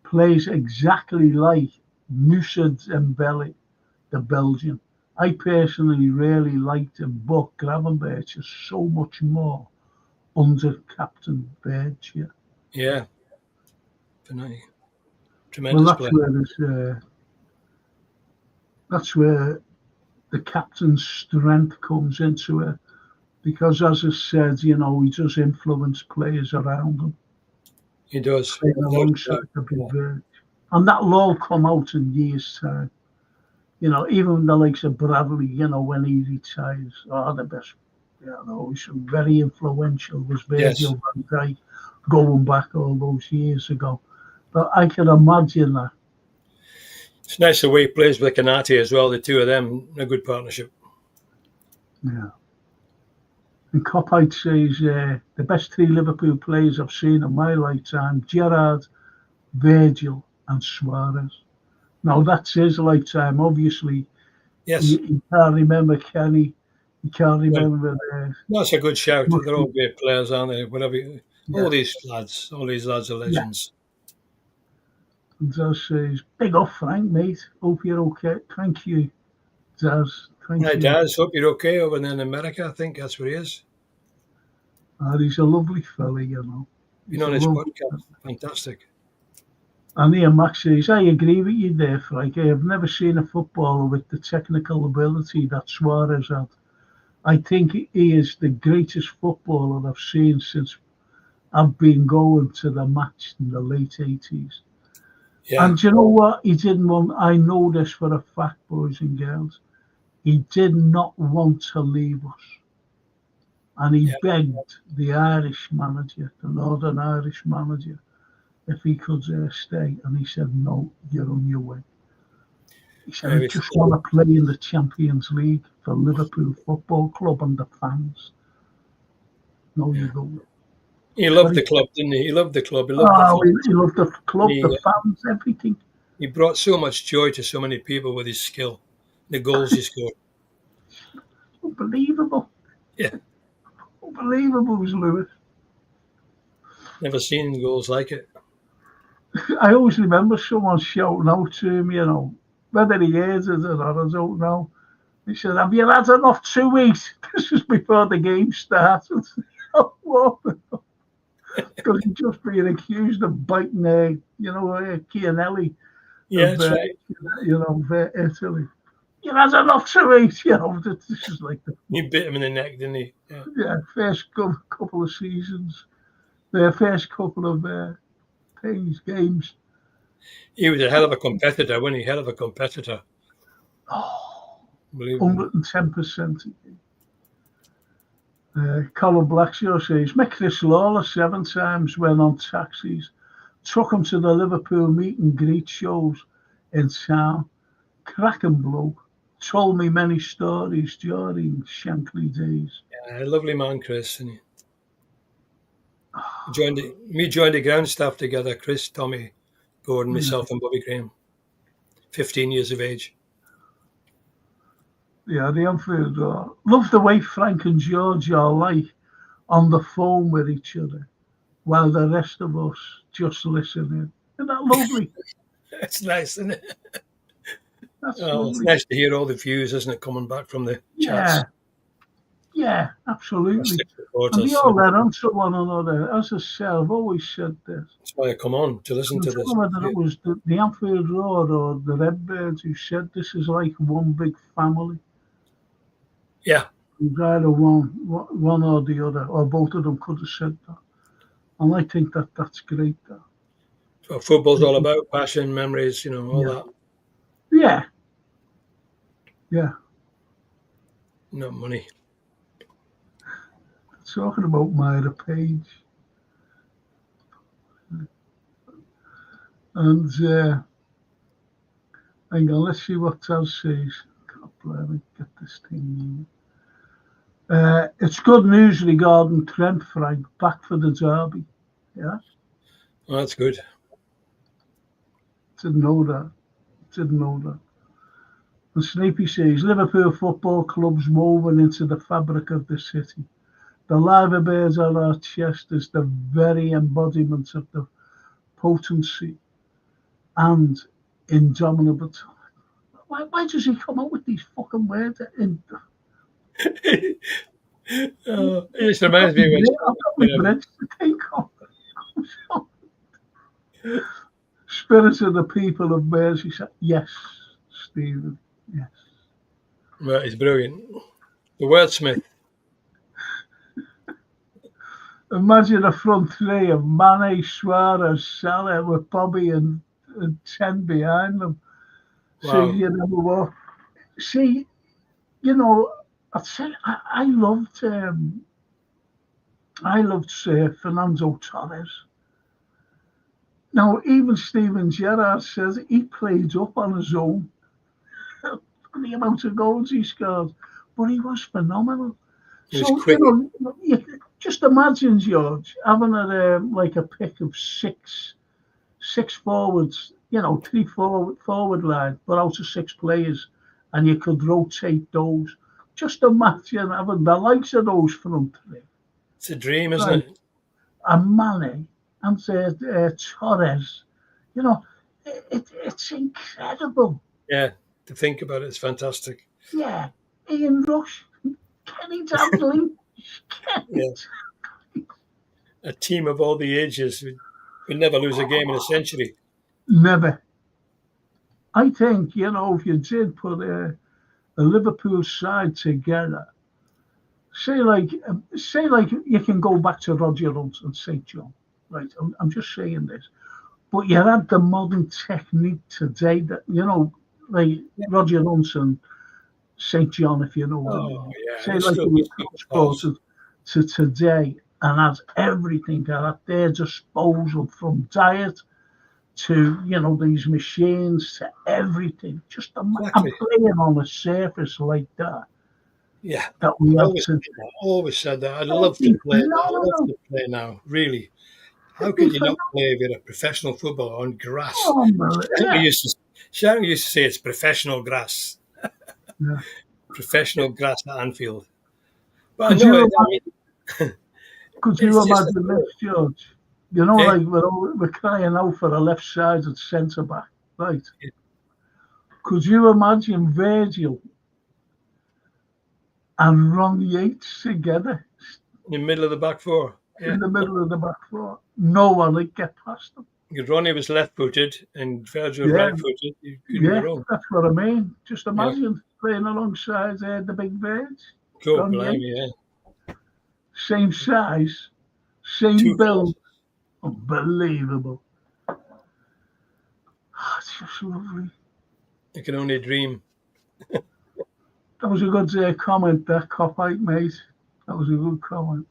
plays exactly like Moussa Dembele, the Belgian. I personally really liked him, but Gravenberch is so much more under Captain Berge. Yeah. Tremendous well, player. That's where the captain's strength comes into it. Because, as I said, he does influence players around him. He does. Playing alongside the big Berge. And that'll all come out in years' time. Even the likes of Bradley, when he retires, the best, he's very influential, was Virgil van Dijk, going back all those years ago. But I can imagine that. It's nice the way he plays with Kanate as well, the two of them, a good partnership. Yeah. And Copite says, the best 3 Liverpool players I've seen in my lifetime, Gerrard, Virgil and Suarez. Now, that's his lifetime, obviously. Yes. You can't remember Kenny. You can't remember... That's a good shout. They're all great players, aren't they? All these lads are legends. And Daz says, big up, Frank, mate. Hope you're okay. Thank you, Daz. Hi, Daz. Hope you're okay over there in America. I think that's where he is. He's a lovely fella, Been on his podcast. Fantastic. And Ian Max says, I agree with you there, Frank. I have never seen a footballer with the technical ability that Suarez had. I think he is the greatest footballer I've seen since I've been going to the match in the late 80s. Yeah. And you know what? He didn't want, I know this for a fact, boys and girls, he did not want to leave us. And he begged the Irish manager, the Northern Irish manager, if he could stay. And he said, no, you're on your way. He said, I just want to play in the Champions League for Liverpool Football Club and the fans. No, you don't. He loved the club, didn't he? He loved the club. He loved the club, the fans, everything. He brought so much joy to so many people with his skill, the goals he scored. Unbelievable. Yeah. Unbelievable was Lewis. Never seen goals like it. I always remember someone shouting out to him, whether he hears it or not, I don't know. He said, "Have you had enough to eat?" This was before the game started. Because he'd just been accused of biting, Chianelli Yeah, of, that's right. Italy. You had enough to eat, This is like the He bit him in the neck, didn't he? Yeah. first couple of seasons, their first couple of games. He was a hell of a competitor, wasn't he? Hell of a competitor. Oh, Unbelievable. 110%. Colin Blackshaw says, met Chris Lawler 7 times, went on taxis, took him to the Liverpool meet and greet shows in town. Cracking bloke. Told me many stories during Shankly days. Yeah, lovely man, Chris. And we joined the ground staff together, Chris, Tommy, Gordon, myself and Bobby Graham. 15 years of age. Yeah, the Anfield Road. Love the way Frank and George are like on the phone with each other while the rest of us just listen in. Isn't that lovely? It's nice, isn't it? That's It's lovely. nice to hear all the views, isn't it, coming back from the chats. Yeah, absolutely. Reporters, And they all let on to one another. As I said, I've always said this. That's why I come on to listen to I don't this. know whether it was the Anfield Road or the Redbirds who said this is like one big family. Yeah. Either one or the other, or both of them could have said that. And I think that's great. That. What football's all about, passion, memories, all that. Yeah. Yeah. Not money. Talking about Myra Page. And hang on, let's see what Taz says. Let me get this thing. It's good news regarding Trent, Frank, back for the derby. Yeah? Well, that's good. Didn't know that. And Sneapy says, Liverpool Football Club's woven into the fabric of the city. The liver bears on our chest is the very embodiment of the potency and indomitable. Why does he come up with these fucking words? It just reminds me when Spirit of the people of Merseyside. Yes, Stephen. Yes. Well, he's brilliant. The wordsmith. Imagine a front three of Mane, Suarez, Salah with Bobby and 10 behind them. Wow. See, I'd say I loved Fernando Torres. Now, even Steven Gerrard says he played up on his own. The amount of goals he scored, but he was phenomenal. He was quick. You just imagine, George, having a pick of six forwards, 3 forward line, but out of 6 players, and you could rotate those. Just imagine having the likes of those front three. It's a dream, isn't it? And Mane and Torres, it's incredible. Yeah, to think about it, it's fantastic. Yeah, Ian Rush, Kenny Dalglish, A team of all the ages would never lose a game in a century. Never. I think, if you did put a Liverpool side together, say like you can go back to Roger Hunt and St. John, right? I'm just saying this, but you had the modern technique today that Roger Hunt and St. John, if you know what I mean. Yeah. Say like you were transported to today and has everything at their disposal, from diet to these machines to everything. Just Exactly. playing on a surface like that. Yeah, that we I have always said that. I'd love to play. I'd love to play now. Really, how could you not play if you're a professional footballer on grass? Sharon used to say it's professional grass. Yeah. Professional grass at Anfield. But Could you imagine this, George? Like we're crying out for a left-sided centre back, right? Yeah. Could you imagine Virgil and Ron Yates together In the middle of the back four. Yeah. in the middle of the back four. No one would get past them. Because Ronnie was left-footed and Virgil was Yeah. right-footed. You couldn't Yeah, go wrong. that's what I mean. Just imagine playing alongside the big birds. Cool, Ron blimey, Yates. yeah. Same size, same Two build. classes. Unbelievable. It's just lovely. You can only dream. That was a good comment, that cop-out, mate. That was a good comment.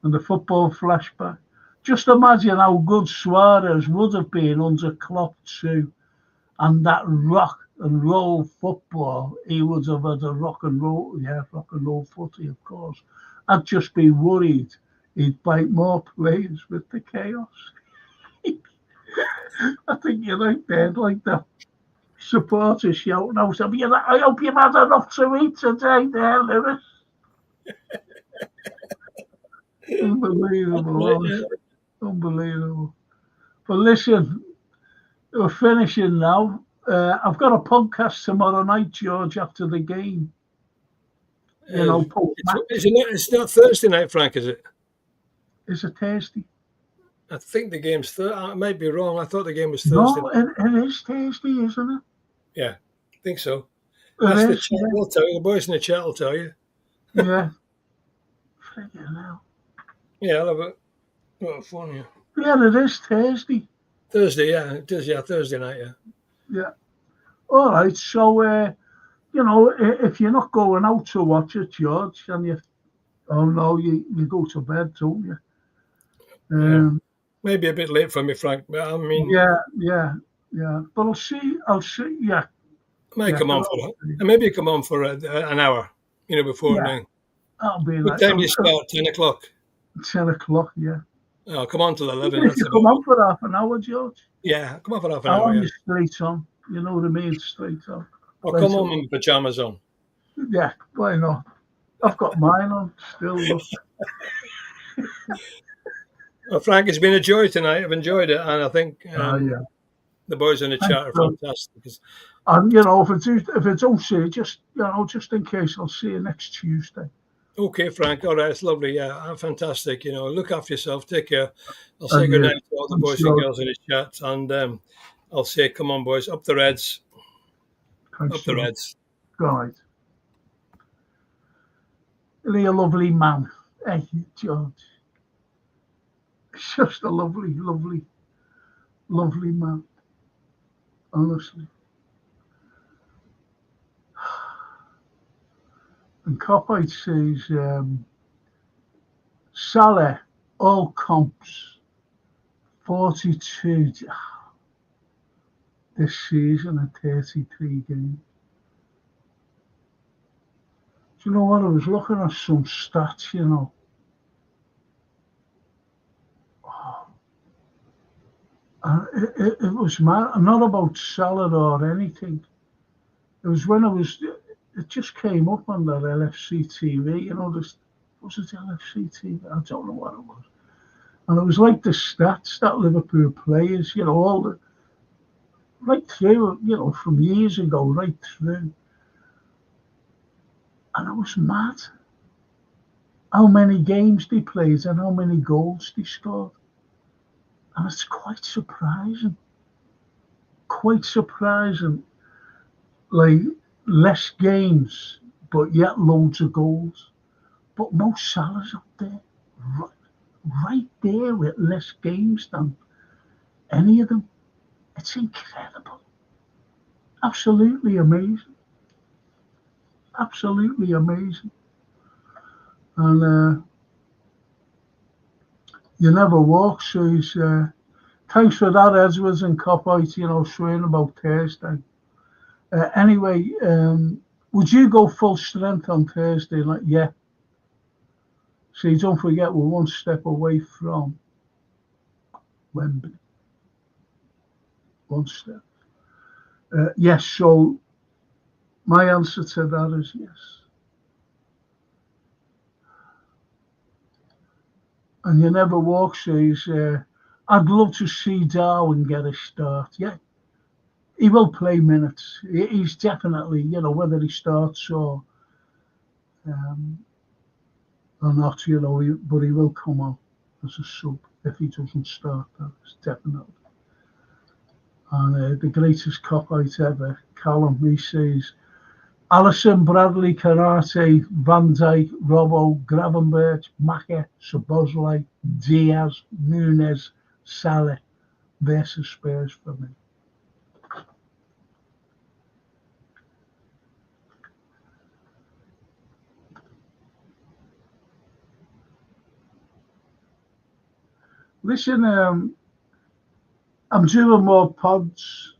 And the football flashback. Just imagine how good Suarez would have been under Klopp too. And that rock and roll football, he would have had a rock and roll footy, of course. I'd just be worried he'd bite more players with the chaos. I think you're right there, like the supporters shouting out, I hope you've had enough to eat today there, Lewis. Unbelievable, honestly. Unbelievable. But listen, we're finishing now. I've got a podcast tomorrow night, George, after the game. It's not Thursday night, Frank, is it? Is it Thursday? I think the game's Thursday. I might be wrong. I thought the game was Thursday. No, it is Thursday, isn't it? Yeah, I think so. It That's the is, chat. We'll tell you. The boys in the chat will tell you. Yeah. Freaking hell. Yeah, I'll have it. Oh, phone you. Yeah, it is Thursday. Thursday, yeah. It is, yeah. Thursday night, yeah. Yeah. All right. So, if you're not going out to watch it, George, and you go to bed, don't you? Maybe a bit late for me, Frank. But I mean, yeah. But I'll see. Yeah. Maybe come on for an hour, before then. That'll be What time do you start? 10 o'clock. 10 o'clock. Yeah. Oh, come on till 11. If you come on for half an hour, George. Yeah, come on for half an hour. Yeah. Straight on. You know what I mean? Straight on. I'll come home in pajamas on. Yeah, why not? I've got mine on still. Well, Frank, it's been a joy tonight. I've enjoyed it, and I think the boys in the chat are fantastic. And if I don't see you, just in case, I'll see you next Tuesday. Okay, Frank. All right, it's lovely. Yeah, fantastic. Look after yourself. Take care. I'll say good night to all the boys and girls in the chat, and I'll say, come on, boys, up the Reds. Thanks, up the Reds. Right. Really a lovely man. Hey, George. It's just a lovely, lovely, lovely man. Honestly. And Copite says, Salah, all comps, 42 this season at 33 games. Do you know what? I was looking at some stats, It was not about Salah or anything. It was when it just came up on that LFC TV, was it LFC TV? I don't know what it was. And it was like the stats that Liverpool players, all the, right through, from years ago, right through. And it was mad how many games they played and how many goals they scored. And it's quite surprising. Quite surprising. Like, less games, but yet loads of goals. But Mo Salah's up there. Right there with less games than any of them. It's incredible. Absolutely amazing. Absolutely amazing. And you never walk, so he's thanks for that, Edwards and Copite, swearing about Thursday. Anyway, would you go full strength on Thursday? Yeah. See, don't forget, we're one step away from Wembley. One step. Yes, so my answer to that is yes. And you never walk says, I'd love to see Darwin get a start. Yeah, he will play minutes. He's definitely, whether he starts or or not, but he will come on as a sub if he doesn't start. That's definitely. And the greatest cop-out ever, Callum, he says, Alisson, Bradley, Karate, Van Dijk, Robbo, Gravenberch, Maka, Szoboszlai, Diaz, Nunez, Salah versus Spurs for me. Listen, I'm doing more pods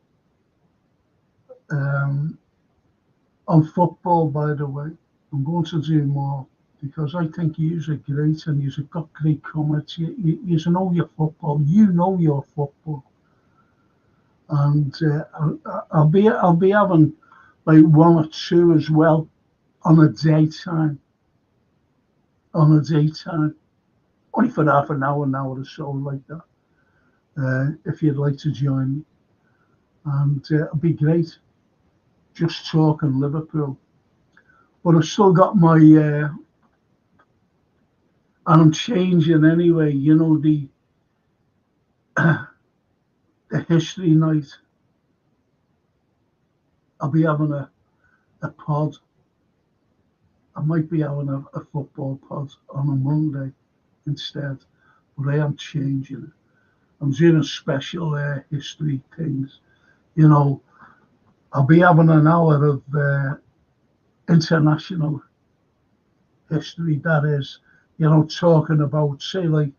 on football, by the way. I'm going to do more because I think you're great and you've got great comments. You know your football. You know your football, and I'll be having like one or two as well on a daytime. Only for half an hour or so, like that. If you'd like to join me, and it'll be great. Just talking Liverpool, but I've still got my and I'm changing anyway. The history night. I'll be having a pod. I might be having a football pod on a Monday instead, but I am changing it. I'm doing special history things. I'll be having an hour of international history. That is, talking about, say, like,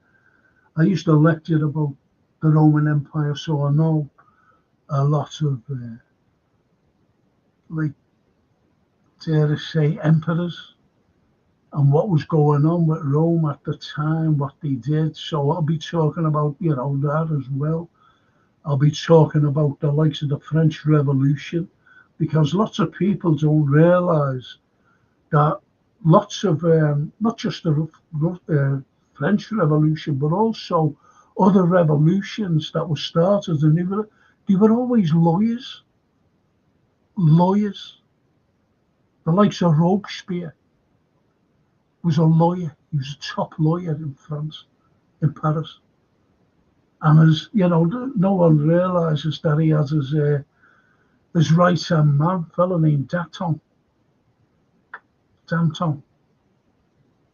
I used to lecture about the Roman Empire, so I know a lot of, like, dare I say, emperors and what was going on with Rome at the time, what they did. So I'll be talking about, that as well. I'll be talking about the likes of the French Revolution, because lots of people don't realise that lots of, not just the French Revolution, but also other revolutions that were started, and they were always lawyers. The likes of Robespierre was a lawyer. He was a top lawyer in France, in Paris. And as no one realises that he has his right-hand man, a fellow named Danton.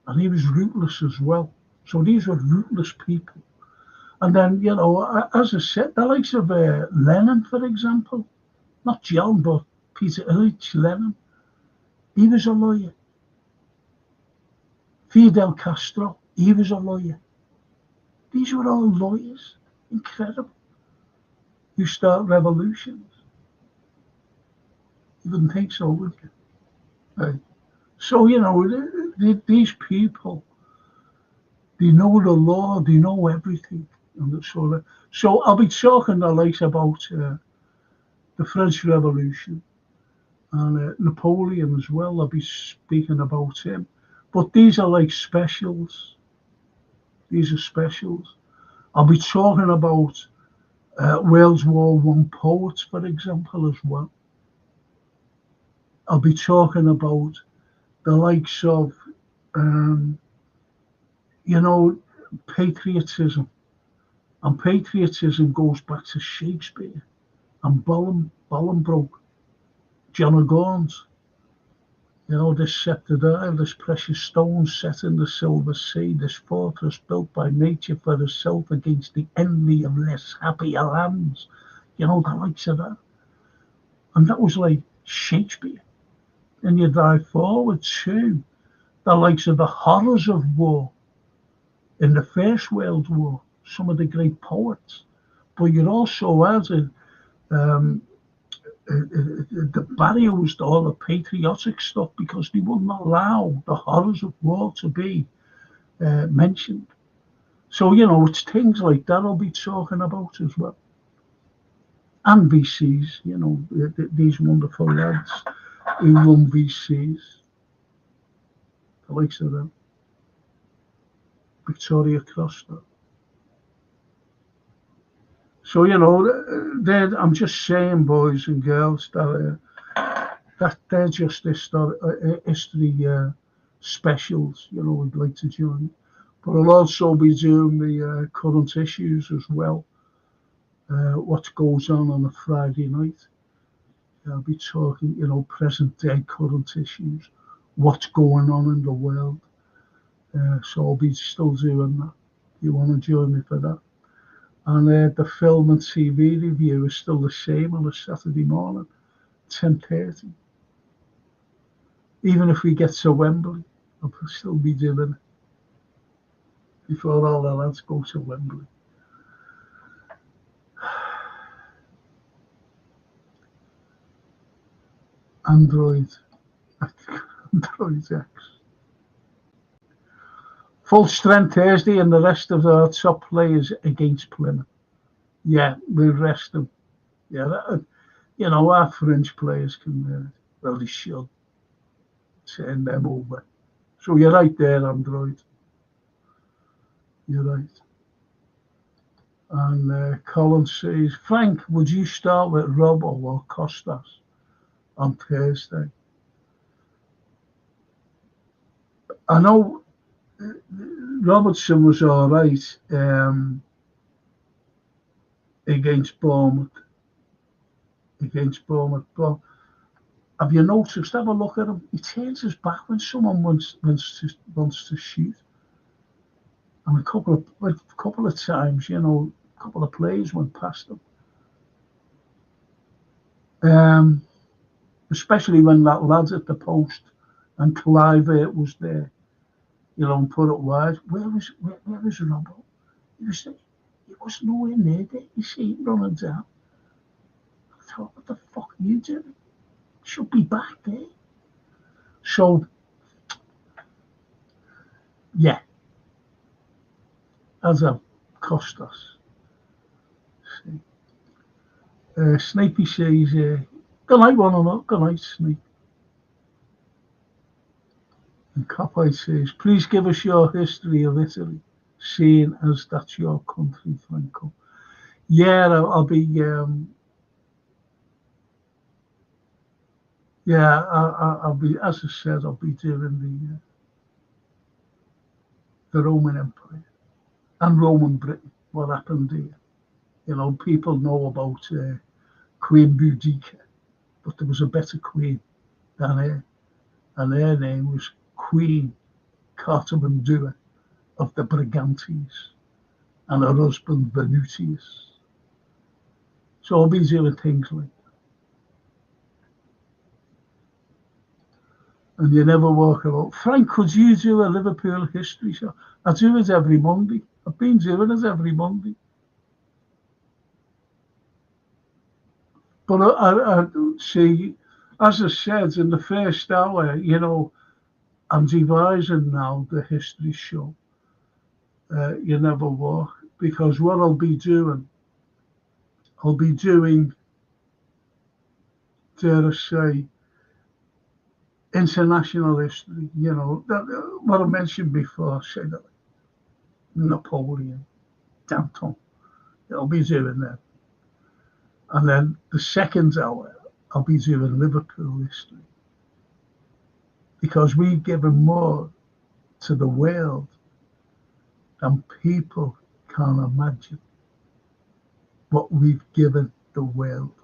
And he was rootless as well. So these were rootless people. And then, as I said, the likes of Lenin, for example, not John, but Peter Ilyich Lenin, he was a lawyer. Fidel Castro, he was a lawyer. These were all lawyers. Incredible. You start revolutions. You wouldn't think so, would you? Right. So, these people, they know the law, they know everything. And so I'll be talking about the French Revolution and Napoleon as well. I'll be speaking about him. But these are like specials. These are specials. I'll be talking about World War I poets, for example, as well. I'll be talking about the likes of, patriotism. And patriotism goes back to Shakespeare and Bolingbroke, John of Gaunt. This sceptred isle, this precious stone set in the silver sea, this fortress built by nature for herself against the envy of less happier lands. The likes of that. And that was like Shakespeare. And you drive forward to the likes of the horrors of war in the First World War, some of the great poets. But you also had the barrier was all the patriotic stuff, because they wouldn't allow the horrors of war to be mentioned. So, it's things like that I'll be talking about as well. And VCs, these wonderful lads who run VCs, the likes of them, Victoria Costa. So, I'm just saying, boys and girls, that they're just history specials, we'd like to join. But I'll also be doing the current issues as well. What goes on a Friday night. I'll be talking, present day current issues, what's going on in the world. So I'll be still doing that. You want to join me for that? And the film and TV review is still the same on a Saturday morning, 10:30. Even if we get to Wembley, I'll still be doing it before all the lads go to Wembley. Android X. Full strength Thursday and the rest of our top players against Plymouth. Yeah, we'll rest them. Yeah, our French players can, they should turn them over. So you're right there, Android. You're right. And Colin says, Frank, would you start with Robbo or Costas on Thursday? I know Robertson was all right against Bournemouth. But have you noticed? Have a look at him. He turns his back when someone wants to shoot. And a couple of times, a couple of players went past him. Especially when that lad's at the post and Clive was there, and put it wide. Where was Robbo? He was nowhere near there. You see him running down. I thought, what the fuck are you doing? Should be back there. So, yeah. As a cost us. Snapey says, good night, one or not. Good night, Snape. And Copeye says, please give us your history of Italy, seeing as that's your country, Franco. Yeah, I'll be, I'll be, as I said, I'll be doing the Roman Empire and Roman Britain, what happened here. People know about Queen Boudica, but there was a better queen than her, and her name was Queen Cartamandua of the Brigantes, and her husband Venutius. So I'll be doing things like that. And you never walk about. Frank, could you do a Liverpool history show? I do it every Monday. I've been doing it every Monday. But I see, as I said in the first hour, I'm devising now the history show. You never walk, because what I'll be doing, dare I say, international history. What I mentioned before, say that Napoleon, Danton. I'll be doing that. And then the second hour, I'll be doing Liverpool history. Because we've given more to the world than people can imagine what we've given the world.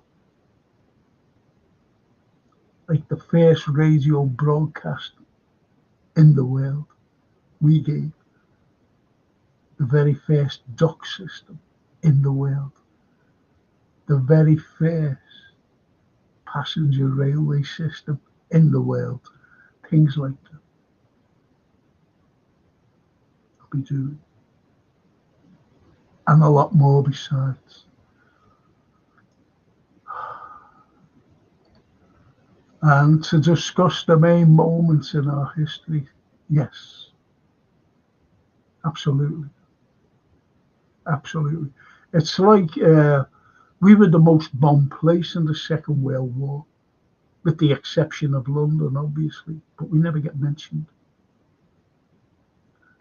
Like the first radio broadcast in the world, we gave the very first dock system in the world, the very first passenger railway system in the world, things like that. I'll be doing, and a lot more besides. And to discuss the main moments in our history, yes, absolutely. It's like we were the most bombed place in the Second World War, with the exception of London, obviously, but we never get mentioned.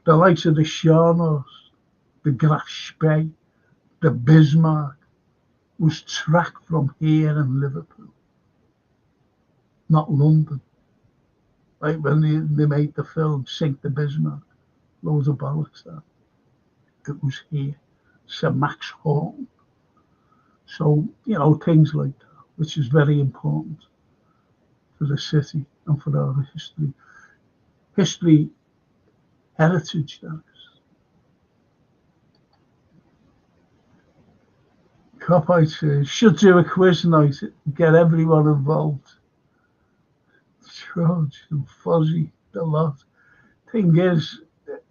The likes of the Scharnhorst, the Graf Spee, the Bismarck was tracked from here in Liverpool, not London. Like when they made the film Sink the Bismarck, loads of bollocks there. It was here, Sir Max Horton. So, things like that, which is very important for the city and for our history. History, heritage, that is. Copite says, should do a quiz night, get everyone involved. George and Fozzie, the lot. Thing is,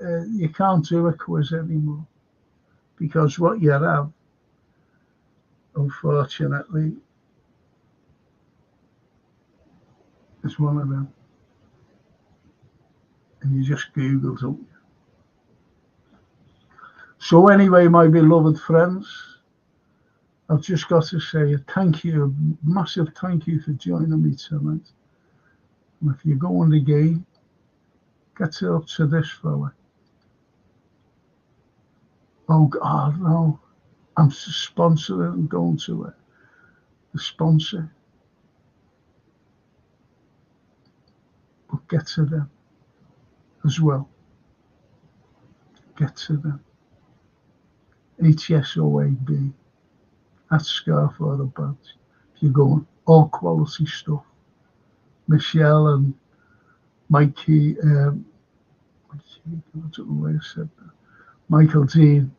you can't do a quiz anymore because what you have, unfortunately, is one of them. And you just Google, don't you? So anyway, my beloved friends, I've just got to say a thank you, a massive thank you for joining me tonight. And if you go on the game, get up to this fella. Oh God, no. I'm sponsoring and going to it. The sponsor. But get to them as well. Get to them. HSOAB. That's Scarf or the badge. If you're going, all quality stuff. Michelle and Mikey, I don't know why I said that. Michael Dean,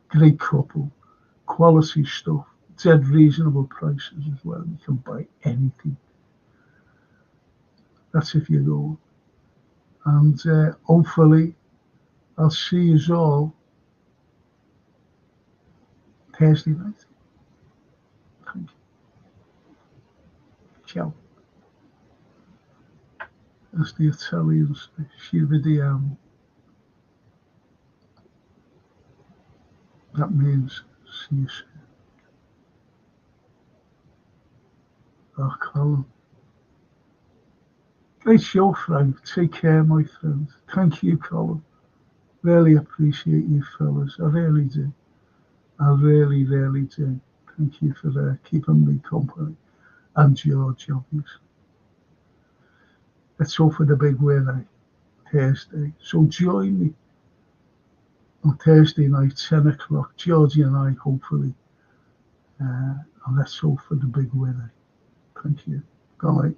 great couple, quality stuff, dead reasonable prices as well. You can buy anything. That's if you go. And hopefully, I'll see you all Thursday night. Thank you. Ciao. As the Italians say, ci vediamo. That means see you soon. Oh, Colin. Great show, Frank. Take care, my friend. Thank you, Colin. Really appreciate you fellas. I really do. I really, really do. Thank you for keeping me company. And George, obviously. Let's hope for the big win, Thursday. So join me on Thursday night, 10 o'clock. Georgie and I, hopefully. And let's hope for the big win. Thank you. Good night.